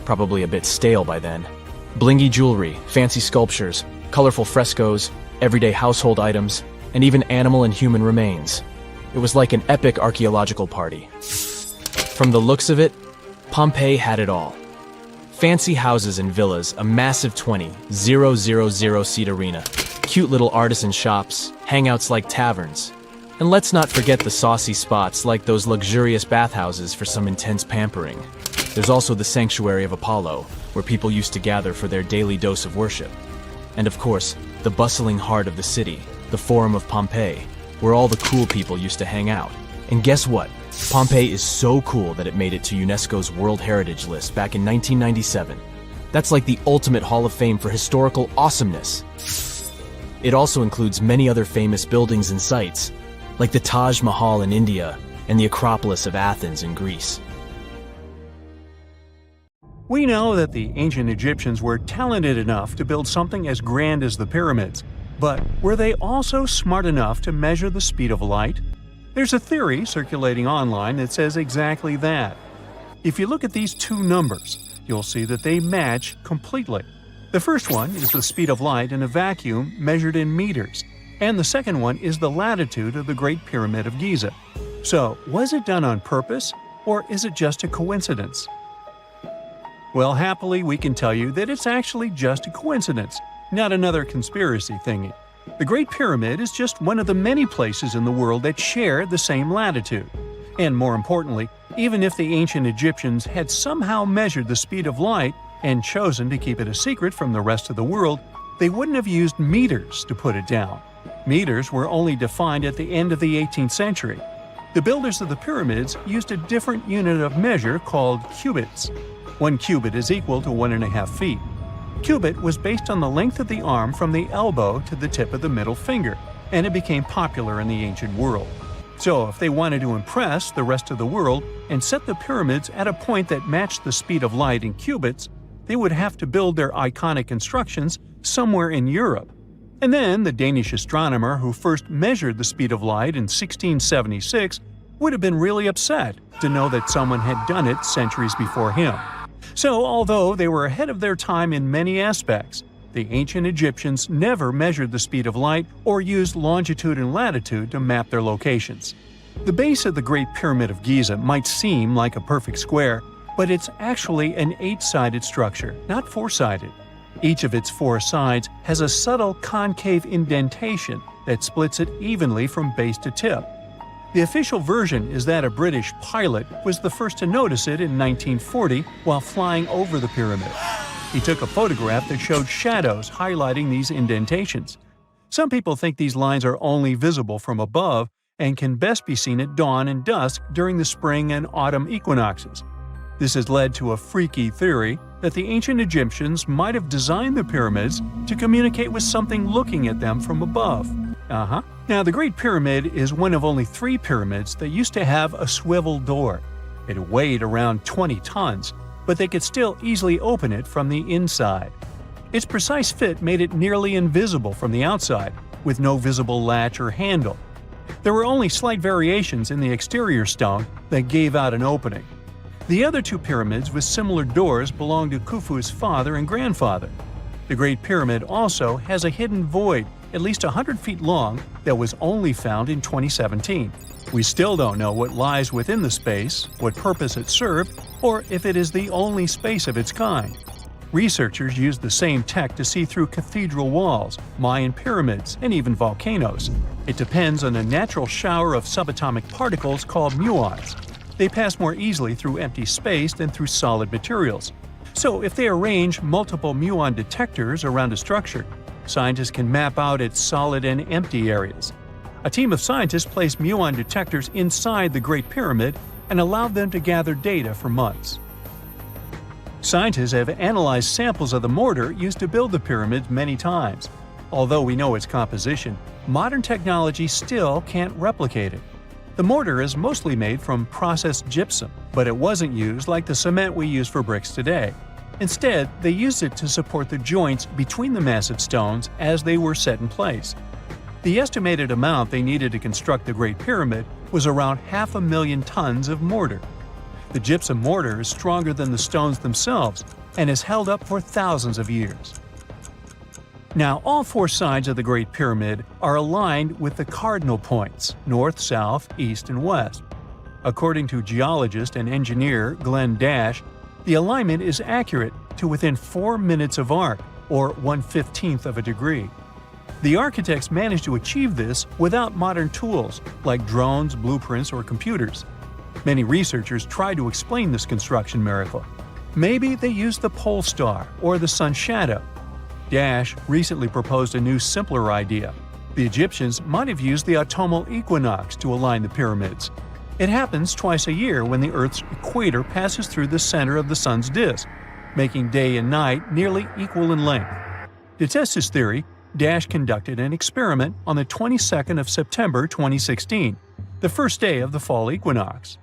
Probably a bit stale by then. Blingy jewelry, fancy sculptures, colorful frescoes, everyday household items, and even animal and human remains. It was like an epic archaeological party. From the looks of it, Pompeii had it all. Fancy houses and villas, a massive 20,000-seat arena, cute little artisan shops, hangouts like taverns. And let's not forget the saucy spots like those luxurious bathhouses for some intense pampering. There's also the Sanctuary of Apollo, where people used to gather for their daily dose of worship. And of course, the bustling heart of the city, the Forum of Pompeii, where all the cool people used to hang out. And guess what? Pompeii is so cool that it made it to UNESCO's World Heritage List back in 1997. That's like the ultimate Hall of Fame for historical awesomeness. It also includes many other famous buildings and sites, like the Taj Mahal in India and the Acropolis of Athens in Greece. We know that the ancient Egyptians were talented enough to build something as grand as the pyramids, but were they also smart enough to measure the speed of light? There's a theory circulating online that says exactly that. If you look at these two numbers, you'll see that they match completely. The first one is the speed of light in a vacuum measured in meters, and the second one is the latitude of the Great Pyramid of Giza. So, was it done on purpose, or is it just a coincidence? Well, happily, we can tell you that it's actually just a coincidence, not another conspiracy thingy. The Great Pyramid is just one of the many places in the world that share the same latitude. And more importantly, even if the ancient Egyptians had somehow measured the speed of light and chosen to keep it a secret from the rest of the world, they wouldn't have used meters to put it down. Meters were only defined at the end of the 18th century. The builders of the pyramids used a different unit of measure called cubits. 1 cubit is equal to 1.5 feet. Cubit was based on the length of the arm from the elbow to the tip of the middle finger, and it became popular in the ancient world. So if they wanted to impress the rest of the world and set the pyramids at a point that matched the speed of light in cubits, they would have to build their iconic constructions somewhere in Europe. And then the Danish astronomer who first measured the speed of light in 1676 would have been really upset to know that someone had done it centuries before him. So, although they were ahead of their time in many aspects, the ancient Egyptians never measured the speed of light or used longitude and latitude to map their locations. The base of the Great Pyramid of Giza might seem like a perfect square, but it's actually an 8-sided structure, not 4-sided. Each of its four sides has a subtle concave indentation that splits it evenly from base to tip. The official version is that a British pilot was the first to notice it in 1940 while flying over the pyramid. He took a photograph that showed shadows highlighting these indentations. Some people think these lines are only visible from above and can best be seen at dawn and dusk during the spring and autumn equinoxes. This has led to a freaky theory that the ancient Egyptians might have designed the pyramids to communicate with something looking at them from above. Now, the Great Pyramid is one of only 3 pyramids that used to have a swivel door. It weighed around 20 tons, but they could still easily open it from the inside. Its precise fit made it nearly invisible from the outside, with no visible latch or handle. There were only slight variations in the exterior stone that gave out an opening. The other 2 pyramids with similar doors belonged to Khufu's father and grandfather. The Great Pyramid also has a hidden void at least 100 feet long that was only found in 2017. We still don't know what lies within the space, what purpose it served, or if it is the only space of its kind. Researchers used the same tech to see through cathedral walls, Mayan pyramids, and even volcanoes. It depends on a natural shower of subatomic particles called muons. They pass more easily through empty space than through solid materials. So if they arrange multiple muon detectors around a structure, scientists can map out its solid and empty areas. A team of scientists placed muon detectors inside the Great Pyramid and allowed them to gather data for months. Scientists have analyzed samples of the mortar used to build the pyramids many times. Although we know its composition, modern technology still can't replicate it. The mortar is mostly made from processed gypsum, but it wasn't used like the cement we use for bricks today. Instead, they used it to support the joints between the massive stones as they were set in place. The estimated amount they needed to construct the Great Pyramid was around 500,000 tons of mortar. The gypsum mortar is stronger than the stones themselves and has held up for thousands of years. Now, all 4 sides of the Great Pyramid are aligned with the cardinal points – north, south, east, and west. According to geologist and engineer Glenn Dash, the alignment is accurate to within 4 minutes of arc, or 1/15th of a degree. The architects managed to achieve this without modern tools like drones, blueprints, or computers. Many researchers try to explain this construction miracle. Maybe they used the pole star or the sun's shadow. Dash recently proposed a new, simpler idea. The Egyptians might have used the autumnal equinox to align the pyramids. It happens twice a year when the Earth's equator passes through the center of the sun's disk, making day and night nearly equal in length. To test his theory, Dash conducted an experiment on the 22nd of September 2016, the first day of the fall equinox.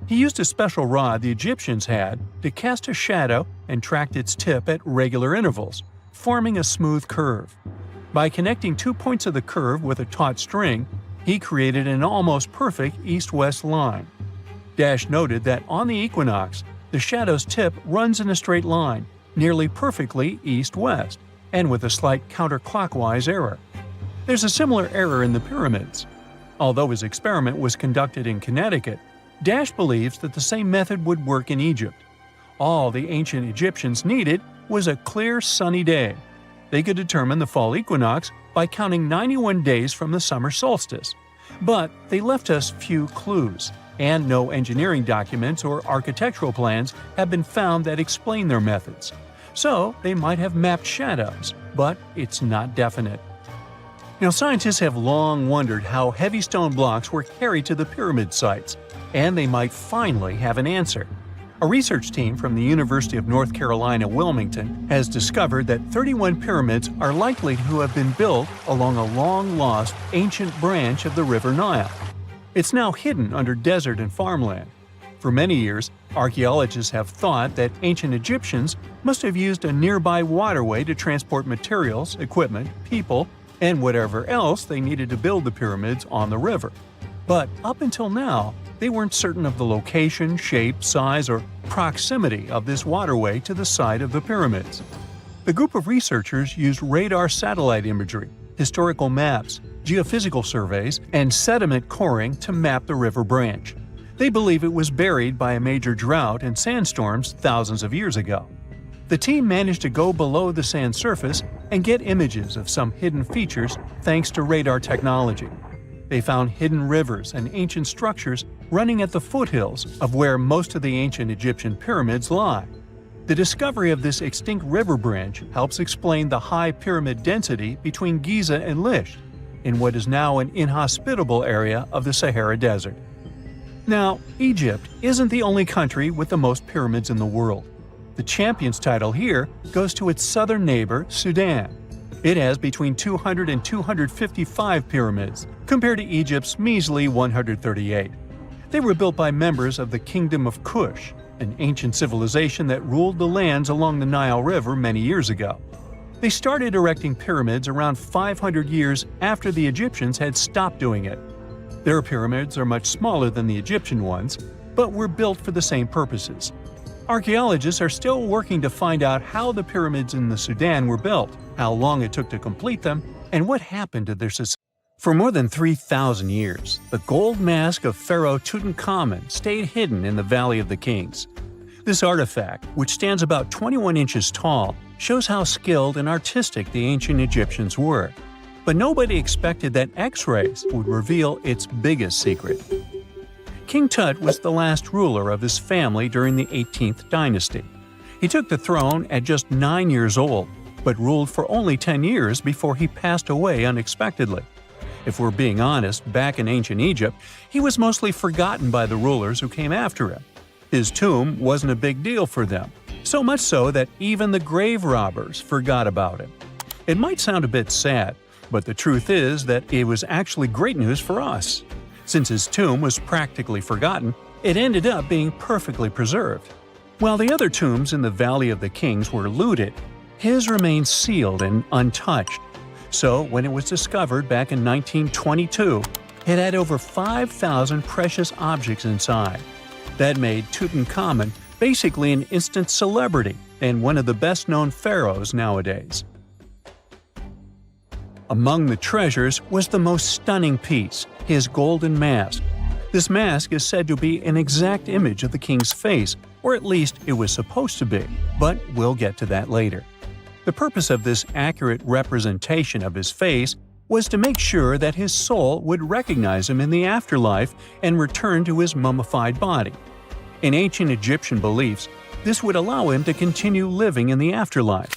He used a special rod the Egyptians had to cast a shadow and tracked its tip at regular intervals, forming a smooth curve. By connecting 2 points of the curve with a taut string, he created an almost perfect east-west line. Dash noted that on the equinox, the shadow's tip runs in a straight line, nearly perfectly east-west, and with a slight counterclockwise error. There's a similar error in the pyramids. Although his experiment was conducted in Connecticut, Dash believes that the same method would work in Egypt. All the ancient Egyptians needed was a clear, sunny day. They could determine the fall equinox by counting 91 days from the summer solstice. But they left us few clues, and no engineering documents or architectural plans have been found that explain their methods. So they might have mapped shadows, but it's not definite. Now, scientists have long wondered how heavy stone blocks were carried to the pyramid sites, and they might finally have an answer. A research team from the University of North Carolina, Wilmington, has discovered that 31 pyramids are likely to have been built along a long-lost ancient branch of the River Nile. It's now hidden under desert and farmland. For many years, archaeologists have thought that ancient Egyptians must have used a nearby waterway to transport materials, equipment, people, and whatever else they needed to build the pyramids on the river. But up until now, they weren't certain of the location, shape, size, or proximity of this waterway to the site of the pyramids. The group of researchers used radar satellite imagery, historical maps, geophysical surveys, and sediment coring to map the river branch. They believe it was buried by a major drought and sandstorms thousands of years ago. The team managed to go below the sand surface and get images of some hidden features thanks to radar technology. They found hidden rivers and ancient structures running at the foothills of where most of the ancient Egyptian pyramids lie. The discovery of this extinct river branch helps explain the high pyramid density between Giza and Lisht, in what is now an inhospitable area of the Sahara Desert. Now, Egypt isn't the only country with the most pyramids in the world. The champion's title here goes to its southern neighbor, Sudan. It has between 200 and 255 pyramids, compared to Egypt's measly 138. They were built by members of the Kingdom of Kush, an ancient civilization that ruled the lands along the Nile River many years ago. They started erecting pyramids around 500 years after the Egyptians had stopped doing it. Their pyramids are much smaller than the Egyptian ones, but were built for the same purposes. Archaeologists are still working to find out how the pyramids in the Sudan were built, how long it took to complete them, and what happened to their society. For more than 3,000 years, the gold mask of Pharaoh Tutankhamun stayed hidden in the Valley of the Kings. This artifact, which stands about 21 inches tall, shows how skilled and artistic the ancient Egyptians were. But nobody expected that X-rays would reveal its biggest secret. King Tut was the last ruler of his family during the 18th dynasty. He took the throne at just 9 years old, but ruled for only 10 years before he passed away unexpectedly. If we're being honest, back in ancient Egypt, he was mostly forgotten by the rulers who came after him. His tomb wasn't a big deal for them, so much so that even the grave robbers forgot about him. It might sound a bit sad, but the truth is that it was actually great news for us. Since his tomb was practically forgotten, it ended up being perfectly preserved. While the other tombs in the Valley of the Kings were looted, his remained sealed and untouched. So, when it was discovered back in 1922, it had over 5,000 precious objects inside. That made Tutankhamun basically an instant celebrity and one of the best-known pharaohs nowadays. Among the treasures was the most stunning piece, his golden mask. This mask is said to be an exact image of the king's face, or at least it was supposed to be, but we'll get to that later. The purpose of this accurate representation of his face was to make sure that his soul would recognize him in the afterlife and return to his mummified body. In ancient Egyptian beliefs, this would allow him to continue living in the afterlife.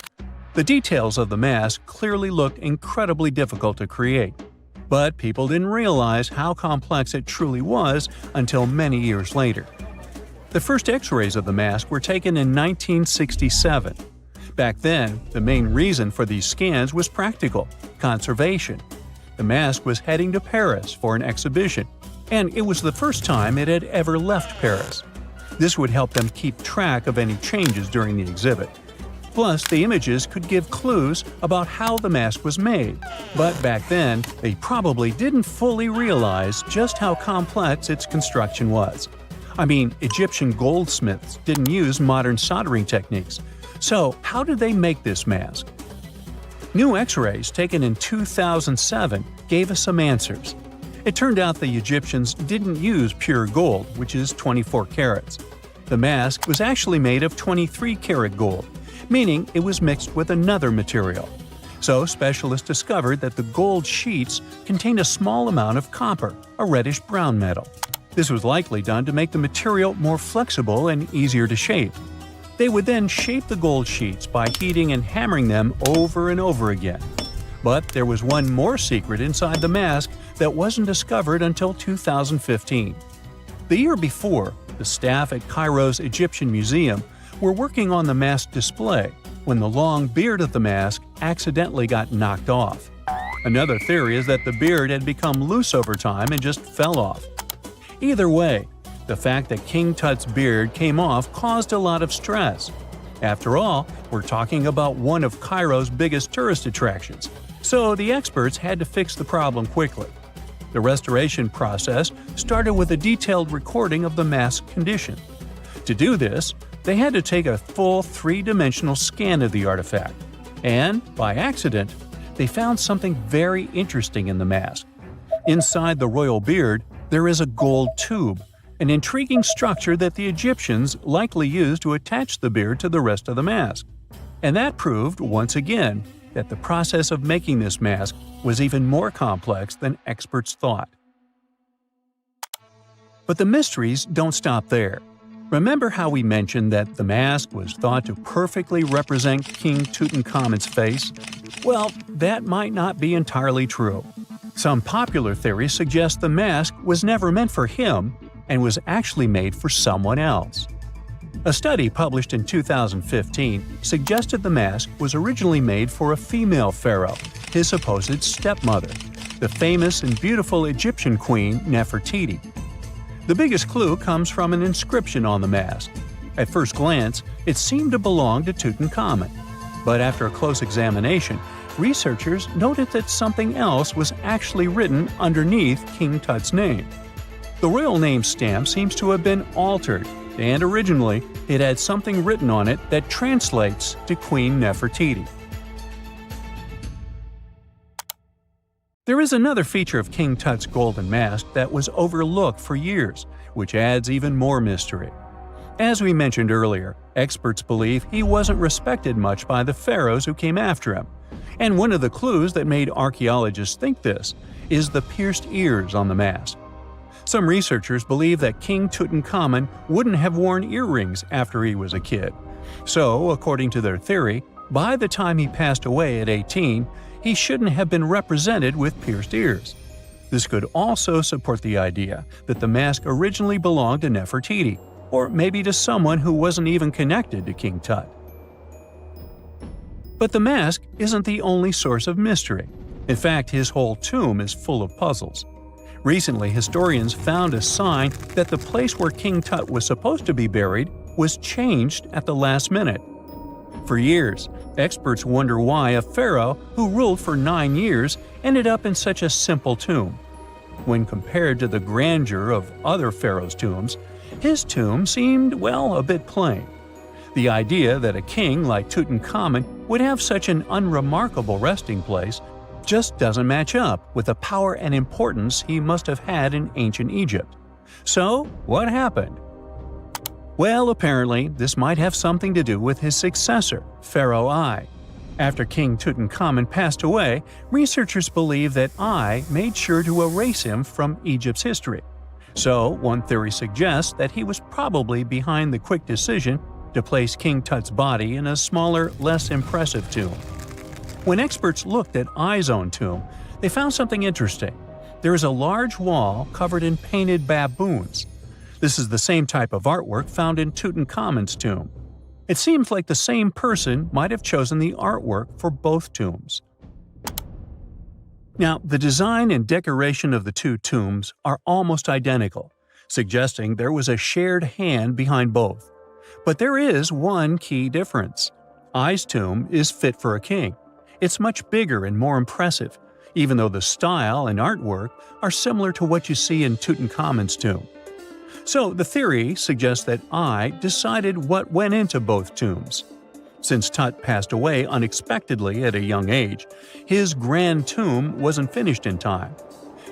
The details of the mask clearly looked incredibly difficult to create, but people didn't realize how complex it truly was until many years later. The first X-rays of the mask were taken in 1967. Back then, the main reason for these scans was practical – conservation. The mask was heading to Paris for an exhibition, and it was the first time it had ever left Paris. This would help them keep track of any changes during the exhibit. Plus, the images could give clues about how the mask was made, but back then, they probably didn't fully realize just how complex its construction was. I mean, Egyptian goldsmiths didn't use modern soldering techniques. So, how did they make this mask? New X-rays taken in 2007 gave us some answers. It turned out the Egyptians didn't use pure gold, which is 24 carats. The mask was actually made of 23-karat gold, meaning it was mixed with another material. So, specialists discovered that the gold sheets contained a small amount of copper, a reddish-brown metal. This was likely done to make the material more flexible and easier to shape. They would then shape the gold sheets by heating and hammering them over and over again. But there was one more secret inside the mask that wasn't discovered until 2015. The year before, the staff at Cairo's Egyptian Museum were working on the mask display when the long beard of the mask accidentally got knocked off. Another theory is that the beard had become loose over time and just fell off. Either way, the fact that King Tut's beard came off caused a lot of stress. After all, we're talking about one of Cairo's biggest tourist attractions, so the experts had to fix the problem quickly. The restoration process started with a detailed recording of the mask's condition. To do this, they had to take a full three-dimensional scan of the artifact, and, by accident, they found something very interesting in the mask. Inside the royal beard, there is a gold tube, an intriguing structure that the Egyptians likely used to attach the beard to the rest of the mask. And that proved, once again, that the process of making this mask was even more complex than experts thought. But the mysteries don't stop there. Remember how we mentioned that the mask was thought to perfectly represent King Tutankhamun's face? Well, that might not be entirely true. Some popular theories suggest the mask was never meant for him and was actually made for someone else. A study published in 2015 suggested the mask was originally made for a female pharaoh, his supposed stepmother, the famous and beautiful Egyptian queen Nefertiti. The biggest clue comes from an inscription on the mask. At first glance, it seemed to belong to Tutankhamun, but after a close examination, researchers noted that something else was actually written underneath King Tut's name. The royal name stamp seems to have been altered, and originally it had something written on it that translates to Queen Nefertiti. There is another feature of King Tut's golden mask that was overlooked for years, which adds even more mystery. As we mentioned earlier, experts believe he wasn't respected much by the pharaohs who came after him. And one of the clues that made archaeologists think this is the pierced ears on the mask. Some researchers believe that King Tutankhamun wouldn't have worn earrings after he was a kid. So, according to their theory, by the time he passed away at 18, he shouldn't have been represented with pierced ears. This could also support the idea that the mask originally belonged to Nefertiti, or maybe to someone who wasn't even connected to King Tut. But the mask isn't the only source of mystery. In fact, his whole tomb is full of puzzles. Recently, historians found a sign that the place where King Tut was supposed to be buried was changed at the last minute. For years, experts wonder why a pharaoh who ruled for 9 years ended up in such a simple tomb. When compared to the grandeur of other pharaohs' tombs, his tomb seemed, well, a bit plain. The idea that a king like Tutankhamun would have such an unremarkable resting place just doesn't match up with the power and importance he must have had in ancient Egypt. So, what happened? Well, apparently, this might have something to do with his successor, Pharaoh I. After King Tutankhamun passed away, researchers believe that I made sure to erase him from Egypt's history. So, one theory suggests that he was probably behind the quick decision to place King Tut's body in a smaller, less impressive tomb. When experts looked at I's own tomb, they found something interesting. There is a large wall covered in painted baboons. This is the same type of artwork found in Tutankhamun's tomb. It seems like the same person might have chosen the artwork for both tombs. Now, the design and decoration of the two tombs are almost identical, suggesting there was a shared hand behind both. But there is one key difference. I's tomb is fit for a king. It's much bigger and more impressive, even though the style and artwork are similar to what you see in Tutankhamun's tomb. So the theory suggests that I decided what went into both tombs. Since Tut passed away unexpectedly at a young age, his grand tomb wasn't finished in time.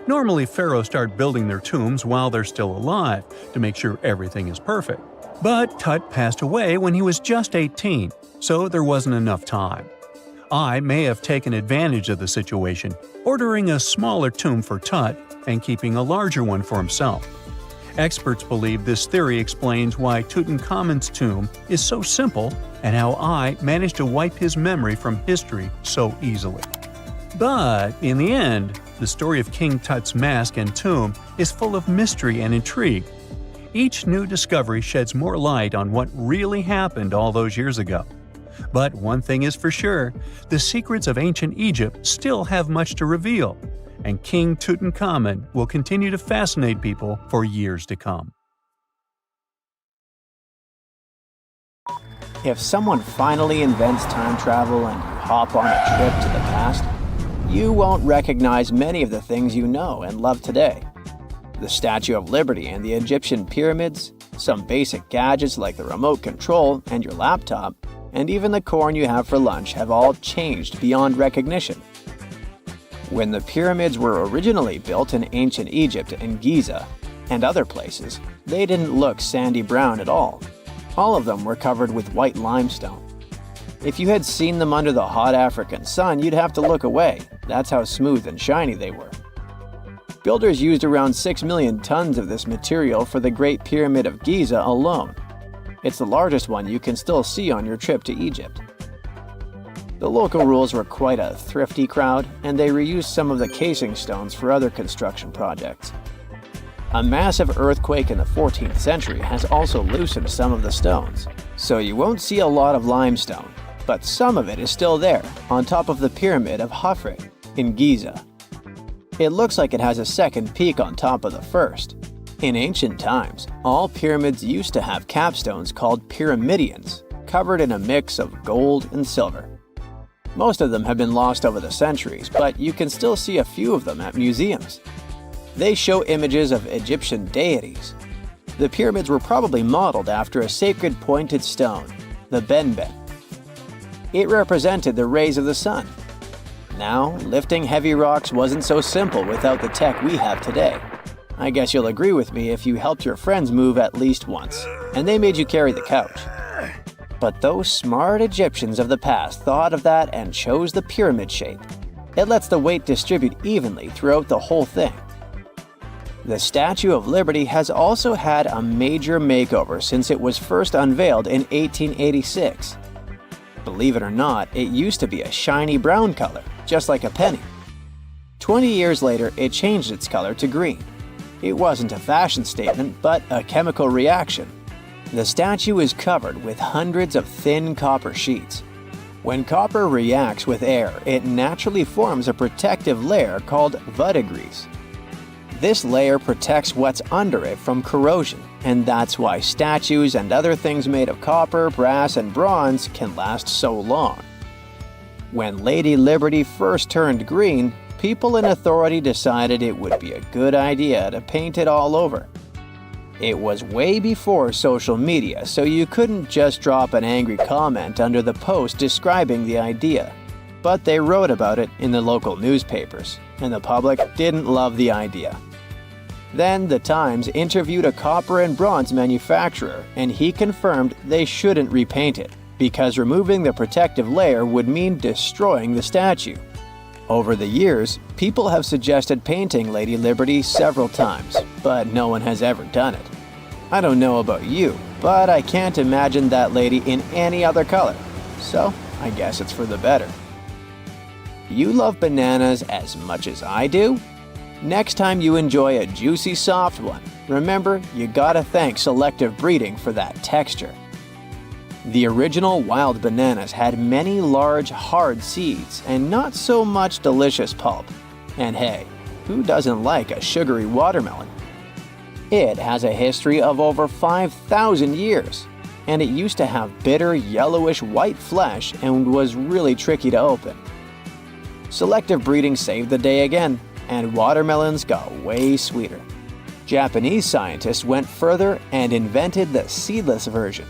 Normally, pharaohs start building their tombs while they're still alive to make sure everything is perfect. But Tut passed away when he was just 18, so there wasn't enough time. I may have taken advantage of the situation, ordering a smaller tomb for Tut and keeping a larger one for himself. Experts believe this theory explains why Tutankhamun's tomb is so simple and how I managed to wipe his memory from history so easily. But in the end, the story of King Tut's mask and tomb is full of mystery and intrigue. Each new discovery sheds more light on what really happened all those years ago. But one thing is for sure, the secrets of ancient Egypt still have much to reveal, and King Tutankhamun will continue to fascinate people for years to come. If someone finally invents time travel and you hop on a trip to the past, you won't recognize many of the things you know and love today. The Statue of Liberty and the Egyptian pyramids, some basic gadgets like the remote control and your laptop, and even the corn you have for lunch have all changed beyond recognition. When the pyramids were originally built in ancient Egypt and Giza and other places, they didn't look sandy brown at all. All of them were covered with white limestone. If you had seen them under the hot African sun, you'd have to look away. That's how smooth and shiny they were. Builders used around 6 million tons of this material for the Great Pyramid of Giza alone. It's the largest one you can still see on your trip to Egypt. The local rules were quite a thrifty crowd, and they reused some of the casing stones for other construction projects. A massive earthquake in the 14th century has also loosened some of the stones, so you won't see a lot of limestone, but some of it is still there, on top of the Pyramid of Khafre in Giza. It looks like it has a second peak on top of the first. In ancient times, all pyramids used to have capstones called pyramidions, covered in a mix of gold and silver. Most of them have been lost over the centuries, but you can still see a few of them at museums. They show images of Egyptian deities. The pyramids were probably modeled after a sacred pointed stone, the benben. It represented the rays of the sun. Now, lifting heavy rocks wasn't so simple without the tech we have today. I guess you'll agree with me if you helped your friends move at least once, and they made you carry the couch. But those smart Egyptians of the past thought of that and chose the pyramid shape. It lets the weight distribute evenly throughout the whole thing. The Statue of Liberty has also had a major makeover since it was first unveiled in 1886. Believe it or not, it used to be a shiny brown color, just like a penny. 20 years later, it changed its color to green. It wasn't a fashion statement, but a chemical reaction. The statue is covered with hundreds of thin copper sheets. When copper reacts with air, it naturally forms a protective layer called verdigris. This layer protects what's under it from corrosion, and that's why statues and other things made of copper, brass, and bronze can last so long. When Lady Liberty first turned green, people in authority decided it would be a good idea to paint it all over. It was way before social media, so you couldn't just drop an angry comment under the post describing the idea. But they wrote about it in the local newspapers, and the public didn't love the idea. Then the Times interviewed a copper and bronze manufacturer, and he confirmed they shouldn't repaint it, because removing the protective layer would mean destroying the statue. Over the years, people have suggested painting Lady Liberty several times, but no one has ever done it. I don't know about you, but I can't imagine that lady in any other color, so I guess it's for the better. You love bananas as much as I do? Next time you enjoy a juicy soft one, remember you gotta thank selective breeding for that texture. The original wild bananas had many large, hard seeds and not so much delicious pulp. And hey, who doesn't like a sugary watermelon? It has a history of over 5,000 years, and it used to have bitter, yellowish white flesh and was really tricky to open. Selective breeding saved the day again, and watermelons got way sweeter. Japanese scientists went further and invented the seedless version.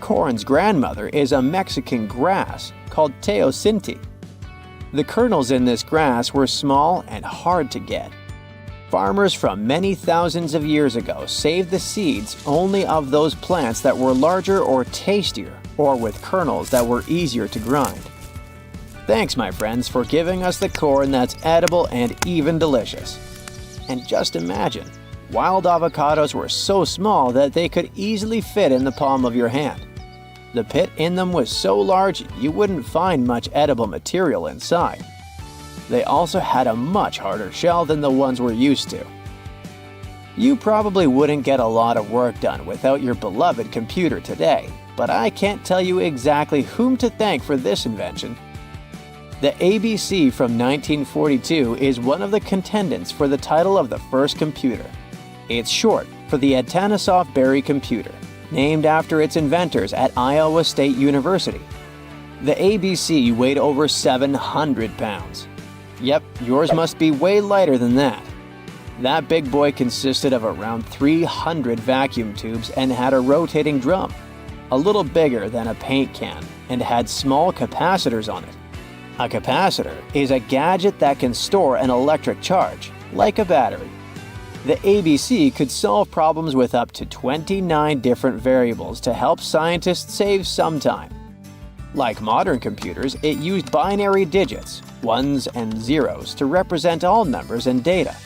Corn's grandmother is a Mexican grass called teosinte. The kernels in this grass were small and hard to get. Farmers from many thousands of years ago saved the seeds only of those plants that were larger or tastier, or with kernels that were easier to grind. Thanks, my friends, for giving us the corn that's edible and even delicious. And just imagine, wild avocados were so small that they could easily fit in the palm of your hand. The pit in them was so large you wouldn't find much edible material inside. They also had a much harder shell than the ones we're used to. You probably wouldn't get a lot of work done without your beloved computer today, but I can't tell you exactly whom to thank for this invention. The ABC from 1942 is one of the contendants for the title of the first computer. It's short for the Atanasoff Berry computer, named after its inventors at Iowa State University. The ABC weighed over 700 pounds. Yep, yours must be way lighter than that. That big boy consisted of around 300 vacuum tubes and had a rotating drum, a little bigger than a paint can, and had small capacitors on it. A capacitor is a gadget that can store an electric charge, like a battery. The ABC could solve problems with up to 29 different variables to help scientists save some time. Like modern computers, it used binary digits, ones and zeros, to represent all numbers and data.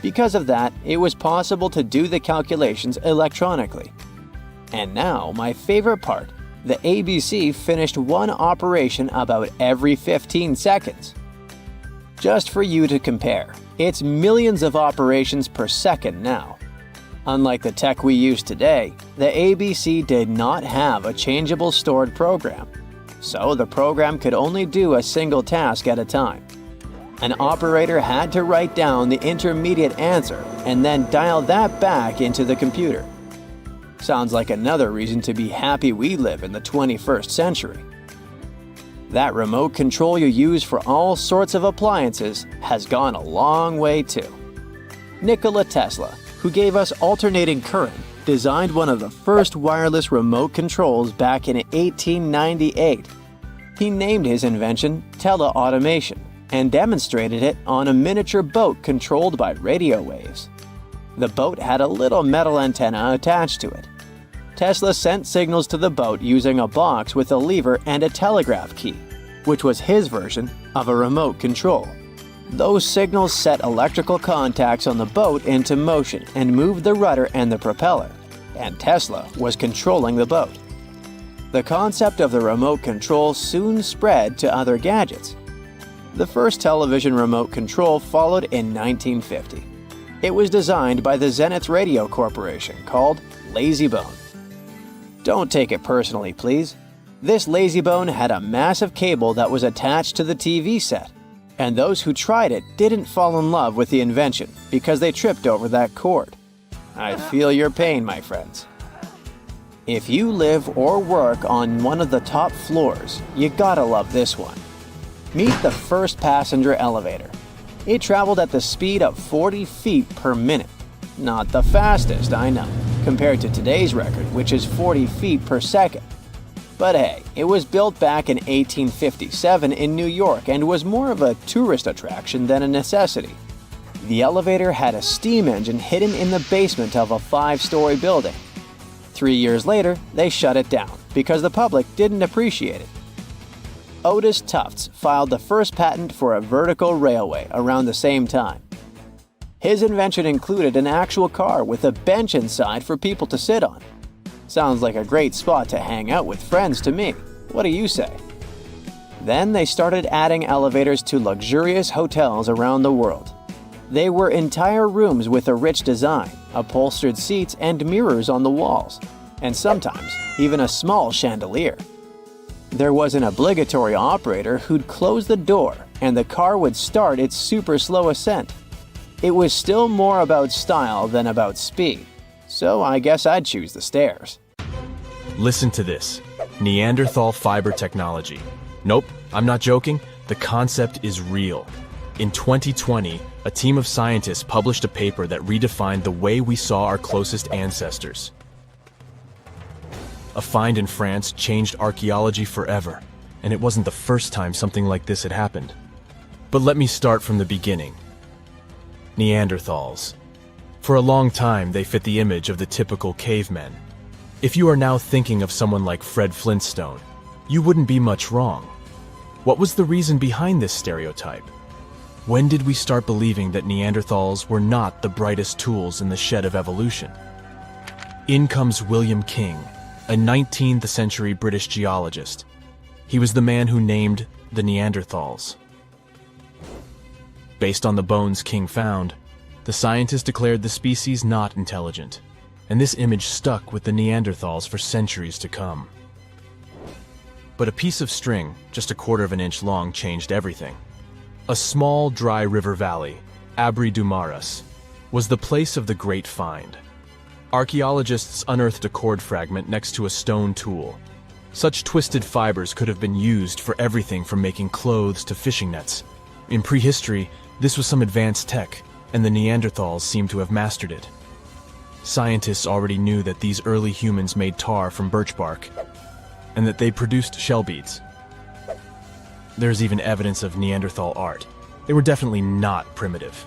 Because of that, it was possible to do the calculations electronically. And now, my favorite part, the ABC finished one operation about every 15 seconds. Just for you to compare, it's millions of operations per second now. Unlike the tech we use today, the ABC did not have a changeable stored program, so the program could only do a single task at a time. An operator had to write down the intermediate answer and then dial that back into the computer. Sounds like another reason to be happy we live in the 21st century. That remote control you use for all sorts of appliances has gone a long way too. Nikola Tesla, who gave us alternating current, designed one of the first wireless remote controls back in 1898. He named his invention teleautomation and demonstrated it on a miniature boat controlled by radio waves. The boat had a little metal antenna attached to it. Tesla sent signals to the boat using a box with a lever and a telegraph key, which was his version of a remote control. Those signals set electrical contacts on the boat into motion and moved the rudder and the propeller, and Tesla was controlling the boat. The concept of the remote control soon spread to other gadgets. The first television remote control followed in 1950. It was designed by the Zenith Radio Corporation, called LazyBone. Don't take it personally, please. This LazyBone had a massive cable that was attached to the TV set, and those who tried it didn't fall in love with the invention because they tripped over that cord. I feel your pain, my friends. If you live or work on one of the top floors, you gotta love this one. Meet the first passenger elevator. It traveled at the speed of 40 feet per minute. Not the fastest, I know, compared to today's record, which is 40 feet per second. But hey, it was built back in 1857 in New York and was more of a tourist attraction than a necessity. The elevator had a steam engine hidden in the basement of a 5-story building. 3 years later, they shut it down because the public didn't appreciate it. Otis Tufts filed the first patent for a vertical railway around the same time. His invention included an actual car with a bench inside for people to sit on. Sounds like a great spot to hang out with friends to me. What do you say? Then they started adding elevators to luxurious hotels around the world. They were entire rooms with a rich design, upholstered seats and mirrors on the walls, and sometimes even a small chandelier. There was an obligatory operator who'd close the door and the car would start its super slow ascent. It was still more about style than about speed, so I guess I'd choose the stairs. Listen to this. Neanderthal fiber technology. Nope, I'm not joking. The concept is real. In 2020, a team of scientists published a paper that redefined the way we saw our closest ancestors. A find in France changed archaeology forever, and it wasn't the first time something like this had happened. But let me start from the beginning. Neanderthals. For a long time, they fit the image of the typical cavemen. If you are now thinking of someone like Fred Flintstone, you wouldn't be much wrong. What was the reason behind this stereotype? When did we start believing that Neanderthals were not the brightest tools in the shed of evolution? In comes William King, a 19th century British geologist. He was the man who named the Neanderthals. Based on the bones King found, the scientist declared the species not intelligent, and this image stuck with the Neanderthals for centuries to come. But a piece of string, just 1/4 of an inch long, changed everything. A small, dry river valley, Abri du Maras, was the place of the great find. Archaeologists unearthed a cord fragment next to a stone tool. Such twisted fibers could have been used for everything from making clothes to fishing nets. In prehistory, this was some advanced tech, and the Neanderthals seemed to have mastered it. Scientists already knew that these early humans made tar from birch bark, and that they produced shell beads. There's even evidence of Neanderthal art. They were definitely not primitive.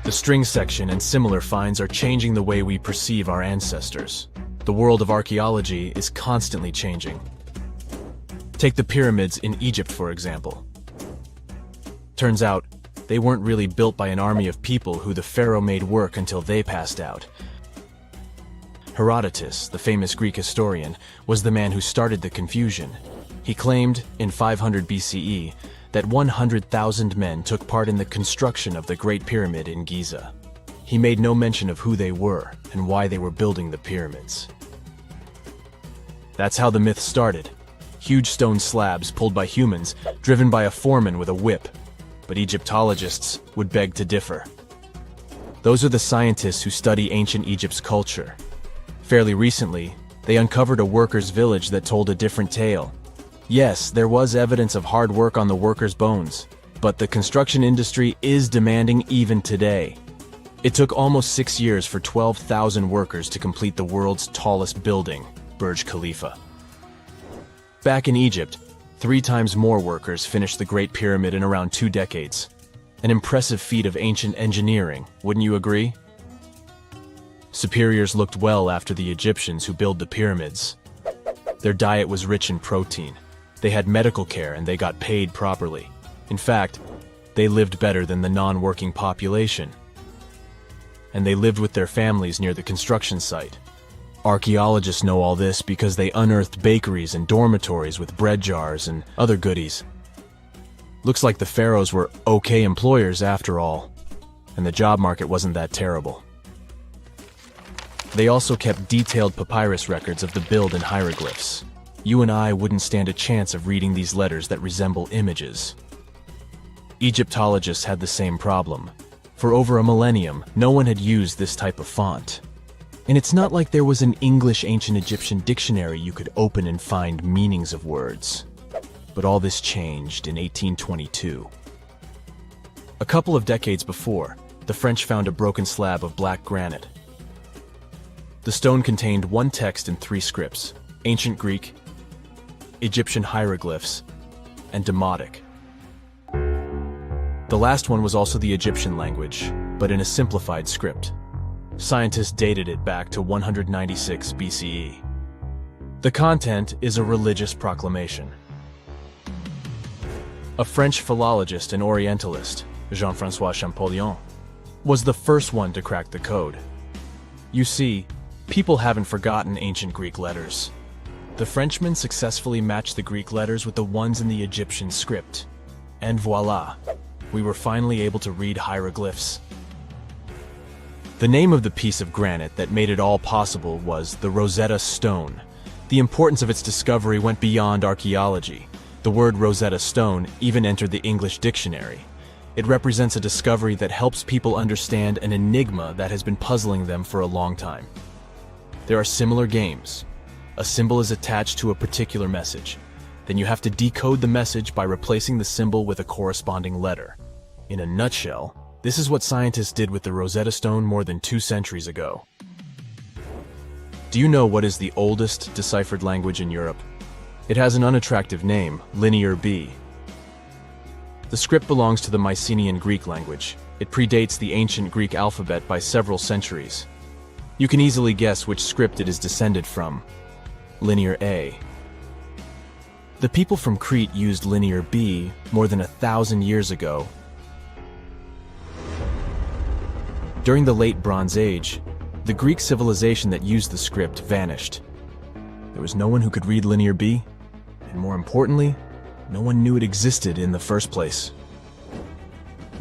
The string section and similar finds are changing the way we perceive our ancestors. The world of archaeology is constantly changing. Take the pyramids in Egypt, for example. Turns out, they weren't really built by an army of people who the pharaoh made work until they passed out. Herodotus, the famous Greek historian, was the man who started the confusion. He claimed, in 500 BCE, that 100,000 men took part in the construction of the Great Pyramid in Giza. He made no mention of who they were and why they were building the pyramids. That's how the myth started. Huge stone slabs pulled by humans, driven by a foreman with a whip. But Egyptologists would beg to differ. Those are the scientists who study ancient Egypt's culture. Fairly recently, they uncovered a workers' village that told a different tale. Yes, there was evidence of hard work on the workers' bones, but the construction industry is demanding even today. It took almost 6 years for 12,000 workers to complete the world's tallest building, Burj Khalifa. Back in Egypt, 3 times more workers finished the Great Pyramid in around 2 decades. An impressive feat of ancient engineering, wouldn't you agree? Superiors looked well after the Egyptians who built the pyramids. Their diet was rich in protein. They had medical care and they got paid properly. In fact, they lived better than the non-working population. And they lived with their families near the construction site. Archaeologists know all this because they unearthed bakeries and dormitories with bread jars and other goodies. Looks like the pharaohs were okay employers after all, and the job market wasn't that terrible. They also kept detailed papyrus records of the build and hieroglyphs. You and I wouldn't stand a chance of reading these letters that resemble images. Egyptologists had the same problem. For over a millennium, no one had used this type of font. And it's not like there was an English ancient Egyptian dictionary you could open and find meanings of words. But all this changed in 1822. A couple of decades before, the French found a broken slab of black granite. The stone contained 1 text in 3 scripts: Ancient Greek, Egyptian hieroglyphs, and Demotic. The last one was also the Egyptian language, but in a simplified script. Scientists dated it back to 196 BCE. The content is a religious proclamation. A French philologist and Orientalist, Jean-François Champollion, was the first one to crack the code. You see, people haven't forgotten ancient Greek letters. The Frenchman successfully matched the Greek letters with the ones in the Egyptian script. And voila, we were finally able to read hieroglyphs. The name of the piece of granite that made it all possible was the Rosetta Stone. The importance of its discovery went beyond archaeology. The word Rosetta Stone even entered the English dictionary. It represents a discovery that helps people understand an enigma that has been puzzling them for a long time. There are similar games. A symbol is attached to a particular message. Then you have to decode the message by replacing the symbol with a corresponding letter. In a nutshell, this is what scientists did with the Rosetta Stone more than 2 centuries ago. Do you know what is the oldest deciphered language in Europe? It has an unattractive name, Linear B. The script belongs to the Mycenaean Greek language. It predates the ancient Greek alphabet by several centuries. You can easily guess which script it is descended from. Linear A. The people from Crete used Linear B more than 1,000 years ago. During the Late Bronze Age, the Greek civilization that used the script vanished. There was no one who could read Linear B, and more importantly, no one knew it existed in the first place.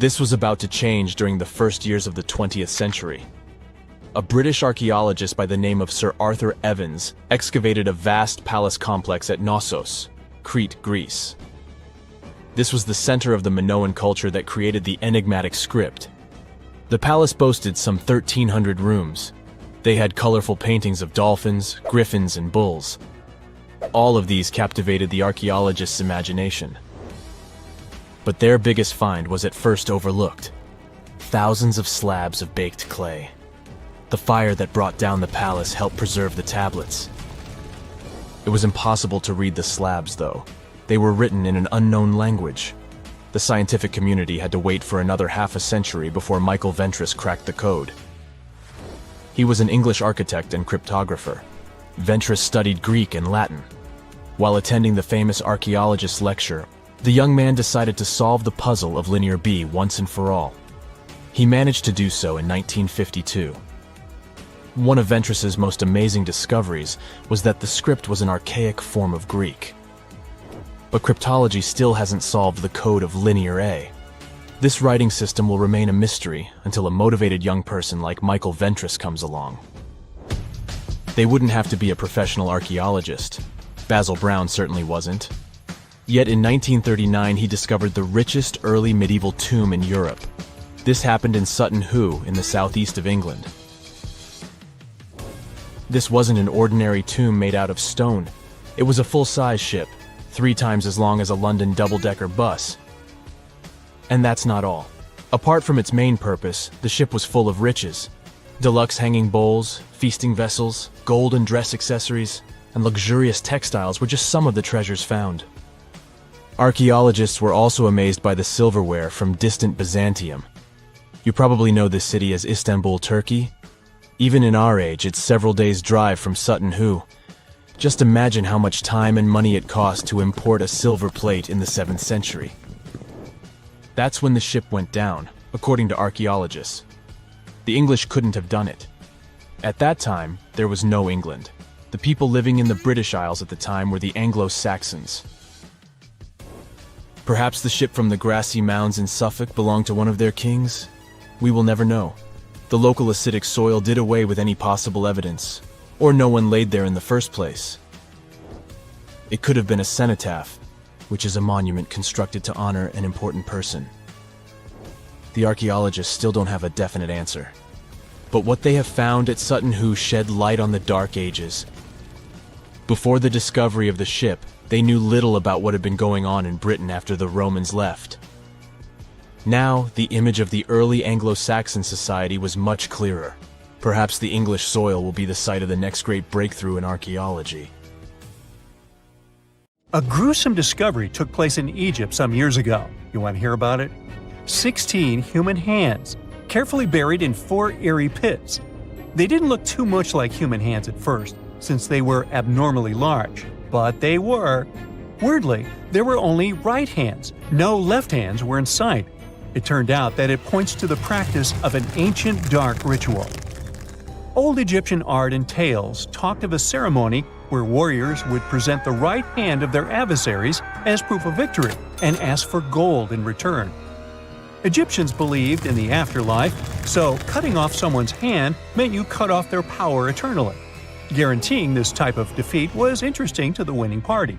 This was about to change during the first years of the 20th century. A British archaeologist by the name of Sir Arthur Evans excavated a vast palace complex at Knossos, Crete, Greece. This was the center of the Minoan culture that created the enigmatic script. The palace boasted some 1,300 rooms. They had colorful paintings of dolphins, griffins, and bulls. All of these captivated the archaeologists' imagination. But their biggest find was at first overlooked: thousands of slabs of baked clay. The fire that brought down the palace helped preserve the tablets. It was impossible to read the slabs, though. They were written in an unknown language. The scientific community had to wait for another half a century before Michael Ventris cracked the code. He was an English architect and cryptographer. Ventris studied Greek and Latin. While attending the famous archaeologist's lecture, the young man decided to solve the puzzle of Linear B once and for all. He managed to do so in 1952. One of Ventris's most amazing discoveries was that the script was an archaic form of Greek. But cryptology still hasn't solved the code of Linear A. This writing system will remain a mystery until a motivated young person like Michael Ventris comes along. They wouldn't have to be a professional archaeologist. Basil Brown certainly wasn't. Yet in 1939 he discovered the richest early medieval tomb in Europe. This happened in Sutton Hoo in the southeast of England. This wasn't an ordinary tomb made out of stone. It was a full-size ship, 3 times as long as a London double-decker bus. And that's not all. Apart from its main purpose, the ship was full of riches. Deluxe hanging bowls, feasting vessels, gold and dress accessories, and luxurious textiles were just some of the treasures found. Archaeologists were also amazed by the silverware from distant Byzantium. You probably know this city as Istanbul, Turkey. Even in our age, it's several days' drive from Sutton Hoo. Just imagine how much time and money it cost to import a silver plate in the 7th century. That's when the ship went down, according to archaeologists. The English couldn't have done it. At that time, there was no England. The people living in the British Isles at the time were the Anglo-Saxons. Perhaps the ship from the grassy mounds in Suffolk belonged to one of their kings? We will never know. The local acidic soil did away with any possible evidence, or no one laid there in the first place. It could have been a cenotaph, which is a monument constructed to honor an important person. The archaeologists still don't have a definite answer. But what they have found at Sutton Hoo shed light on the Dark Ages. Before the discovery of the ship, they knew little about what had been going on in Britain after the Romans left. Now, the image of the early Anglo-Saxon society was much clearer. Perhaps the English soil will be the site of the next great breakthrough in archaeology. A gruesome discovery took place in Egypt some years ago. You want to hear about it? 16 human hands, carefully buried in 4 eerie pits. They didn't look too much like human hands at first, since they were abnormally large, but they were. Weirdly, there were only right hands. No left hands were in sight. It turned out that it points to the practice of an ancient dark ritual. Old Egyptian art and tales talked of a ceremony where warriors would present the right hand of their adversaries as proof of victory and ask for gold in return. Egyptians believed in the afterlife, so cutting off someone's hand meant you cut off their power eternally. Guaranteeing this type of defeat was interesting to the winning party.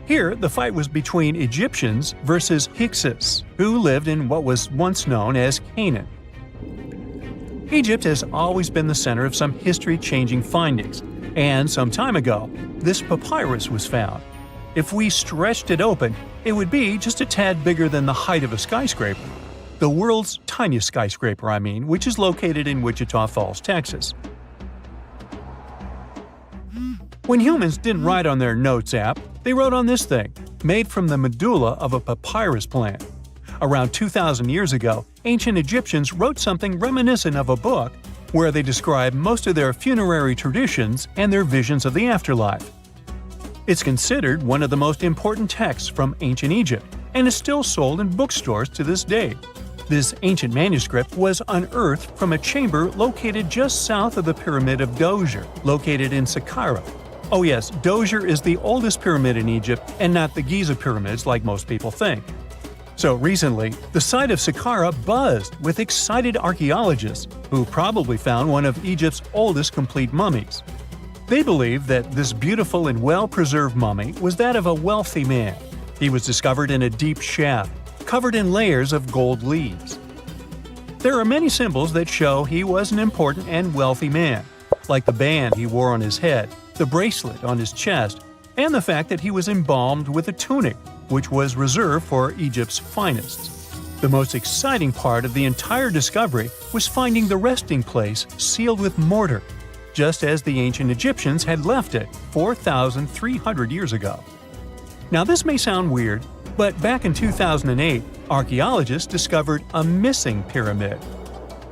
Here, the fight was between Egyptians versus Hyksos, who lived in what was once known as Canaan. Egypt has always been the center of some history-changing findings, and some time ago, this papyrus was found. If we stretched it open, it would be just a tad bigger than the height of a skyscraper. The world's tiniest skyscraper, which is located in Wichita Falls, Texas. When humans didn't write on their notes app, they wrote on this thing, made from the medulla of a papyrus plant. Around 2,000 years ago, ancient Egyptians wrote something reminiscent of a book where they describe most of their funerary traditions and their visions of the afterlife. It's considered one of the most important texts from ancient Egypt and is still sold in bookstores to this day. This ancient manuscript was unearthed from a chamber located just south of the Pyramid of Djoser, located in Saqqara. Oh yes, Djoser is the oldest pyramid in Egypt and not the Giza pyramids like most people think. So recently, the site of Saqqara buzzed with excited archaeologists who probably found one of Egypt's oldest complete mummies. They believe that this beautiful and well-preserved mummy was that of a wealthy man. He was discovered in a deep shaft, covered in layers of gold leaves. There are many symbols that show he was an important and wealthy man, like the band he wore on his head, the bracelet on his chest, and the fact that he was embalmed with a tunic, which was reserved for Egypt's finest. The most exciting part of the entire discovery was finding the resting place sealed with mortar, just as the ancient Egyptians had left it 4,300 years ago. Now this may sound weird, but back in 2008, archaeologists discovered a missing pyramid.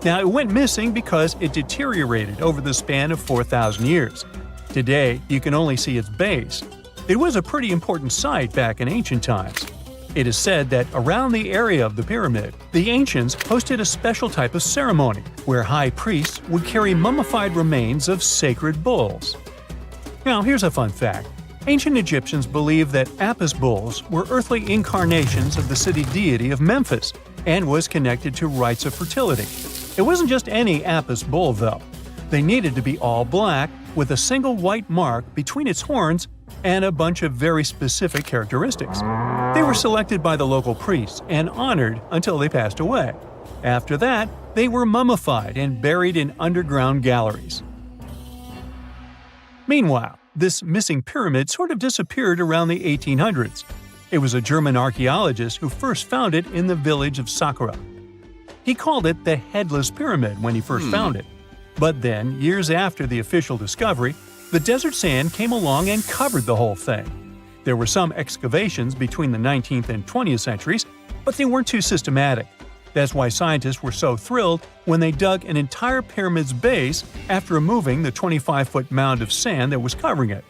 Now it went missing because it deteriorated over the span of 4,000 years. Today, you can only see its base. It was a pretty important site back in ancient times. It is said that around the area of the pyramid, the ancients hosted a special type of ceremony where high priests would carry mummified remains of sacred bulls. Now, here's a fun fact. Ancient Egyptians believed that Apis bulls were earthly incarnations of the city deity of Memphis and was connected to rites of fertility. It wasn't just any Apis bull, though. They needed to be all black, with a single white mark between its horns and a bunch of very specific characteristics. They were selected by the local priests and honored until they passed away. After that, they were mummified and buried in underground galleries. Meanwhile, this missing pyramid sort of disappeared around the 1800s. It was a German archaeologist who first found it in the village of Saqqara. He called it the Headless Pyramid when he first found it. But then, years after the official discovery, the desert sand came along and covered the whole thing. There were some excavations between the 19th and 20th centuries, but they weren't too systematic. That's why scientists were so thrilled when they dug an entire pyramid's base after removing the 25-foot mound of sand that was covering it.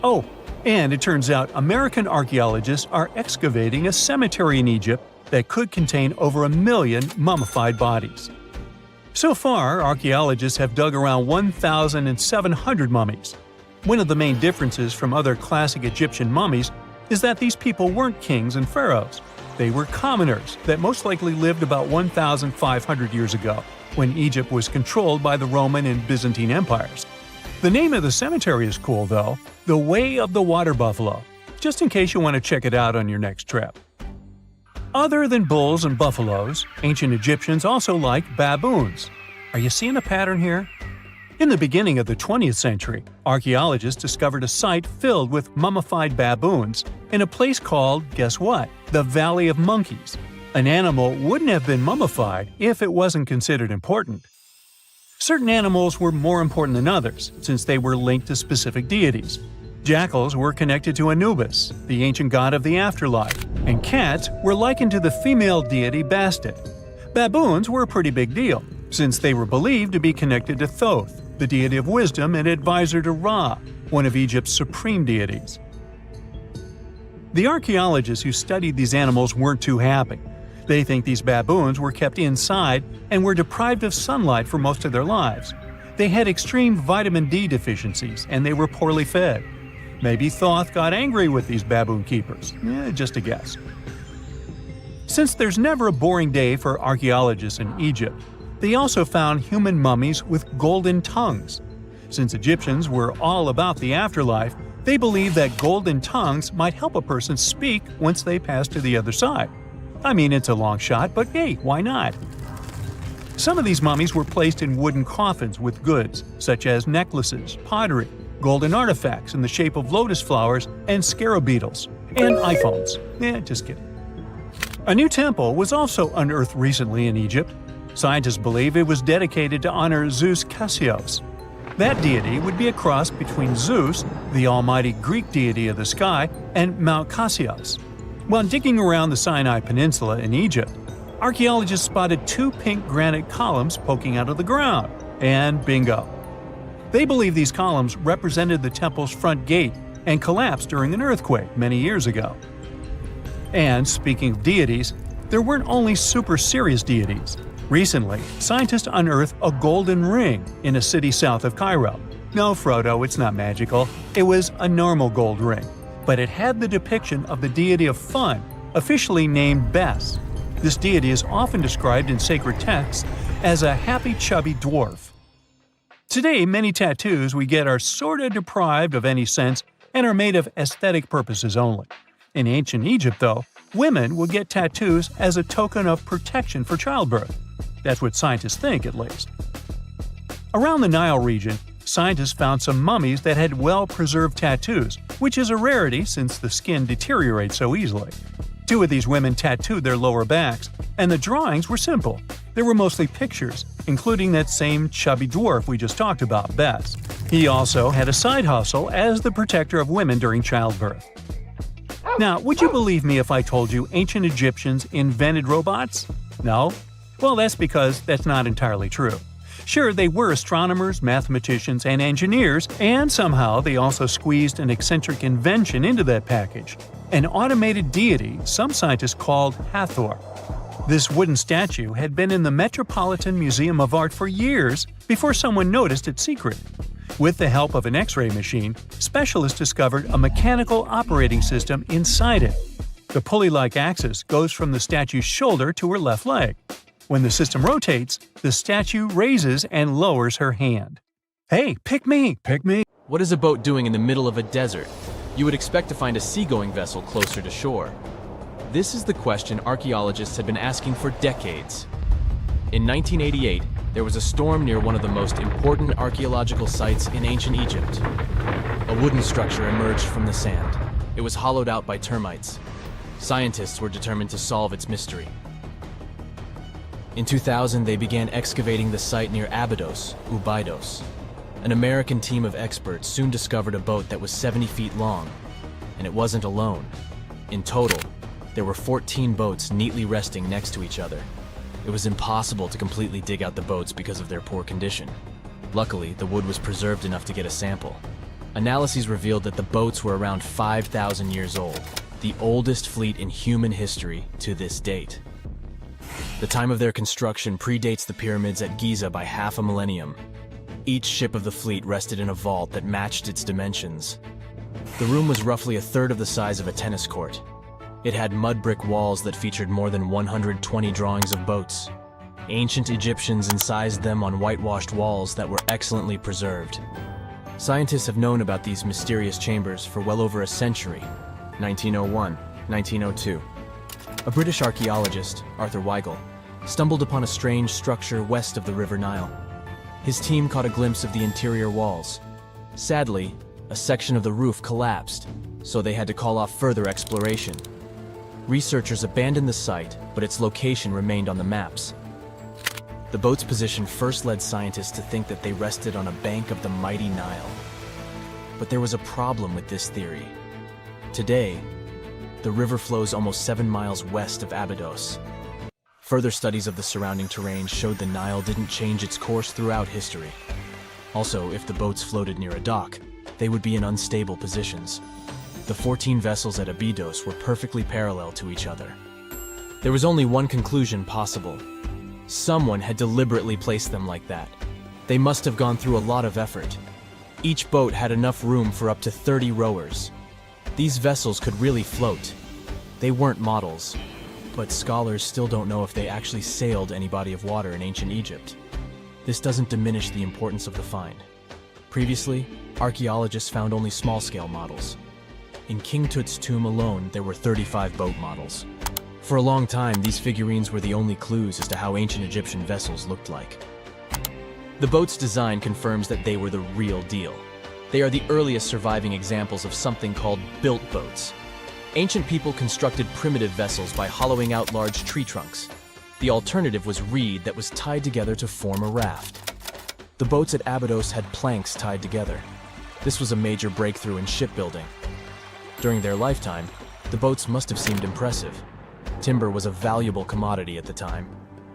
Oh, and it turns out American archaeologists are excavating a cemetery in Egypt that could contain over 1 million mummified bodies. So far, archaeologists have dug around 1,700 mummies. One of the main differences from other classic Egyptian mummies is that these people weren't kings and pharaohs. They were commoners that most likely lived about 1,500 years ago, when Egypt was controlled by the Roman and Byzantine empires. The name of the cemetery is cool, though, the Way of the Water Buffalo, just in case you want to check it out on your next trip. Other than bulls and buffaloes, ancient Egyptians also liked baboons. Are you seeing a pattern here? In the beginning of the 20th century, archaeologists discovered a site filled with mummified baboons in a place called, guess what? The Valley of Monkeys. An animal wouldn't have been mummified if it wasn't considered important. Certain animals were more important than others, since they were linked to specific deities. Jackals were connected to Anubis, the ancient god of the afterlife, and cats were likened to the female deity Bastet. Baboons were a pretty big deal, since they were believed to be connected to Thoth, the deity of wisdom and advisor to Ra, one of Egypt's supreme deities. The archaeologists who studied these animals weren't too happy. They think these baboons were kept inside and were deprived of sunlight for most of their lives. They had extreme vitamin D deficiencies and they were poorly fed. Maybe Thoth got angry with these baboon keepers. Just a guess. Since there's never a boring day for archaeologists in Egypt, they also found human mummies with golden tongues. Since Egyptians were all about the afterlife, they believed that golden tongues might help a person speak once they pass to the other side. I mean, it's a long shot, but hey, why not? Some of these mummies were placed in wooden coffins with goods, such as necklaces, pottery, golden artifacts in the shape of lotus flowers and scarab beetles, and iPhones. Just kidding. A new temple was also unearthed recently in Egypt. Scientists believe it was dedicated to honor Zeus Cassios. That deity would be a cross between Zeus, the almighty Greek deity of the sky, and Mount Cassios. While digging around the Sinai Peninsula in Egypt, archaeologists spotted 2 pink granite columns poking out of the ground, and bingo. They believe these columns represented the temple's front gate and collapsed during an earthquake many years ago. And speaking of deities, there weren't only super serious deities. Recently, scientists unearthed a golden ring in a city south of Cairo. No, Frodo, it's not magical. It was a normal gold ring, but it had the depiction of the deity of fun, officially named Bes. This deity is often described in sacred texts as a happy chubby dwarf. Today, many tattoos we get are sorta deprived of any sense and are made of aesthetic purposes only. In ancient Egypt, though, women would get tattoos as a token of protection for childbirth. That's what scientists think, at least. Around the Nile region, scientists found some mummies that had well-preserved tattoos, which is a rarity since the skin deteriorates so easily. 2 of these women tattooed their lower backs, and the drawings were simple. They were mostly pictures, including that same chubby dwarf we just talked about, Bes. He also had a side hustle as the protector of women during childbirth. Now, would you believe me if I told you ancient Egyptians invented robots? No? Well, that's because that's not entirely true. Sure, they were astronomers, mathematicians, and engineers, and somehow they also squeezed an eccentric invention into that package, an automated deity some scientists called Hathor. This wooden statue had been in the Metropolitan Museum of Art for years before someone noticed its secret. With the help of an X-ray machine, specialists discovered a mechanical operating system inside it. The pulley-like axis goes from the statue's shoulder to her left leg. When the system rotates, the statue raises and lowers her hand. Hey, pick me, pick me. What is a boat doing in the middle of a desert? You would expect to find a seagoing vessel closer to shore. This is the question archaeologists had been asking for decades. In 1988, there was a storm near one of the most important archaeological sites in ancient Egypt. A wooden structure emerged from the sand. It was hollowed out by termites. Scientists were determined to solve its mystery. In 2000, they began excavating the site near Abydos, Ubidos. An American team of experts soon discovered a boat that was 70 feet long, and it wasn't alone. In total, there were 14 boats neatly resting next to each other. It was impossible to completely dig out the boats because of their poor condition. Luckily, the wood was preserved enough to get a sample. Analyses revealed that the boats were around 5,000 years old, the oldest fleet in human history to this date. The time of their construction predates the pyramids at Giza by half a millennium. Each ship of the fleet rested in a vault that matched its dimensions. The room was roughly a third of the size of a tennis court. It had mud brick walls that featured more than 120 drawings of boats. Ancient Egyptians incised them on whitewashed walls that were excellently preserved. Scientists have known about these mysterious chambers for well over a century. 1901, 1902. A British archaeologist, Arthur Weigel, stumbled upon a strange structure west of the River Nile. His team caught a glimpse of the interior walls. Sadly, a section of the roof collapsed, so they had to call off further exploration. Researchers abandoned the site, but its location remained on the maps. The boat's position first led scientists to think that they rested on a bank of the mighty Nile. But there was a problem with this theory. Today, the river flows almost 7 miles west of Abydos. Further studies of the surrounding terrain showed the Nile didn't change its course throughout history. Also, if the boats floated near a dock, they would be in unstable positions. The 14 vessels at Abydos were perfectly parallel to each other. There was only one conclusion possible. Someone had deliberately placed them like that. They must have gone through a lot of effort. Each boat had enough room for up to 30 rowers. These vessels could really float. They weren't models, but scholars still don't know if they actually sailed any body of water in ancient Egypt. This doesn't diminish the importance of the find. Previously, archaeologists found only small-scale models. In King Tut's tomb alone, there were 35 boat models. For a long time, these figurines were the only clues as to how ancient Egyptian vessels looked like. The boat's design confirms that they were the real deal. They are the earliest surviving examples of something called built boats. Ancient people constructed primitive vessels by hollowing out large tree trunks. The alternative was reed that was tied together to form a raft. The boats at Abydos had planks tied together. This was a major breakthrough in shipbuilding. During their lifetime, the boats must have seemed impressive. Timber was a valuable commodity at the time.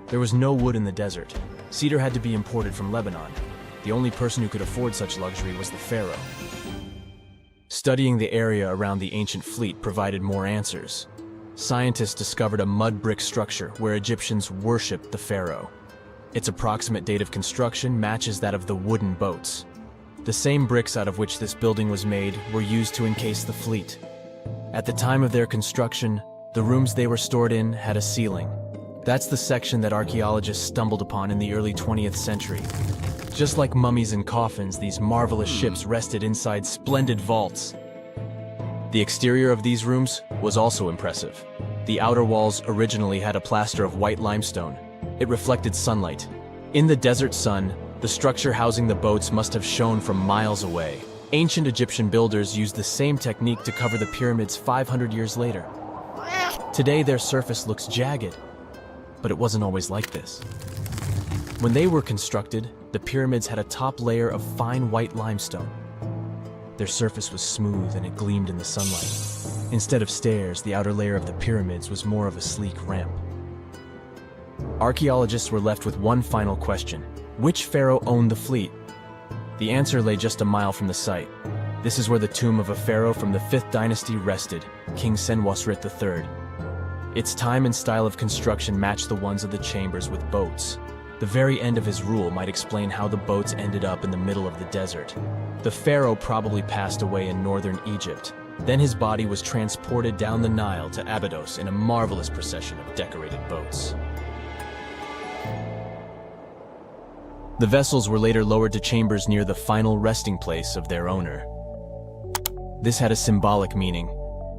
There was no wood in the desert. Cedar had to be imported from Lebanon. The only person who could afford such luxury was the pharaoh. Studying the area around the ancient fleet provided more answers. Scientists discovered a mud brick structure where Egyptians worshipped the pharaoh. Its approximate date of construction matches that of the wooden boats. The same bricks out of which this building was made were used to encase the fleet. At the time of their construction, the rooms they were stored in had a ceiling. That's the section that archaeologists stumbled upon in the early 20th century. Just like mummies and coffins, these marvelous ships rested inside splendid vaults. The exterior of these rooms was also impressive. The outer walls originally had a plaster of white limestone. It reflected sunlight. In the desert sun, the structure housing the boats must have shone from miles away. Ancient Egyptian builders used the same technique to cover the pyramids 500 years later. Today, their surface looks jagged, but it wasn't always like this. When they were constructed, the pyramids had a top layer of fine white limestone. Their surface was smooth and it gleamed in the sunlight. Instead of stairs, the outer layer of the pyramids was more of a sleek ramp. Archaeologists were left with one final question. Which pharaoh owned the fleet? The answer lay just a mile from the site. This is where the tomb of a pharaoh from the 5th dynasty rested, King Senwosret III. Its time and style of construction matched the ones of the chambers with boats. The very end of his rule might explain how the boats ended up in the middle of the desert. The pharaoh probably passed away in northern Egypt. Then his body was transported down the Nile to Abydos in a marvelous procession of decorated boats. The vessels were later lowered to chambers near the final resting place of their owner. This had a symbolic meaning.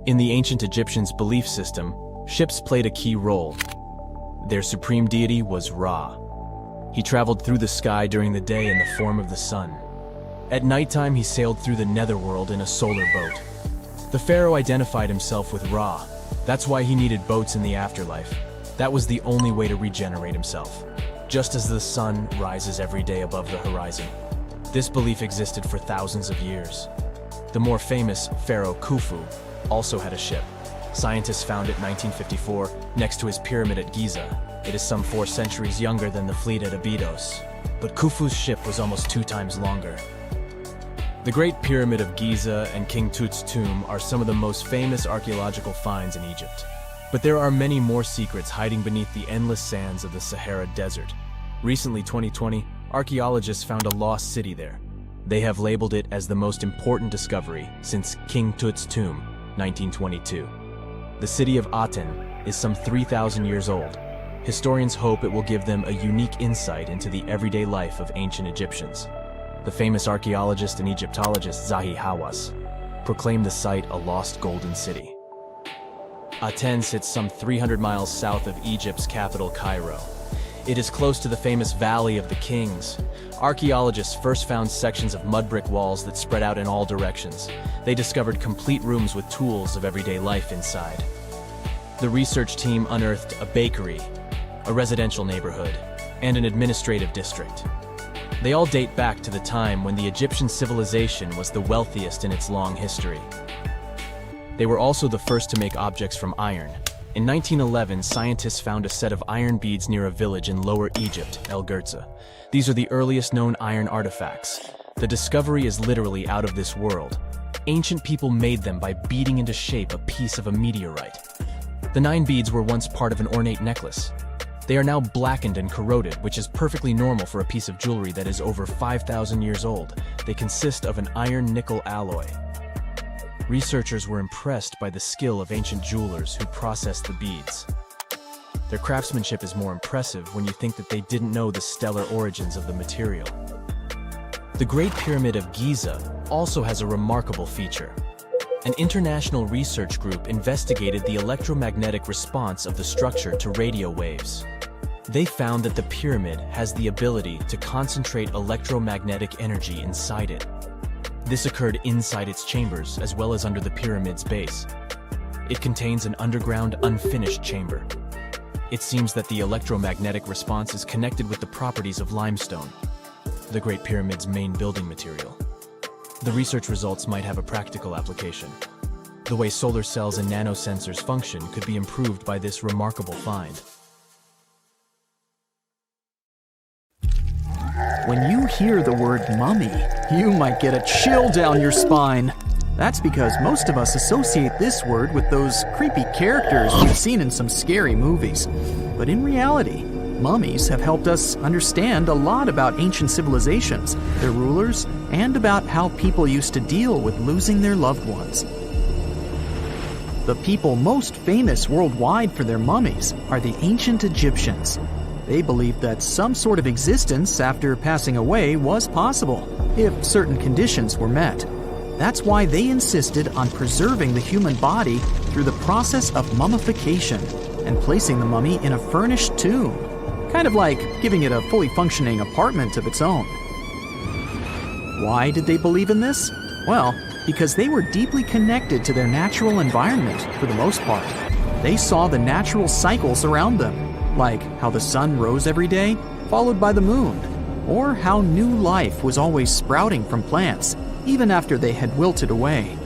In the ancient Egyptians' belief system, ships played a key role. Their supreme deity was Ra. He traveled through the sky during the day in the form of the sun. At nighttime, he sailed through the netherworld in a solar boat. The pharaoh identified himself with Ra. That's why he needed boats in the afterlife. That was the only way to regenerate himself. Just as the sun rises every day above the horizon. This belief existed for thousands of years. The more famous Pharaoh Khufu also had a ship. Scientists found it in 1954 next to his pyramid at Giza. It is some 4 centuries younger than the fleet at Abydos. But Khufu's ship was almost 2 times longer. The Great Pyramid of Giza and King Tut's tomb are some of the most famous archaeological finds in Egypt. But there are many more secrets hiding beneath the endless sands of the Sahara Desert. Recently, 2020, archaeologists found a lost city there. They have labeled it as the most important discovery since King Tut's tomb, 1922. The city of Aten is some 3,000 years old. Historians hope it will give them a unique insight into the everyday life of ancient Egyptians. The famous archaeologist and Egyptologist Zahi Hawass proclaimed the site a lost golden city. Aten sits some 300 miles south of Egypt's capital, Cairo. It is close to the famous Valley of the Kings. Archaeologists first found sections of mud brick walls that spread out in all directions. They discovered complete rooms with tools of everyday life inside. The research team unearthed a bakery, a residential neighborhood, and an administrative district. They all date back to the time when the Egyptian civilization was the wealthiest in its long history. They were also the first to make objects from iron. In 1911, scientists found a set of iron beads near a village in Lower Egypt, El Girza. These are the earliest known iron artifacts. The discovery is literally out of this world. Ancient people made them by beating into shape a piece of a meteorite. The 9 beads were once part of an ornate necklace. They are now blackened and corroded, which is perfectly normal for a piece of jewelry that is over 5,000 years old. They consist of an iron-nickel alloy. Researchers were impressed by the skill of ancient jewelers who processed the beads. Their craftsmanship is more impressive when you think that they didn't know the stellar origins of the material. The Great Pyramid of Giza also has a remarkable feature. An international research group investigated the electromagnetic response of the structure to radio waves. They found that the pyramid has the ability to concentrate electromagnetic energy inside it. This occurred inside its chambers as well as under the pyramid's base. It contains an underground, unfinished chamber. It seems that the electromagnetic response is connected with the properties of limestone, the Great Pyramid's main building material. The research results might have a practical application. The way solar cells and nanosensors function could be improved by this remarkable find. When you hear the word mummy, you might get a chill down your spine. That's because most of us associate this word with those creepy characters we've seen in some scary movies. But in reality, mummies have helped us understand a lot about ancient civilizations, their rulers, and about how people used to deal with losing their loved ones. The people most famous worldwide for their mummies are the ancient Egyptians. They believed that some sort of existence after passing away was possible, if certain conditions were met. That's why they insisted on preserving the human body through the process of mummification and placing the mummy in a furnished tomb, kind of like giving it a fully functioning apartment of its own. Why did they believe in this? Well, because they were deeply connected to their natural environment for the most part. They saw the natural cycles around them, like how the sun rose every day, followed by the moon, or how new life was always sprouting from plants, even after they had wilted away.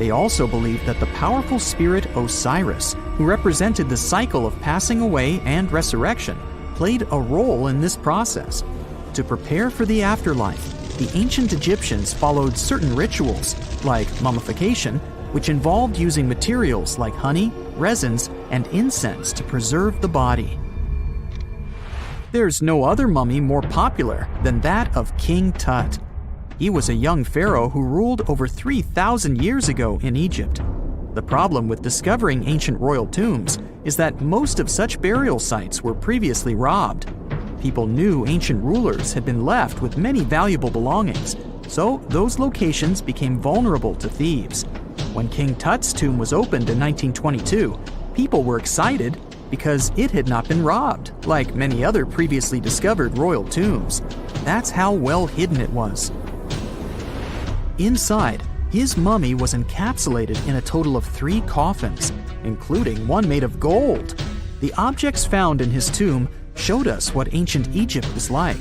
They also believed that the powerful spirit Osiris, who represented the cycle of passing away and resurrection, played a role in this process. To prepare for the afterlife, the ancient Egyptians followed certain rituals, like mummification, which involved using materials like honey, resins, and incense to preserve the body. There's no other mummy more popular than that of King Tut. He was a young pharaoh who ruled over 3,000 years ago in Egypt. The problem with discovering ancient royal tombs is that most of such burial sites were previously robbed. People knew ancient rulers had been left with many valuable belongings, so those locations became vulnerable to thieves. When King Tut's tomb was opened in 1922, people were excited because it had not been robbed, like many other previously discovered royal tombs. That's how well hidden it was. Inside, his mummy was encapsulated in a total of 3 coffins, including one made of gold. The objects found in his tomb showed us what ancient Egypt was like,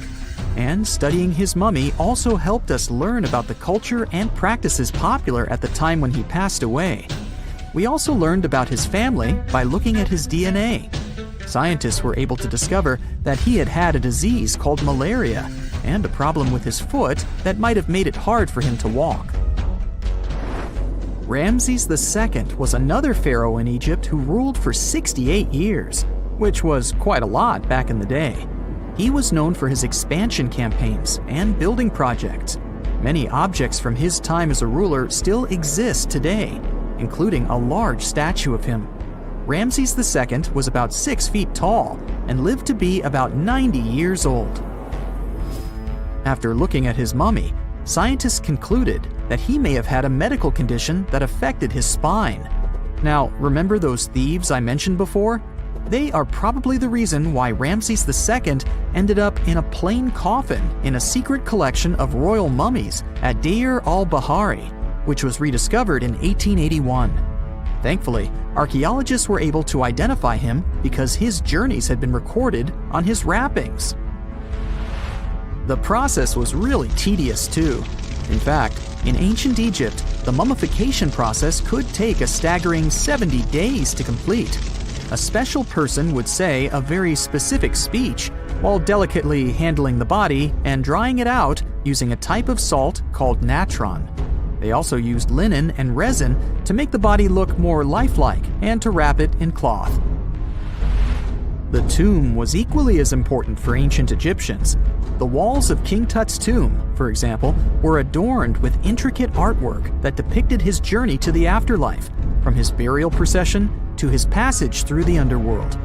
and studying his mummy also helped us learn about the culture and practices popular at the time when he passed away. We also learned about his family by looking at his DNA. Scientists were able to discover that he had had a disease called malaria and a problem with his foot that might have made it hard for him to walk. Ramses II was another pharaoh in Egypt who ruled for 68 years, which was quite a lot back in the day. He was known for his expansion campaigns and building projects. Many objects from his time as a ruler still exist today, including a large statue of him. Ramses II was about 6 feet tall and lived to be about 90 years old. After looking at his mummy, scientists concluded that he may have had a medical condition that affected his spine. Now, remember those thieves I mentioned before? They are probably the reason why Ramses II ended up in a plain coffin in a secret collection of royal mummies at Deir al-Bahari, which was rediscovered in 1881. Thankfully, archaeologists were able to identify him because his journeys had been recorded on his wrappings. The process was really tedious too. In fact, in ancient Egypt, the mummification process could take a staggering 70 days to complete. A special person would say a very specific speech while delicately handling the body and drying it out using a type of salt called natron. They also used linen and resin to make the body look more lifelike and to wrap it in cloth. The tomb was equally as important for ancient Egyptians. The walls of King Tut's tomb, for example, were adorned with intricate artwork that depicted his journey to the afterlife, from his burial procession to his passage through the underworld.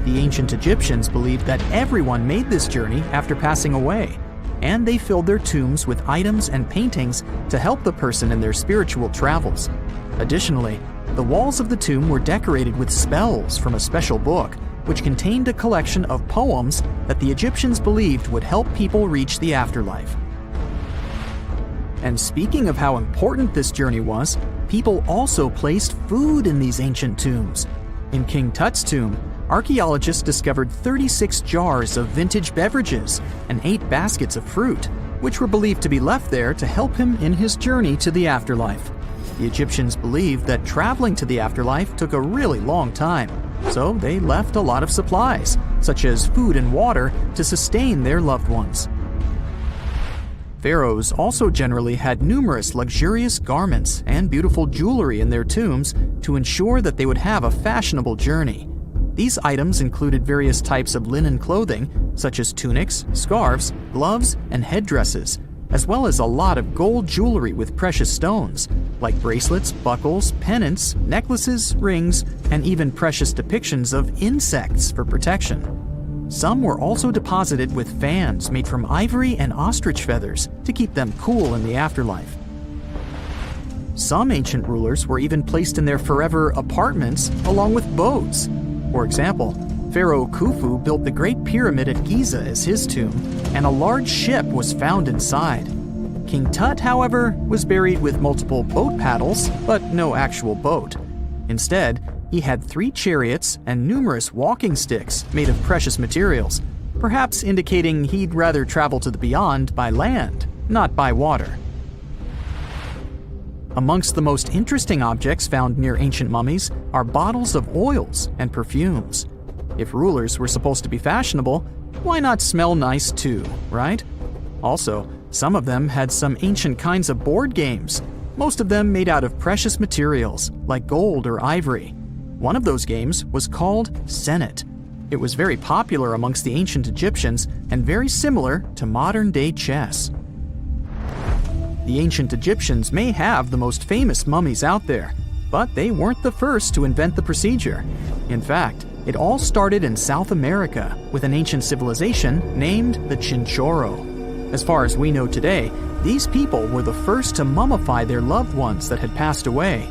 The ancient Egyptians believed that everyone made this journey after passing away, and they filled their tombs with items and paintings to help the person in their spiritual travels. Additionally, the walls of the tomb were decorated with spells from a special book, which contained a collection of poems that the Egyptians believed would help people reach the afterlife. And speaking of how important this journey was, people also placed food in these ancient tombs. In King Tut's tomb, archaeologists discovered 36 jars of vintage beverages and 8 baskets of fruit, which were believed to be left there to help him in his journey to the afterlife. The Egyptians believed that traveling to the afterlife took a really long time, so they left a lot of supplies, such as food and water, to sustain their loved ones. Pharaohs also generally had numerous luxurious garments and beautiful jewelry in their tombs to ensure that they would have a fashionable journey. These items included various types of linen clothing, such as tunics, scarves, gloves, and headdresses, as well as a lot of gold jewelry with precious stones, like bracelets, buckles, pendants, necklaces, rings, and even precious depictions of insects for protection. Some were also deposited with fans made from ivory and ostrich feathers to keep them cool in the afterlife. Some ancient rulers were even placed in their forever apartments along with boats. For example, Pharaoh Khufu built the Great Pyramid at Giza as his tomb, and a large ship was found inside. King Tut, however, was buried with multiple boat paddles, but no actual boat. Instead, he had 3 chariots and numerous walking sticks made of precious materials, perhaps indicating he'd rather travel to the beyond by land, not by water. Amongst the most interesting objects found near ancient mummies are bottles of oils and perfumes. If rulers were supposed to be fashionable, why not smell nice too, right? Also, some of them had some ancient kinds of board games, most of them made out of precious materials like gold or ivory. One of those games was called Senet. It was very popular amongst the ancient Egyptians and very similar to modern-day chess. The ancient Egyptians may have the most famous mummies out there, but they weren't the first to invent the procedure. In fact, it all started in South America with an ancient civilization named the Chinchorro. As far as we know today, these people were the first to mummify their loved ones that had passed away.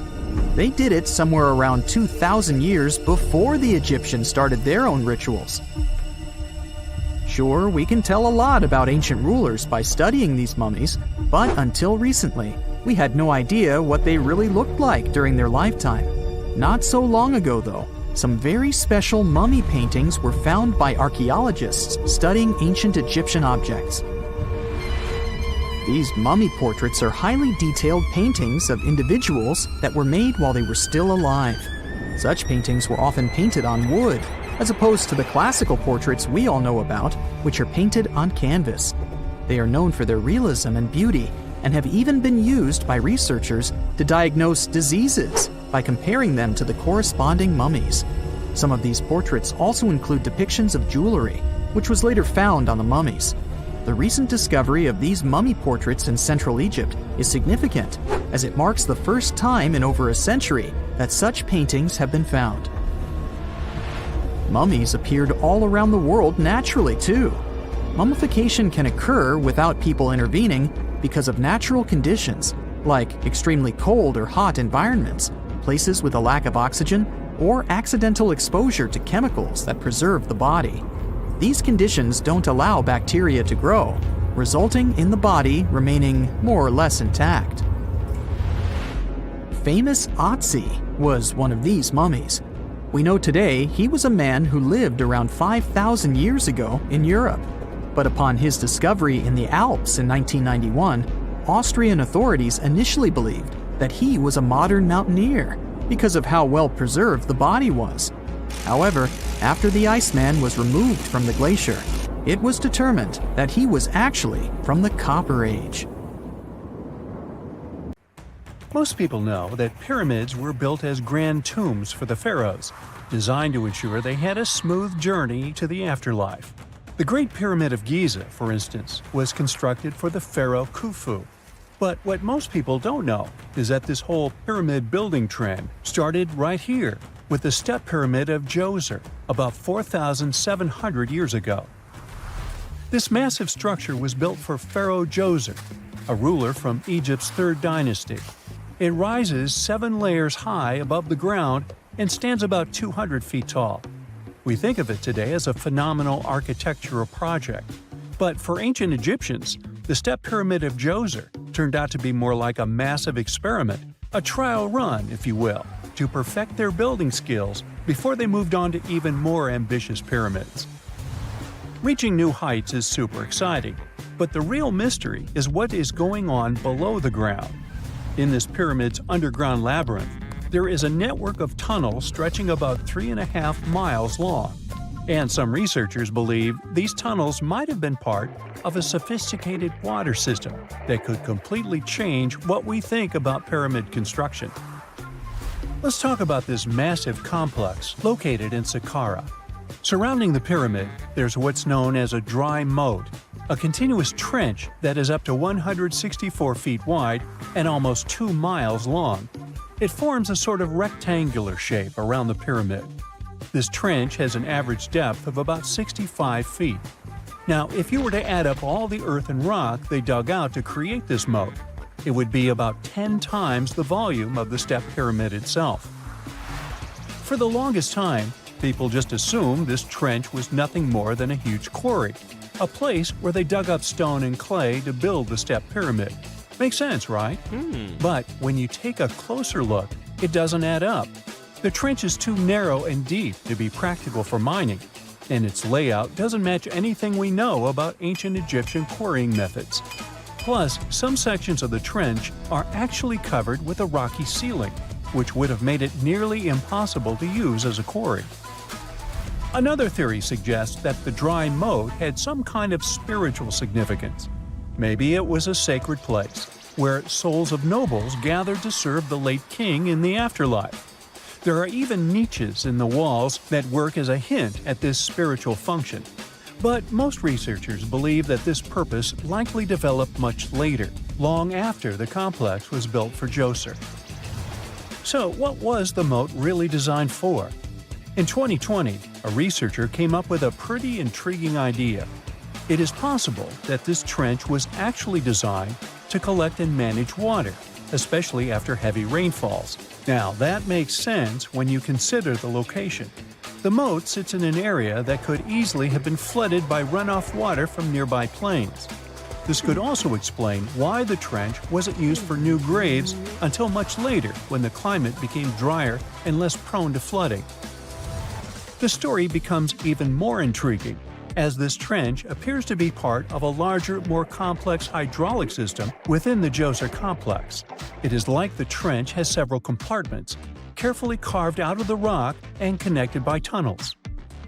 They did it somewhere around 2,000 years before the Egyptians started their own rituals. Sure, we can tell a lot about ancient rulers by studying these mummies, but until recently, we had no idea what they really looked like during their lifetime. Not so long ago, though, some very special mummy paintings were found by archaeologists studying ancient Egyptian objects. These mummy portraits are highly detailed paintings of individuals that were made while they were still alive. Such paintings were often painted on wood, as opposed to the classical portraits we all know about, which are painted on canvas. They are known for their realism and beauty, and have even been used by researchers to diagnose diseases by comparing them to the corresponding mummies. Some of these portraits also include depictions of jewelry, which was later found on the mummies. The recent discovery of these mummy portraits in Central Egypt is significant, as it marks the first time in over a century that such paintings have been found. Mummies appeared all around the world naturally, too. Mummification can occur without people intervening because of natural conditions, like extremely cold or hot environments, places with a lack of oxygen, or accidental exposure to chemicals that preserve the body. These conditions don't allow bacteria to grow, resulting in the body remaining more or less intact. Famous Otzi was one of these mummies. We know today he was a man who lived around 5,000 years ago in Europe. But upon his discovery in the Alps in 1991, Austrian authorities initially believed that he was a modern mountaineer because of how well preserved the body was. However, after the Iceman was removed from the glacier, it was determined that he was actually from the Copper Age. Most people know that pyramids were built as grand tombs for the pharaohs, designed to ensure they had a smooth journey to the afterlife. The Great Pyramid of Giza, for instance, was constructed for the pharaoh Khufu. But what most people don't know is that this whole pyramid building trend started right here with the step pyramid of Djoser about 4,700 years ago. This massive structure was built for Pharaoh Djoser, a ruler from Egypt's 3rd dynasty. It rises 7 layers high above the ground and stands about 200 feet tall. We think of it today as a phenomenal architectural project, but for ancient Egyptians, the step pyramid of Djoser turned out to be more like a massive experiment, a trial run, if you will, to perfect their building skills before they moved on to even more ambitious pyramids. Reaching new heights is super exciting, but the real mystery is what is going on below the ground. In this pyramid's underground labyrinth, there is a network of tunnels stretching about 3.5 miles long, and some researchers believe these tunnels might have been part of a sophisticated water system that could completely change what we think about pyramid construction. Let's talk about this massive complex located in Saqqara. Surrounding the pyramid, there's what's known as a dry moat, a continuous trench that is up to 164 feet wide and almost 2 miles long. It forms a sort of rectangular shape around the pyramid. This trench has an average depth of about 65 feet. Now, if you were to add up all the earth and rock they dug out to create this moat, it would be about 10 times the volume of the step pyramid itself. For the longest time, people just assumed this trench was nothing more than a huge quarry, a place where they dug up stone and clay to build the step pyramid. Makes sense, right? But when you take a closer look, it doesn't add up. The trench is too narrow and deep to be practical for mining, and its layout doesn't match anything we know about ancient Egyptian quarrying methods. Plus, some sections of the trench are actually covered with a rocky ceiling, which would have made it nearly impossible to use as a quarry. Another theory suggests that the dry moat had some kind of spiritual significance. Maybe it was a sacred place, where souls of nobles gathered to serve the late king in the afterlife. There are even niches in the walls that work as a hint at this spiritual function. But most researchers believe that this purpose likely developed much later, long after the complex was built for Djoser. So, what was the moat really designed for? In 2020, a researcher came up with a pretty intriguing idea. It is possible that this trench was actually designed to collect and manage water, especially after heavy rainfalls. Now, that makes sense when you consider the location. The moat sits in an area that could easily have been flooded by runoff water from nearby plains. This could also explain why the trench wasn't used for new graves until much later when the climate became drier and less prone to flooding. The story becomes even more intriguing, as this trench appears to be part of a larger, more complex hydraulic system within the Djoser complex. It is like the trench has several compartments, carefully carved out of the rock and connected by tunnels.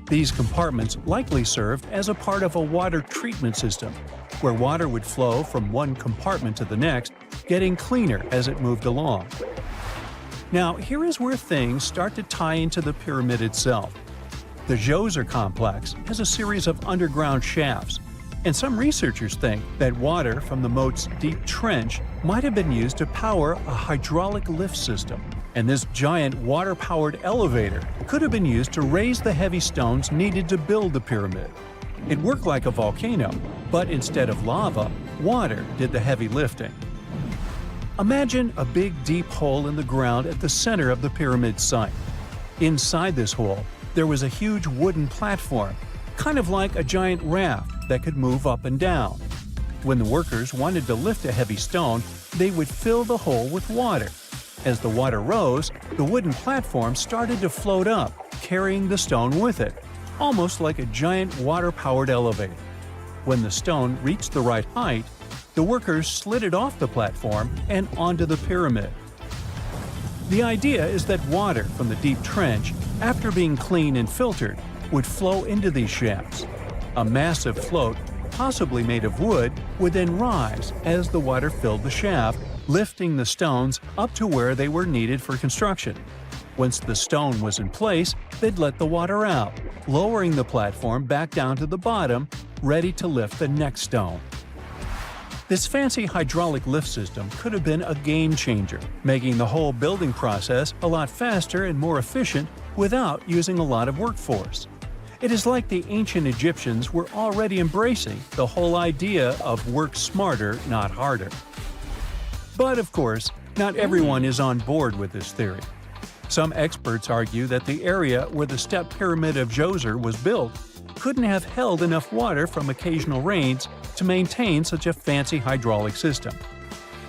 These compartments likely served as a part of a water treatment system, where water would flow from one compartment to the next, getting cleaner as it moved along. Now, here is where things start to tie into the pyramid itself. The Djoser complex has a series of underground shafts, and some researchers think that water from the moat's deep trench might have been used to power a hydraulic lift system, and this giant water-powered elevator could have been used to raise the heavy stones needed to build the pyramid. It worked like a volcano, but instead of lava, water did the heavy lifting. Imagine a big deep hole in the ground at the center of the pyramid site. Inside this hole, there was a huge wooden platform, kind of like a giant raft that could move up and down. When the workers wanted to lift a heavy stone, they would fill the hole with water. As the water rose, the wooden platform started to float up, carrying the stone with it, almost like a giant water-powered elevator. When the stone reached the right height, the workers slid it off the platform and onto the pyramid. The idea is that water from the deep trench, after being cleaned and filtered, would flow into these shafts. A massive float, possibly made of wood, would then rise as the water filled the shaft, lifting the stones up to where they were needed for construction. Once the stone was in place, they'd let the water out, lowering the platform back down to the bottom, ready to lift the next stone. This fancy hydraulic lift system could have been a game changer, making the whole building process a lot faster and more efficient without using a lot of workforce. It is like the ancient Egyptians were already embracing the whole idea of work smarter, not harder. But of course, not everyone is on board with this theory. Some experts argue that the area where the step pyramid of Djoser was built couldn't have held enough water from occasional rains to maintain such a fancy hydraulic system.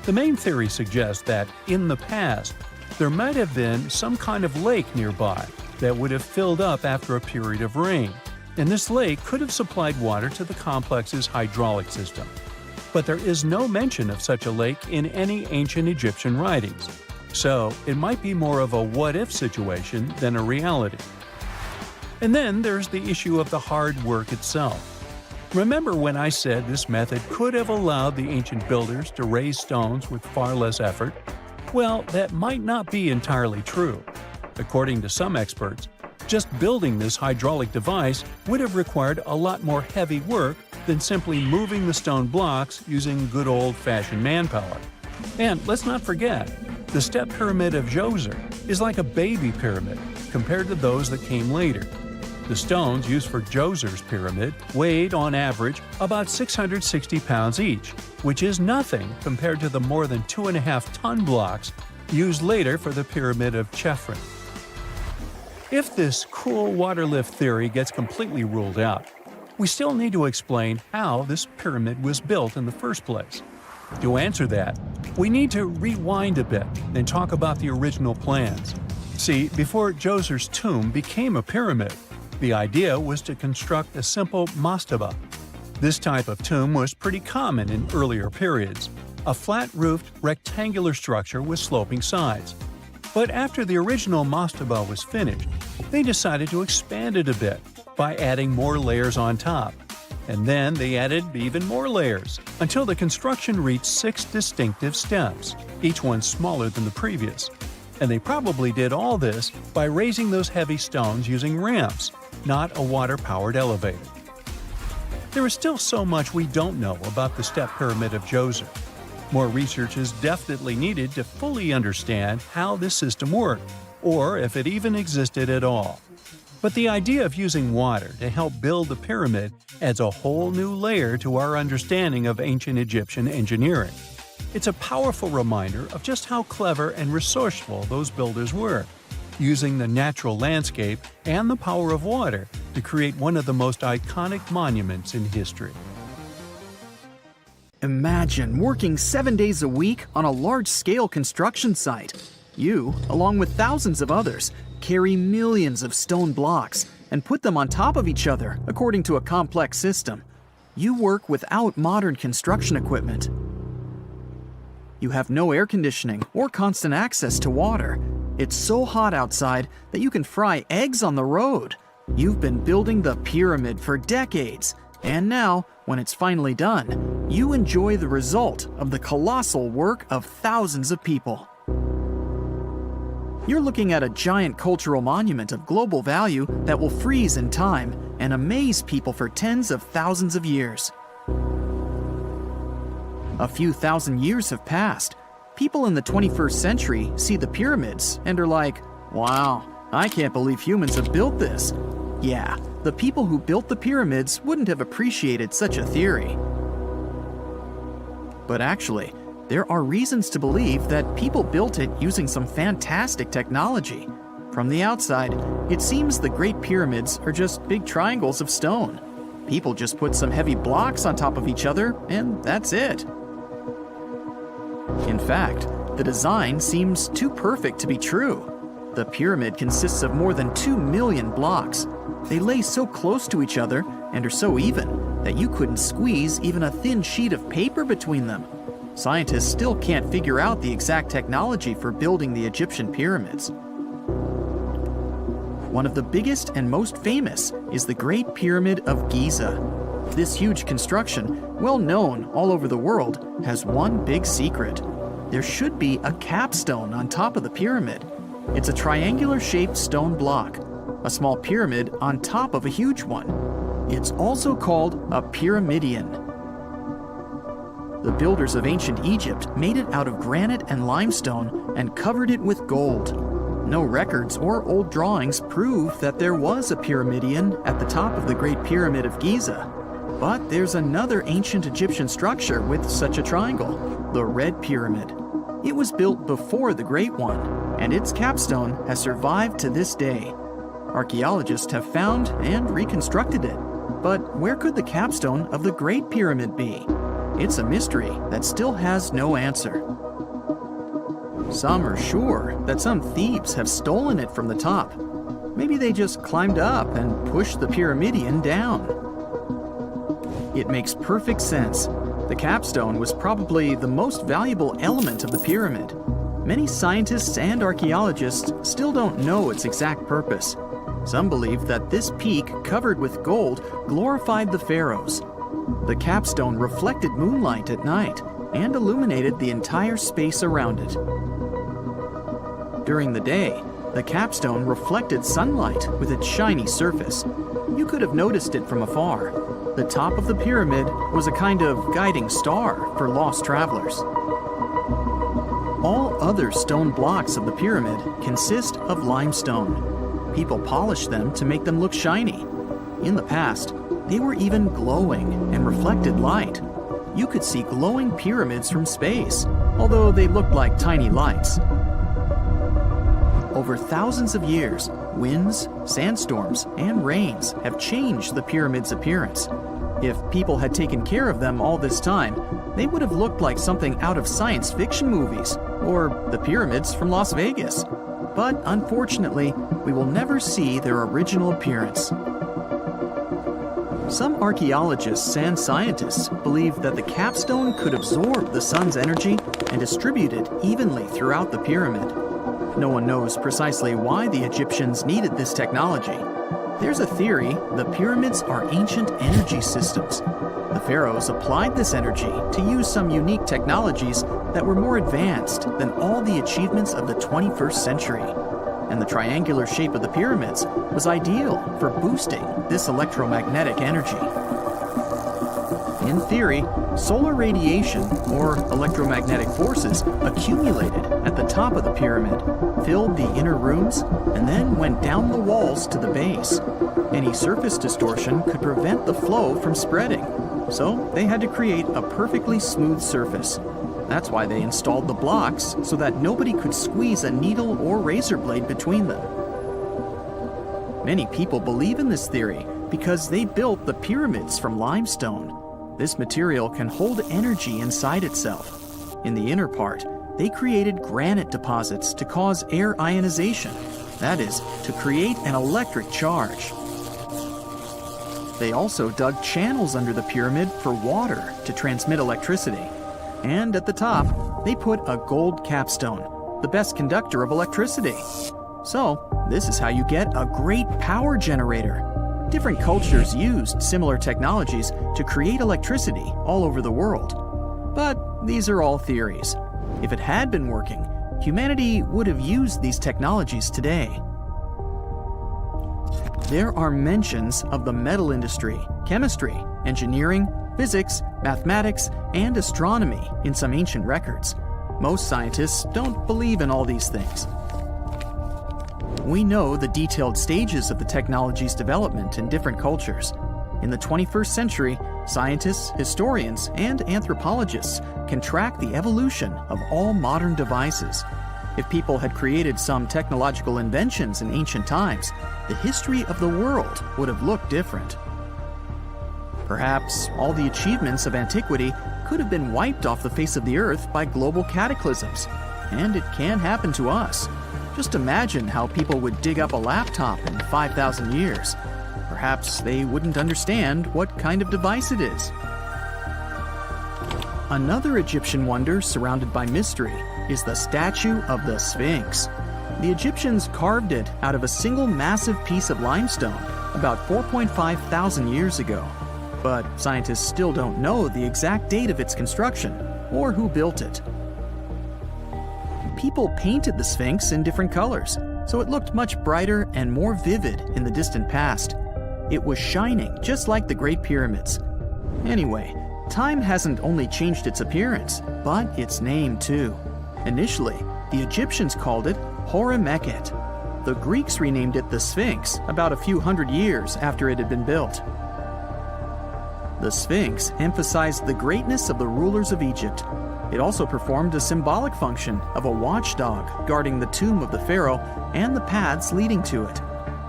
The main theory suggests that, in the past, there might have been some kind of lake nearby that would have filled up after a period of rain, and this lake could have supplied water to the complex's hydraulic system. But there is no mention of such a lake in any ancient Egyptian writings, so it might be more of a what-if situation than a reality. And then there's the issue of the hard work itself. Remember when I said this method could have allowed the ancient builders to raise stones with far less effort? Well, that might not be entirely true. According to some experts, just building this hydraulic device would have required a lot more heavy work than simply moving the stone blocks using good old-fashioned manpower. And let's not forget, the step pyramid of Djoser is like a baby pyramid compared to those that came later. The stones used for Djoser's pyramid weighed, on average, about 660 pounds each, which is nothing compared to the more than 2.5-ton blocks used later for the pyramid of Chephren. If this cool water lift theory gets completely ruled out, we still need to explain how this pyramid was built in the first place. To answer that, we need to rewind a bit and talk about the original plans. See, before Djoser's tomb became a pyramid, the idea was to construct a simple mastaba. This type of tomb was pretty common in earlier periods, a flat-roofed, rectangular structure with sloping sides. But after the original mastaba was finished, they decided to expand it a bit by adding more layers on top. And then they added even more layers, until the construction reached 6 distinctive steps, each one smaller than the previous. And they probably did all this by raising those heavy stones using ramps, not a water-powered elevator. There is still so much we don't know about the step pyramid of Djoser. More research is definitely needed to fully understand how this system worked, or if it even existed at all. But the idea of using water to help build the pyramid adds a whole new layer to our understanding of ancient Egyptian engineering. It's a powerful reminder of just how clever and resourceful those builders were, using the natural landscape and the power of water to create one of the most iconic monuments in history. Imagine working 7 days a week on a large-scale construction site. You, along with thousands of others, carry millions of stone blocks and put them on top of each other according to a complex system. You work without modern construction equipment. You have no air conditioning or constant access to water. It's so hot outside that you can fry eggs on the road. You've been building the pyramid for decades, and now, when it's finally done, you enjoy the result of the colossal work of thousands of people. You're looking at a giant cultural monument of global value that will freeze in time and amaze people for tens of thousands of years. A few thousand years have passed. People in the 21st century see the pyramids and are like, "Wow, I can't believe humans have built this." Yeah, the people who built the pyramids wouldn't have appreciated such a theory. But actually, there are reasons to believe that people built it using some fantastic technology. From the outside, it seems the Great Pyramids are just big triangles of stone. People just put some heavy blocks on top of each other, and that's it. In fact, the design seems too perfect to be true. The pyramid consists of more than 2 million blocks. They lay so close to each other and are so even that you couldn't squeeze even a thin sheet of paper between them. Scientists still can't figure out the exact technology for building the Egyptian pyramids. One of the biggest and most famous is the Great Pyramid of Giza. This huge construction, well known all over the world, has one big secret. There should be a capstone on top of the pyramid. It's a triangular-shaped stone block, a small pyramid on top of a huge one. It's also called a pyramidion. The builders of ancient Egypt made it out of granite and limestone and covered it with gold. No records or old drawings prove that there was a pyramidion at the top of the Great Pyramid of Giza. But there's another ancient Egyptian structure with such a triangle, the Red Pyramid. It was built before the Great One, and its capstone has survived to this day. Archaeologists have found and reconstructed it. But where could the capstone of the Great Pyramid be? It's a mystery that still has no answer. Some are sure that some thieves have stolen it from the top. Maybe they just climbed up and pushed the pyramidion down. It makes perfect sense. The capstone was probably the most valuable element of the pyramid. Many scientists and archaeologists still don't know its exact purpose. Some believe that this peak covered with gold glorified the pharaohs. The capstone reflected moonlight at night and illuminated the entire space around it. During the day, the capstone reflected sunlight with its shiny surface. You could have noticed it from afar. The top of the pyramid was a kind of guiding star for lost travelers. All other stone blocks of the pyramid consist of limestone. People polished them to make them look shiny. In the past, they were even glowing and reflected light. You could see glowing pyramids from space, although they looked like tiny lights. Over thousands of years, winds, sandstorms, and rains have changed the pyramid's appearance. If people had taken care of them all this time, they would have looked like something out of science fiction movies, or the pyramids from Las Vegas. But unfortunately, we will never see their original appearance. Some archaeologists and scientists believe that the capstone could absorb the sun's energy and distribute it evenly throughout the pyramid. No one knows precisely why the Egyptians needed this technology. There's a theory the pyramids are ancient energy systems. The pharaohs applied this energy to use some unique technologies that were more advanced than all the achievements of the 21st century. And the triangular shape of the pyramids was ideal for boosting this electromagnetic energy. In theory, solar radiation, or electromagnetic forces, accumulated at the top of the pyramid, filled the inner rooms, and then went down the walls to the base. Any surface distortion could prevent the flow from spreading, so they had to create a perfectly smooth surface. That's why they installed the blocks so that nobody could squeeze a needle or razor blade between them. Many people believe in this theory because they built the pyramids from limestone. This material can hold energy inside itself. In the inner part, they created granite deposits to cause air ionization, that is, to create an electric charge. They also dug channels under the pyramid for water to transmit electricity. And at the top, they put a gold capstone, the best conductor of electricity. So, this is how you get a great power generator. Different cultures used similar technologies to create electricity all over the world. But these are all theories. If it had been working, humanity would have used these technologies today. There are mentions of the metal industry, chemistry, engineering, physics, mathematics, and astronomy in some ancient records. Most scientists don't believe in all these things. We know the detailed stages of the technology's development in different cultures. In the 21st century, scientists, historians, and anthropologists can track the evolution of all modern devices. If people had created some technological inventions in ancient times, the history of the world would have looked different. Perhaps all the achievements of antiquity could have been wiped off the face of the earth by global cataclysms, and it can happen to us. Just imagine how people would dig up a laptop in 5,000 years. Perhaps they wouldn't understand what kind of device it is. Another Egyptian wonder surrounded by mystery is the statue of the Sphinx. The Egyptians carved it out of a single massive piece of limestone about 4.5 thousand years ago. But scientists still don't know the exact date of its construction or who built it. People painted the Sphinx in different colors, so it looked much brighter and more vivid in the distant past. It was shining just like the Great Pyramids. Anyway, time hasn't only changed its appearance, but its name too. Initially, the Egyptians called it Hora-Mekhet. The Greeks renamed it the Sphinx about a few hundred years after it had been built. The Sphinx emphasized the greatness of the rulers of Egypt. It also performed a symbolic function of a watchdog guarding the tomb of the pharaoh and the paths leading to it.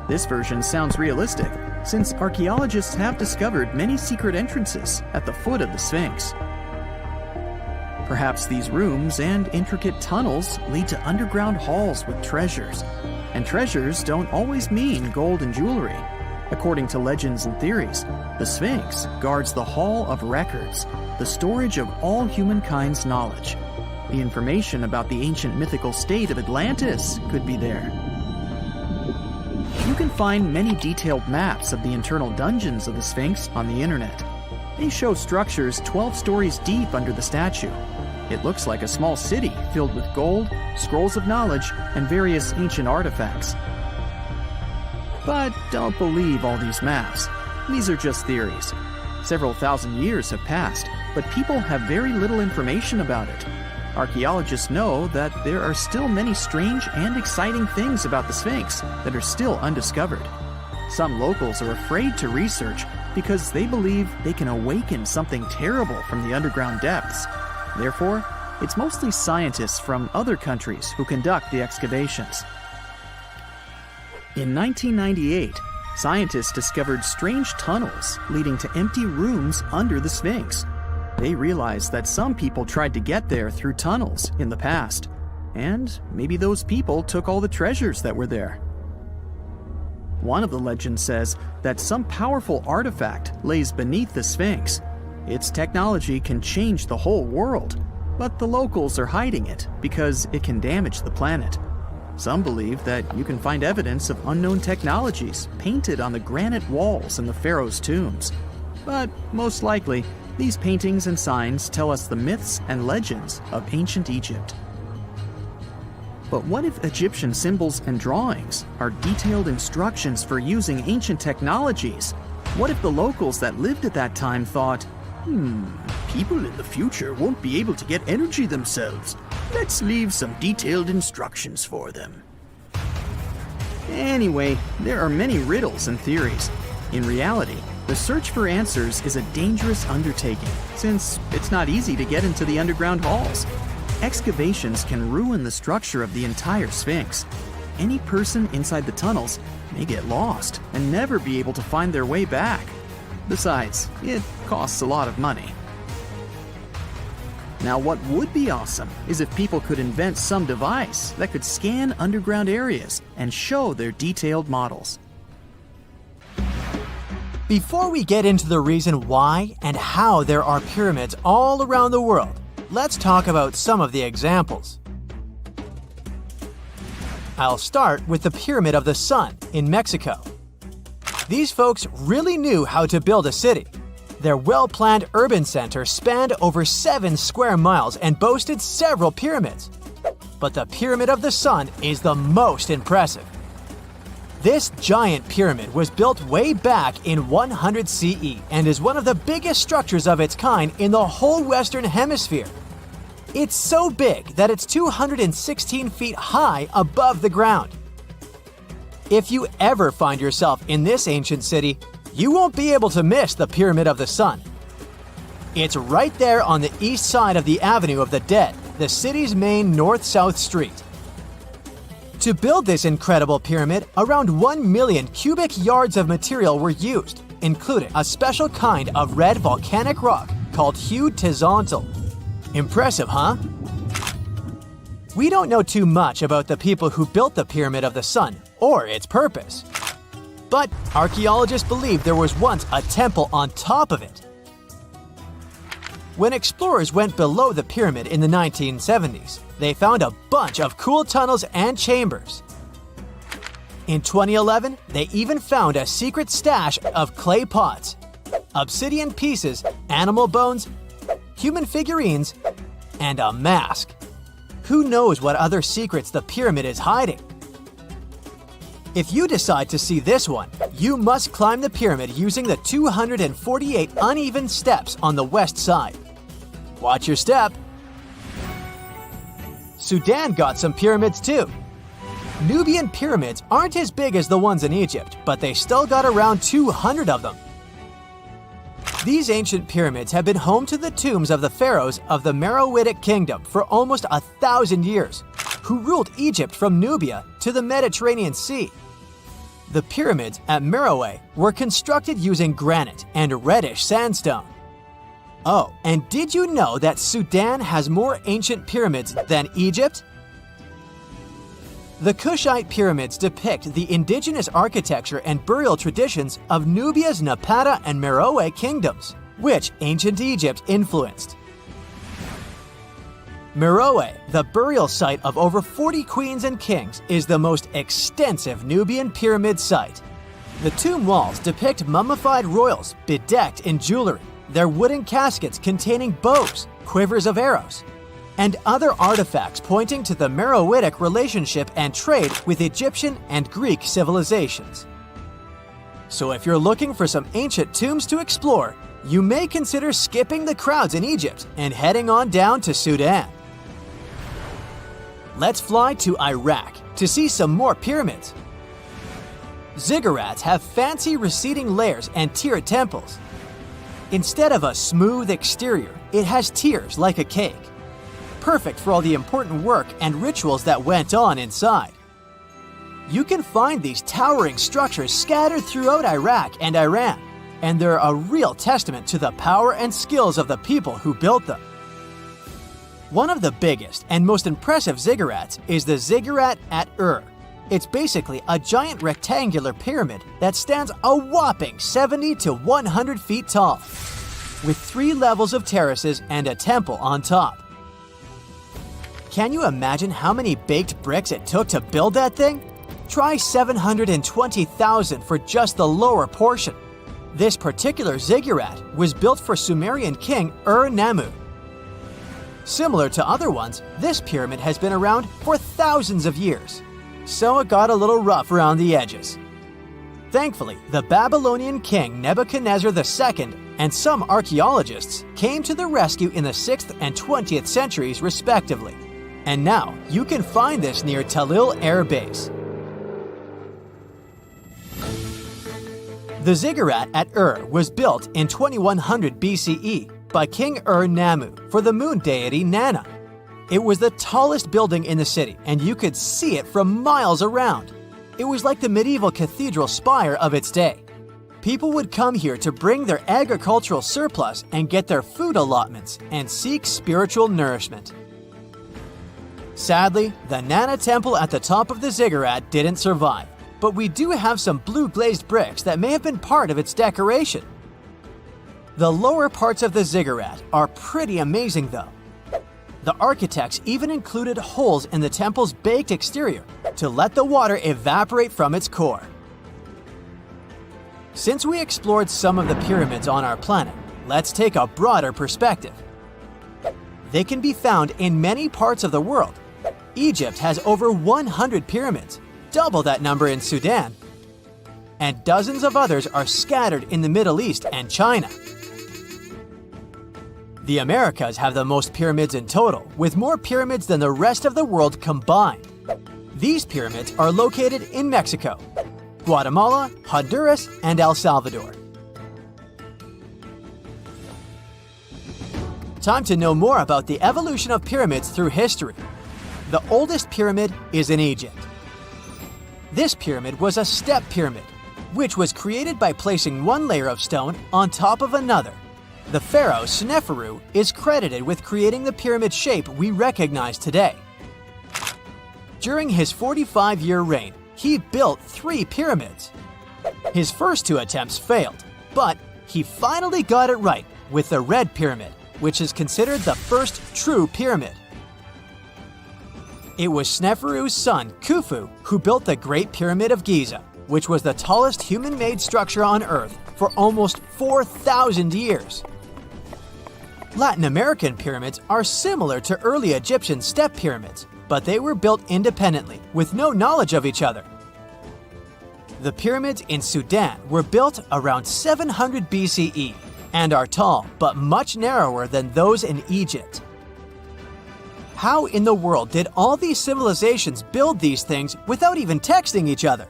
This version sounds realistic, since archaeologists have discovered many secret entrances at the foot of the Sphinx. Perhaps these rooms and intricate tunnels lead to underground halls with treasures. And treasures don't always mean gold and jewelry. According to legends and theories, the Sphinx guards the Hall of Records, the storage of all humankind's knowledge. The information about the ancient mythical state of Atlantis could be there. You can find many detailed maps of the internal dungeons of the Sphinx on the internet. They show structures 12 stories deep under the statue. It looks like a small city filled with gold, scrolls of knowledge, and various ancient artifacts. But don't believe all these maps. These are just theories. Several thousand years have passed, but people have very little information about it. Archaeologists know that there are still many strange and exciting things about the Sphinx that are still undiscovered. Some locals are afraid to research because they believe they can awaken something terrible from the underground depths. Therefore, it's mostly scientists from other countries who conduct the excavations. In 1998, scientists discovered strange tunnels leading to empty rooms under the Sphinx. They realized that some people tried to get there through tunnels in the past, and maybe those people took all the treasures that were there. One of the legends says that some powerful artifact lays beneath the Sphinx. Its technology can change the whole world, but the locals are hiding it because it can damage the planet. Some believe that you can find evidence of unknown technologies painted on the granite walls in the pharaoh's tombs. But most likely, these paintings and signs tell us the myths and legends of ancient Egypt. But what if Egyptian symbols and drawings are detailed instructions for using ancient technologies? What if the locals that lived at that time thought, people in the future won't be able to get energy themselves. Let's leave some detailed instructions for them. Anyway, there are many riddles and theories. In reality, the search for answers is a dangerous undertaking, since it's not easy to get into the underground halls. Excavations can ruin the structure of the entire Sphinx. Any person inside the tunnels may get lost and never be able to find their way back. Besides, it costs a lot of money. Now, what would be awesome is if people could invent some device that could scan underground areas and show their detailed models. Before we get into the reason why and how there are pyramids all around the world, let's talk about some of the examples. I'll start with the Pyramid of the Sun in Mexico. These folks really knew how to build a city. Their well-planned urban center spanned over 7 square miles and boasted several pyramids. But the Pyramid of the Sun is the most impressive. This giant pyramid was built way back in 100 CE and is one of the biggest structures of its kind in the whole Western Hemisphere. It's so big that it's 216 feet high above the ground. If you ever find yourself in this ancient city, you won't be able to miss the Pyramid of the Sun. It's right there on the east side of the Avenue of the Dead, the city's main north-south street. To build this incredible pyramid, around 1 million cubic yards of material were used, including a special kind of red volcanic rock called hued tezontle. Impressive, huh? We don't know too much about the people who built the Pyramid of the Sun or its purpose. But archaeologists believe there was once a temple on top of it. When explorers went below the pyramid in the 1970s, they found a bunch of cool tunnels and chambers. In 2011, they even found a secret stash of clay pots, obsidian pieces, animal bones, human figurines, and a mask. Who knows what other secrets the pyramid is hiding? If you decide to see this one, you must climb the pyramid using the 248 uneven steps on the west side. Watch your step. Sudan got some pyramids too. Nubian pyramids aren't as big as the ones in Egypt, but they still got around 200 of them. These ancient pyramids have been home to the tombs of the pharaohs of the Meroitic Kingdom for almost 1,000 years, who ruled Egypt from Nubia to the Mediterranean Sea. The pyramids at Meroe were constructed using granite and reddish sandstone. Oh, and did you know that Sudan has more ancient pyramids than Egypt? The Kushite pyramids depict the indigenous architecture and burial traditions of Nubia's Napata and Meroe kingdoms, which ancient Egypt influenced. Meroe, the burial site of over 40 queens and kings, is the most extensive Nubian pyramid site. The tomb walls depict mummified royals bedecked in jewelry, their wooden caskets containing bows, quivers of arrows, and other artifacts pointing to the Meroitic relationship and trade with Egyptian and Greek civilizations. So if you're looking for some ancient tombs to explore, you may consider skipping the crowds in Egypt and heading on down to Sudan. Let's fly to Iraq to see some more pyramids. Ziggurats have fancy receding layers and tiered temples. Instead of a smooth exterior, it has tiers like a cake. Perfect for all the important work and rituals that went on inside. You can find these towering structures scattered throughout Iraq and Iran, and they're a real testament to the power and skills of the people who built them. One of the biggest and most impressive ziggurats is the ziggurat at Ur. It's basically a giant rectangular pyramid that stands a whopping 70 to 100 feet tall, with 3 levels of terraces and a temple on top. Can you imagine how many baked bricks it took to build that thing? Try 720,000 for just the lower portion. This particular ziggurat was built for Sumerian king Ur-Nammu. Similar to other ones, this pyramid has been around for thousands of years, so it got a little rough around the edges. Thankfully, the Babylonian king Nebuchadnezzar II and some archaeologists came to the rescue in the 6th and 20th centuries respectively, and now you can find this near Talil Air Base. The ziggurat at Ur was built in 2100 BCE by King Ur-Nammu for the moon deity Nana. It was the tallest building in the city, and you could see it from miles around. It was like the medieval cathedral spire of its day. People would come here to bring their agricultural surplus and get their food allotments and seek spiritual nourishment. Sadly, the Nana temple at the top of the ziggurat didn't survive, but we do have some blue glazed bricks that may have been part of its decoration. The lower parts of the ziggurat are pretty amazing though. The architects even included holes in the temple's baked exterior to let the water evaporate from its core. Since we explored some of the pyramids on our planet, let's take a broader perspective. They can be found in many parts of the world. Egypt has over 100 pyramids, double that number in Sudan, and dozens of others are scattered in the Middle East and China. The Americas have the most pyramids in total, with more pyramids than the rest of the world combined. These pyramids are located in Mexico, Guatemala, Honduras, and El Salvador. Time to know more about the evolution of pyramids through history. The oldest pyramid is in Egypt. This pyramid was a step pyramid, which was created by placing one layer of stone on top of another. The pharaoh Sneferu is credited with creating the pyramid shape we recognize today. During his 45-year reign, he built 3 pyramids. His first 2 attempts failed, but he finally got it right with the Red Pyramid, which is considered the first true pyramid. It was Sneferu's son, Khufu, who built the Great Pyramid of Giza, which was the tallest human-made structure on Earth for almost 4,000 years. Latin American pyramids are similar to early Egyptian step pyramids, but they were built independently, with no knowledge of each other. The pyramids in Sudan were built around 700 BCE and are tall but much narrower than those in Egypt. How in the world did all these civilizations build these things without even texting each other?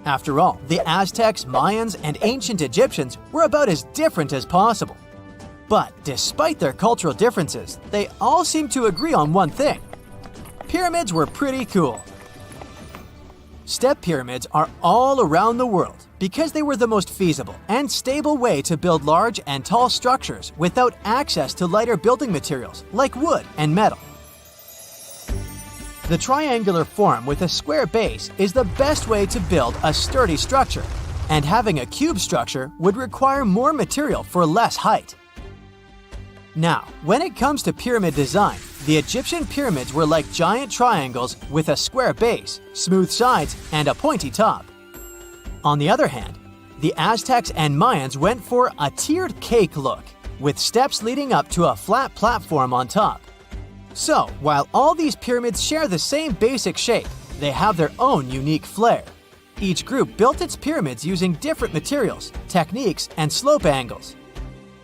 After all, the Aztecs, Mayans, and ancient Egyptians were about as different as possible. But despite their cultural differences, they all seem to agree on one thing. Pyramids were pretty cool. Step pyramids are all around the world because they were the most feasible and stable way to build large and tall structures without access to lighter building materials like wood and metal. The triangular form with a square base is the best way to build a sturdy structure, and having a cube structure would require more material for less height. Now, when it comes to pyramid design, the Egyptian pyramids were like giant triangles with a square base, smooth sides, and a pointy top. On the other hand, the Aztecs and Mayans went for a tiered cake look, with steps leading up to a flat platform on top. So, while all these pyramids share the same basic shape, they have their own unique flair. Each group built its pyramids using different materials, techniques, and slope angles.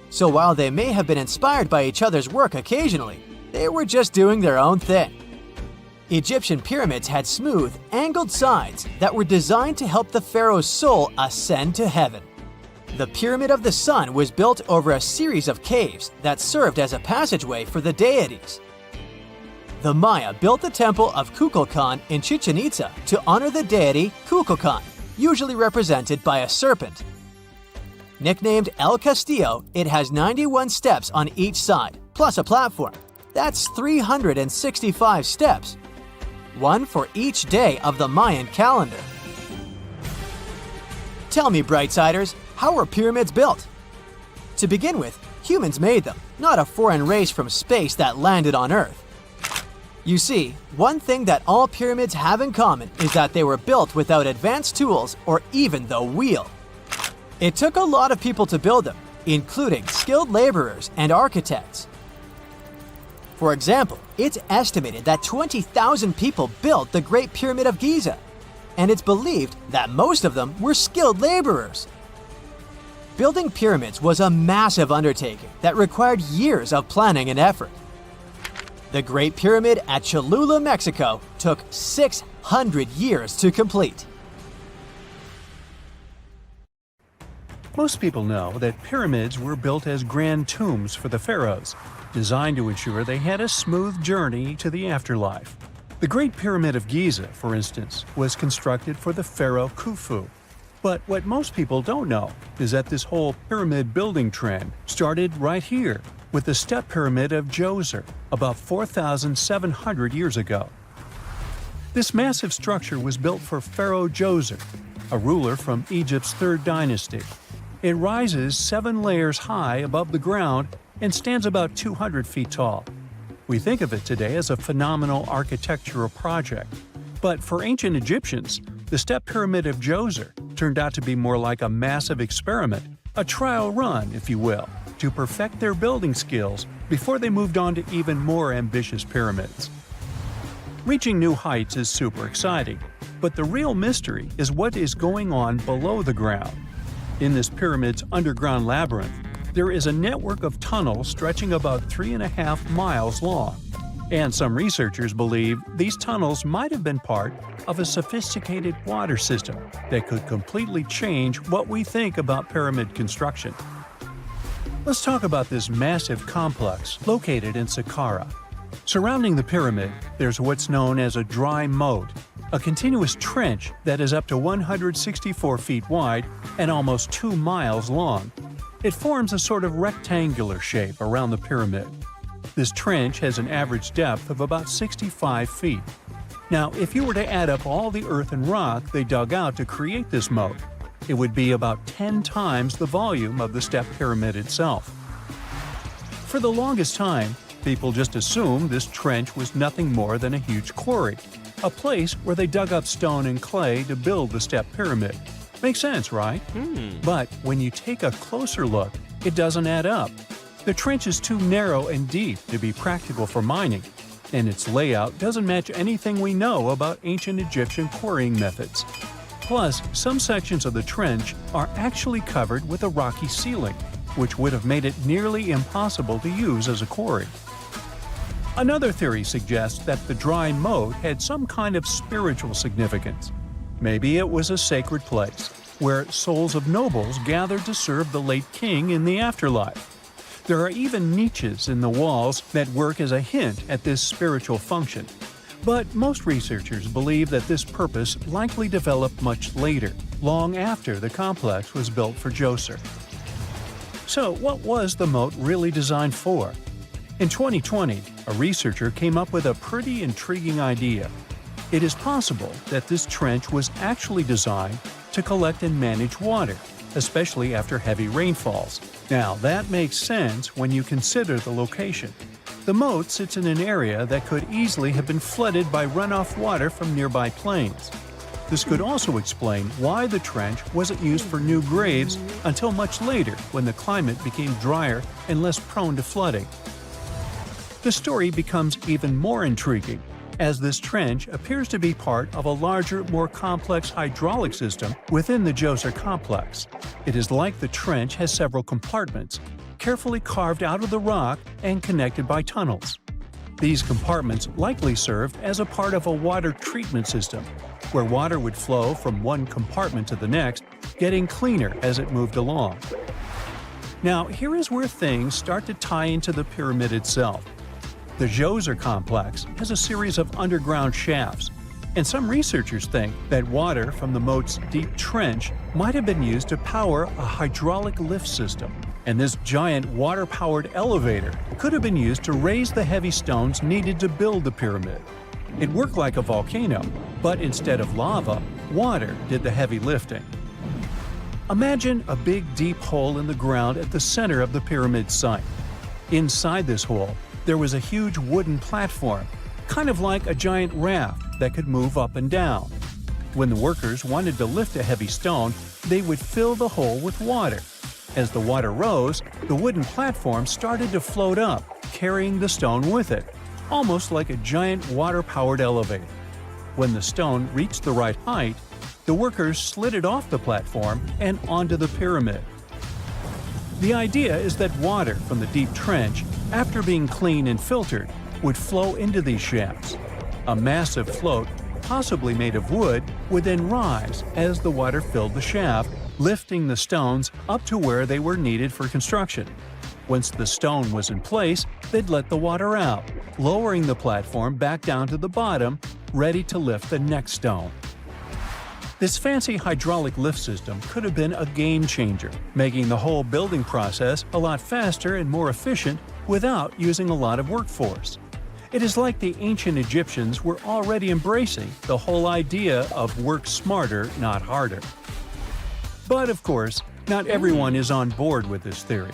So while they may have been inspired by each other's work occasionally, they were just doing their own thing. Egyptian pyramids had smooth, angled sides that were designed to help the pharaoh's soul ascend to heaven. The Pyramid of the Sun was built over a series of caves that served as a passageway for the deities. The Maya built the temple of Kukulkan in Chichen Itza to honor the deity Kukulkan, usually represented by a serpent. Nicknamed El Castillo, it has 91 steps on each side, plus a platform. That's 365 steps. one for each day of the Mayan calendar. Tell me, Brightsiders, how were pyramids built? To begin with, humans made them, not a foreign race from space that landed on Earth. You see, one thing that all pyramids have in common is that they were built without advanced tools or even the wheel. It took a lot of people to build them, including skilled laborers and architects. For example, it's estimated that 20,000 people built the Great Pyramid of Giza, and it's believed that most of them were skilled laborers. Building pyramids was a massive undertaking that required years of planning and effort. The Great Pyramid at Cholula, Mexico, took 600 years to complete. Most people know that pyramids were built as grand tombs for the pharaohs, designed to ensure they had a smooth journey to the afterlife. The Great Pyramid of Giza, for instance, was constructed for the pharaoh Khufu. But what most people don't know is that this whole pyramid building trend started right here with the step pyramid of Djoser about 4,700 years ago. This massive structure was built for Pharaoh Djoser, a ruler from Egypt's 3rd dynasty. It rises 7 layers high above the ground and stands about 200 feet tall. We think of it today as a phenomenal architectural project, but for ancient Egyptians, the step pyramid of Djoser turned out to be more like a massive experiment, a trial run, if you will, to perfect their building skills before they moved on to even more ambitious pyramids. Reaching new heights is super exciting, but the real mystery is what is going on below the ground. In this pyramid's underground labyrinth, there is a network of tunnels stretching about 3.5 miles long, and some researchers believe these tunnels might have been part of a sophisticated water system that could completely change what we think about pyramid construction. Let's talk about this massive complex located in Saqqara. Surrounding the pyramid, there's what's known as a dry moat, a continuous trench that is up to 164 feet wide and almost 2 miles long. It forms a sort of rectangular shape around the pyramid. This trench has an average depth of about 65 feet. Now, if you were to add up all the earth and rock they dug out to create this moat, it would be about 10 times the volume of the step pyramid itself. For the longest time, people just assumed this trench was nothing more than a huge quarry, a place where they dug up stone and clay to build the step pyramid. Makes sense, right? But when you take a closer look, it doesn't add up. The trench is too narrow and deep to be practical for mining, and its layout doesn't match anything we know about ancient Egyptian quarrying methods. Plus, some sections of the trench are actually covered with a rocky ceiling, which would have made it nearly impossible to use as a quarry. Another theory suggests that the dry moat had some kind of spiritual significance. Maybe it was a sacred place, where souls of nobles gathered to serve the late king in the afterlife. There are even niches in the walls that work as a hint at this spiritual function. But most researchers believe that this purpose likely developed much later, long after the complex was built for Djoser. So, what was the moat really designed for? In 2020, a researcher came up with a pretty intriguing idea. It is possible that this trench was actually designed to collect and manage water, especially after heavy rainfalls. Now, that makes sense when you consider the location. The moat sits in an area that could easily have been flooded by runoff water from nearby plains. This could also explain why the trench wasn't used for new graves until much later when the climate became drier and less prone to flooding. The story becomes even more intriguing as this trench appears to be part of a larger, more complex hydraulic system within the Djoser complex. It is like the trench has several compartments, carefully carved out of the rock and connected by tunnels. These compartments likely served as a part of a water treatment system, where water would flow from one compartment to the next, getting cleaner as it moved along. Now, here is where things start to tie into the pyramid itself. The Djoser complex has a series of underground shafts, and some researchers think that water from the moat's deep trench might have been used to power a hydraulic lift system, and this giant water-powered elevator could have been used to raise the heavy stones needed to build the pyramid. It worked like a volcano, but instead of lava, water did the heavy lifting. Imagine a big deep hole in the ground at the center of the pyramid site. Inside this hole, there was a huge wooden platform, kind of like a giant raft that could move up and down. When the workers wanted to lift a heavy stone, they would fill the hole with water. As the water rose, the wooden platform started to float up, carrying the stone with it, almost like a giant water-powered elevator. When the stone reached the right height, the workers slid it off the platform and onto the pyramid. The idea is that water from the deep trench, after being cleaned and filtered, would flow into these shafts. A massive float, possibly made of wood, would then rise as the water filled the shaft, lifting the stones up to where they were needed for construction. Once the stone was in place, they'd let the water out, lowering the platform back down to the bottom, ready to lift the next stone. This fancy hydraulic lift system could have been a game changer, making the whole building process a lot faster and more efficient without using a lot of workforce. It is like the ancient Egyptians were already embracing the whole idea of work smarter, not harder. But of course, not everyone is on board with this theory.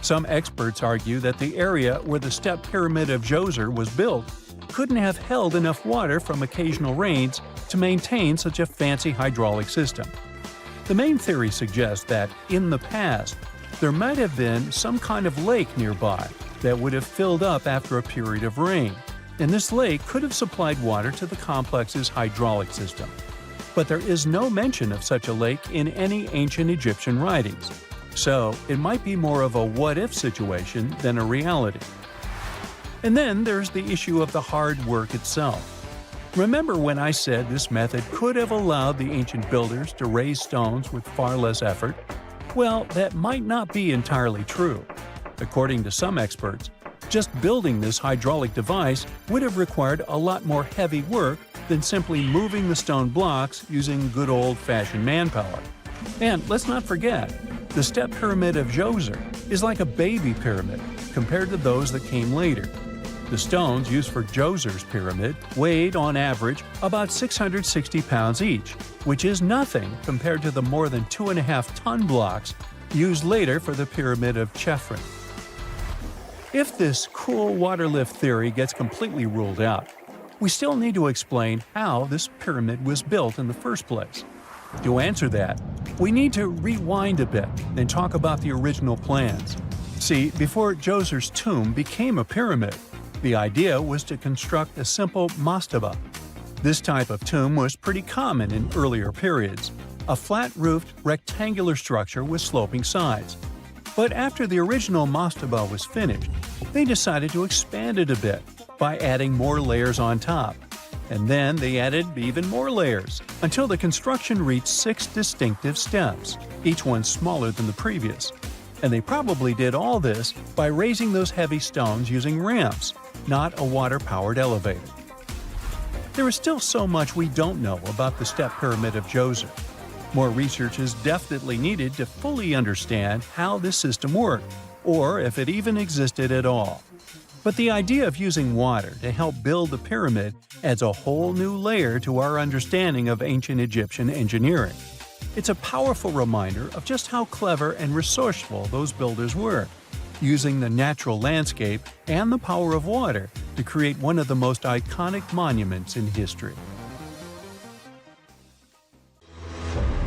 Some experts argue that the area where the step pyramid of Djoser was built couldn't have held enough water from occasional rains to maintain such a fancy hydraulic system. The main theory suggests that, in the past, there might have been some kind of lake nearby that would have filled up after a period of rain, and this lake could have supplied water to the complex's hydraulic system. But there is no mention of such a lake in any ancient Egyptian writings, so it might be more of a what-if situation than a reality. And then there's the issue of the hard work itself. Remember when I said this method could have allowed the ancient builders to raise stones with far less effort? Well, that might not be entirely true. According to some experts, just building this hydraulic device would have required a lot more heavy work than simply moving the stone blocks using good old-fashioned manpower. And let's not forget, the step pyramid of Djoser is like a baby pyramid compared to those that came later. The stones used for Djoser's pyramid weighed, on average, about 660 pounds each, which is nothing compared to the more than 2.5-ton blocks used later for the pyramid of Chephren. If this cool water lift theory gets completely ruled out, we still need to explain how this pyramid was built in the first place. To answer that, we need to rewind a bit and talk about the original plans. See, before Djoser's tomb became a pyramid, the idea was to construct a simple mastaba. This type of tomb was pretty common in earlier periods, a flat-roofed, rectangular structure with sloping sides. But after the original mastaba was finished, they decided to expand it a bit by adding more layers on top. And then they added even more layers, until the construction reached 6 distinctive steps, each one smaller than the previous. And they probably did all this by raising those heavy stones using ramps, not a water-powered elevator. There is still so much we don't know about the step pyramid of Djoser. More research is definitely needed to fully understand how this system worked, or if it even existed at all. But the idea of using water to help build the pyramid adds a whole new layer to our understanding of ancient Egyptian engineering. It's a powerful reminder of just how clever and resourceful those builders were, using the natural landscape and the power of water to create one of the most iconic monuments in history.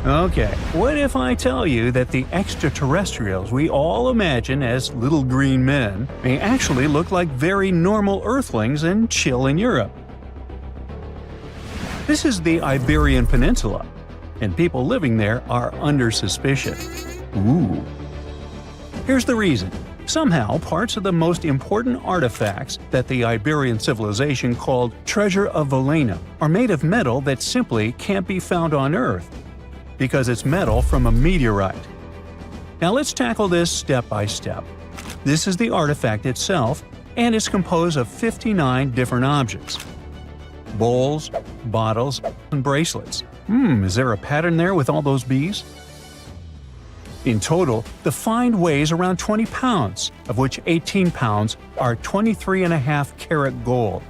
Okay, what if I tell you that the extraterrestrials we all imagine as little green men may actually look like very normal Earthlings and chill in Europe? This is the Iberian Peninsula, and people living there are under suspicion. Ooh. Here's the reason. Somehow, parts of the most important artifacts that the Iberian civilization called Treasure of Valena are made of metal that simply can't be found on Earth, because it's metal from a meteorite. Now let's tackle this step by step. This is the artifact itself, and it's composed of 59 different objects. Bowls, bottles, and bracelets. Is there a pattern there with all those bees? In total, the find weighs around 20 pounds, of which 18 pounds are 23.5 karat gold.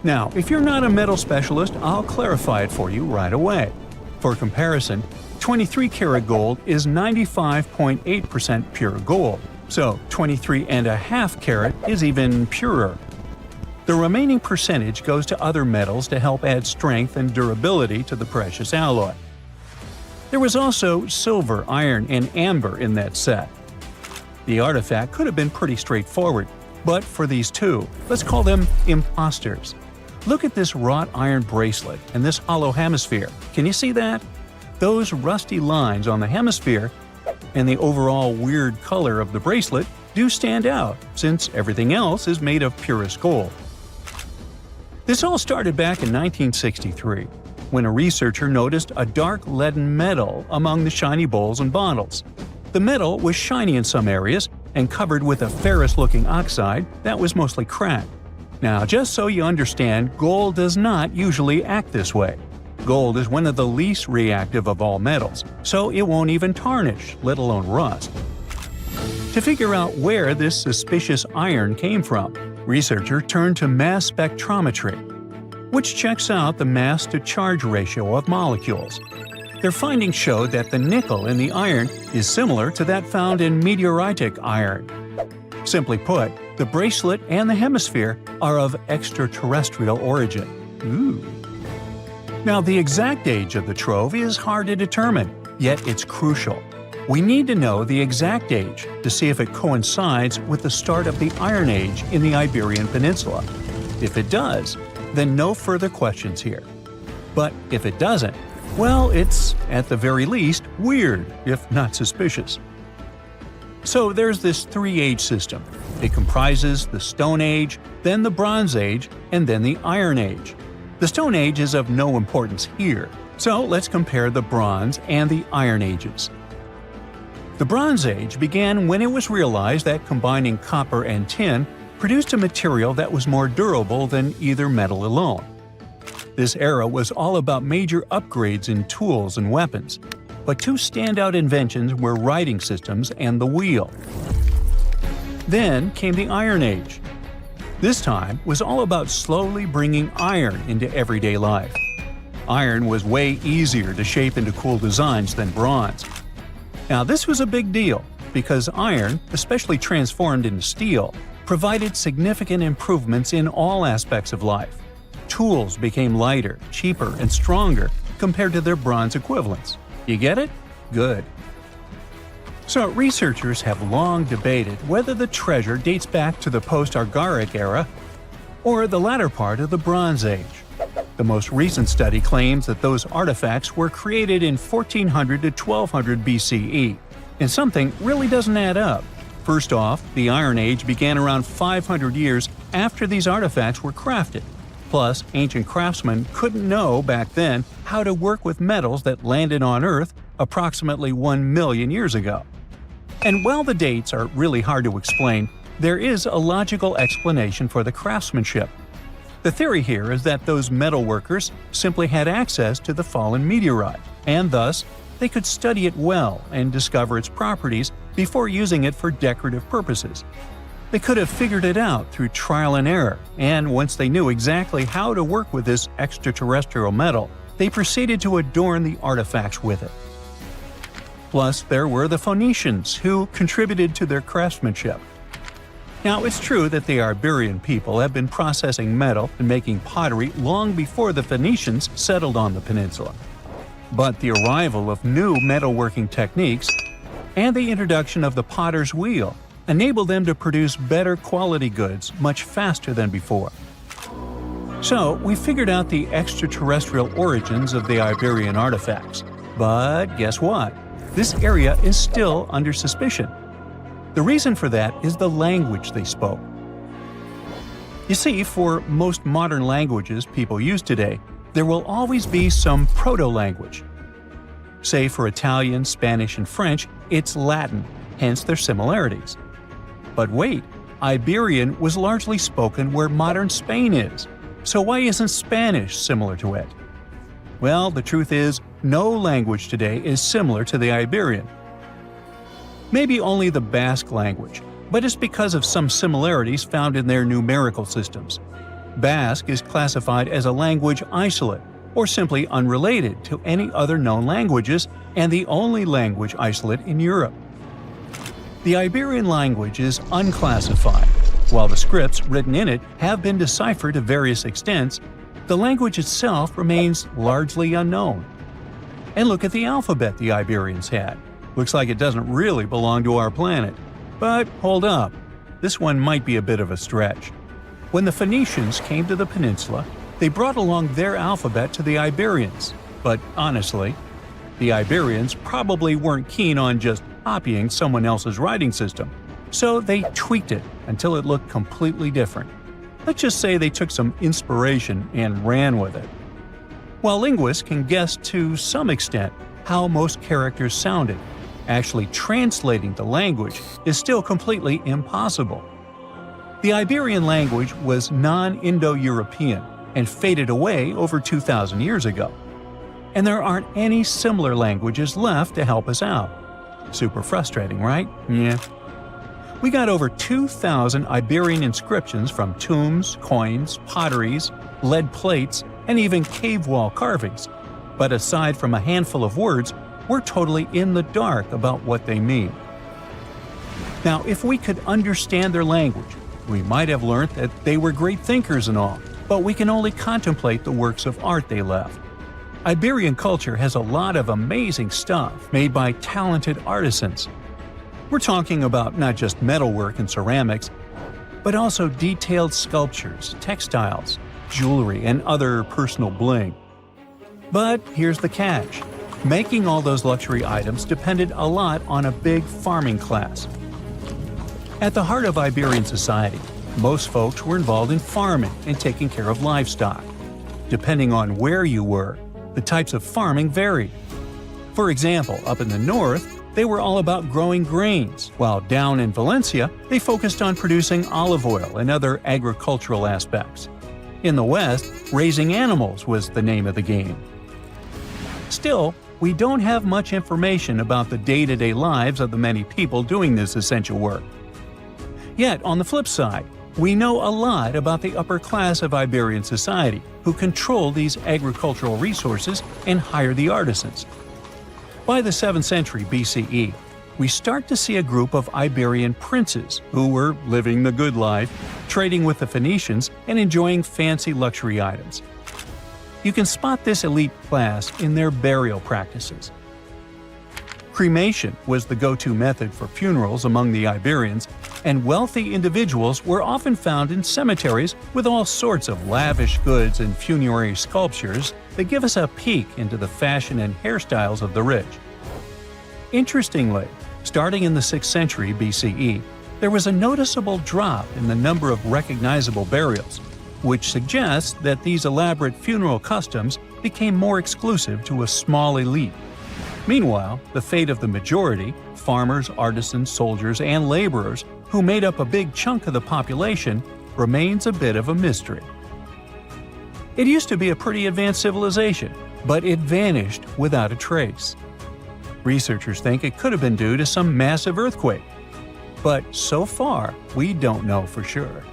Now, if you're not a metal specialist, I'll clarify it for you right away. For comparison, 23-karat gold is 95.8% pure gold, so 23.5 karat is even purer. The remaining percentage goes to other metals to help add strength and durability to the precious alloy. There was also silver, iron, and amber in that set. The artifact could have been pretty straightforward, but for these two, let's call them imposters. Look at this wrought iron bracelet and this hollow hemisphere. Can you see that? Those rusty lines on the hemisphere and the overall weird color of the bracelet do stand out, since everything else is made of purest gold. This all started back in 1963, when a researcher noticed a dark leaden metal among the shiny bowls and bottles. The metal was shiny in some areas and covered with a ferrous-looking oxide that was mostly cracked. Now, just so you understand, gold does not usually act this way. Gold is one of the least reactive of all metals, so it won't even tarnish, let alone rust. To figure out where this suspicious iron came from, researchers turned to mass spectrometry, which checks out the mass-to-charge ratio of molecules. Their findings showed that the nickel in the iron is similar to that found in meteoritic iron. Simply put, the bracelet and the hemisphere are of extraterrestrial origin. Ooh. Now, the exact age of the trove is hard to determine, yet it's crucial. We need to know the exact age to see if it coincides with the start of the Iron Age in the Iberian Peninsula. If it does, then no further questions here. But if it doesn't, well, it's, at the very least, weird, if not suspicious. So there's this three-age system. It comprises the Stone Age, then the Bronze Age, and then the Iron Age. The Stone Age is of no importance here, so let's compare the Bronze and the Iron Ages. The Bronze Age began when it was realized that combining copper and tin produced a material that was more durable than either metal alone. This era was all about major upgrades in tools and weapons, but two standout inventions were writing systems and the wheel. Then came the Iron Age. This time was all about slowly bringing iron into everyday life. Iron was way easier to shape into cool designs than bronze. Now, this was a big deal because iron, especially transformed into steel, provided significant improvements in all aspects of life. Tools became lighter, cheaper, and stronger compared to their bronze equivalents. You get it? Good. So, researchers have long debated whether the treasure dates back to the post-Argaric era or the latter part of the Bronze Age. The most recent study claims that those artifacts were created in 1400 to 1200 BCE, and something really doesn't add up. First off, the Iron Age began around 500 years after these artifacts were crafted. Plus, ancient craftsmen couldn't know back then how to work with metals that landed on Earth approximately 1 million years ago. And while the dates are really hard to explain, there is a logical explanation for the craftsmanship. The theory here is that those metal workers simply had access to the fallen meteorite, and thus, they could study it well and discover its properties before using it for decorative purposes. They could have figured it out through trial and error, and once they knew exactly how to work with this extraterrestrial metal, they proceeded to adorn the artifacts with it. Plus, there were the Phoenicians, who contributed to their craftsmanship. Now, it's true that the Iberian people have been processing metal and making pottery long before the Phoenicians settled on the peninsula. But the arrival of new metalworking techniques and the introduction of the potter's wheel enabled them to produce better quality goods much faster than before. So, we figured out the extraterrestrial origins of the Iberian artifacts. But guess what? This area is still under suspicion. The reason for that is the language they spoke. You see, for most modern languages people use today, there will always be some proto-language. Say for Italian, Spanish, and French, it's Latin, hence their similarities. But wait, Iberian was largely spoken where modern Spain is, so why isn't Spanish similar to it? Well, the truth is, no language today is similar to the Iberian. Maybe only the Basque language, but it's because of some similarities found in their numerical systems. Basque is classified as a language isolate, or simply unrelated to any other known languages and the only language isolate in Europe. The Iberian language is unclassified. While the scripts written in it have been deciphered to various extents, the language itself remains largely unknown. And look at the alphabet the Iberians had. Looks like it doesn't really belong to our planet. But hold up, this one might be a bit of a stretch. When the Phoenicians came to the peninsula, they brought along their alphabet to the Iberians. But honestly, the Iberians probably weren't keen on just copying someone else's writing system, so they tweaked it until it looked completely different. Let's just say they took some inspiration and ran with it. While linguists can guess to some extent how most characters sounded, actually translating the language is still completely impossible. The Iberian language was non-Indo-European and faded away over 2,000 years ago. And there aren't any similar languages left to help us out. Super frustrating, right? Yeah. We got over 2,000 Iberian inscriptions from tombs, coins, potteries, lead plates, and even cave wall carvings. But aside from a handful of words, we're totally in the dark about what they mean. Now, if we could understand their language, we might have learned that they were great thinkers and all, but we can only contemplate the works of art they left. Iberian culture has a lot of amazing stuff made by talented artisans. We're talking about not just metalwork and ceramics, but also detailed sculptures, textiles, jewelry, and other personal bling. But here's the catch. Making all those luxury items depended a lot on a big farming class. At the heart of Iberian society, most folks were involved in farming and taking care of livestock. Depending on where you were, the types of farming varied. For example, up in the north, they were all about growing grains, while down in Valencia, they focused on producing olive oil and other agricultural aspects. In the west, raising animals was the name of the game. Still, we don't have much information about the day-to-day lives of the many people doing this essential work. Yet, on the flip side, we know a lot about the upper class of Iberian society, who control these agricultural resources and hire the artisans. By the 7th century BCE, we start to see a group of Iberian princes who were living the good life, trading with the Phoenicians and enjoying fancy luxury items. You can spot this elite class in their burial practices. Cremation was the go-to method for funerals among the Iberians, and wealthy individuals were often found in cemeteries with all sorts of lavish goods and funerary sculptures that give us a peek into the fashion and hairstyles of the rich. Interestingly, starting in the 6th century BCE, there was a noticeable drop in the number of recognizable burials, which suggests that these elaborate funeral customs became more exclusive to a small elite. Meanwhile, the fate of the majority, farmers, artisans, soldiers, and laborers, who made up a big chunk of the population, remains a bit of a mystery. It used to be a pretty advanced civilization, but it vanished without a trace. Researchers think it could have been due to some massive earthquake, but so far, we don't know for sure.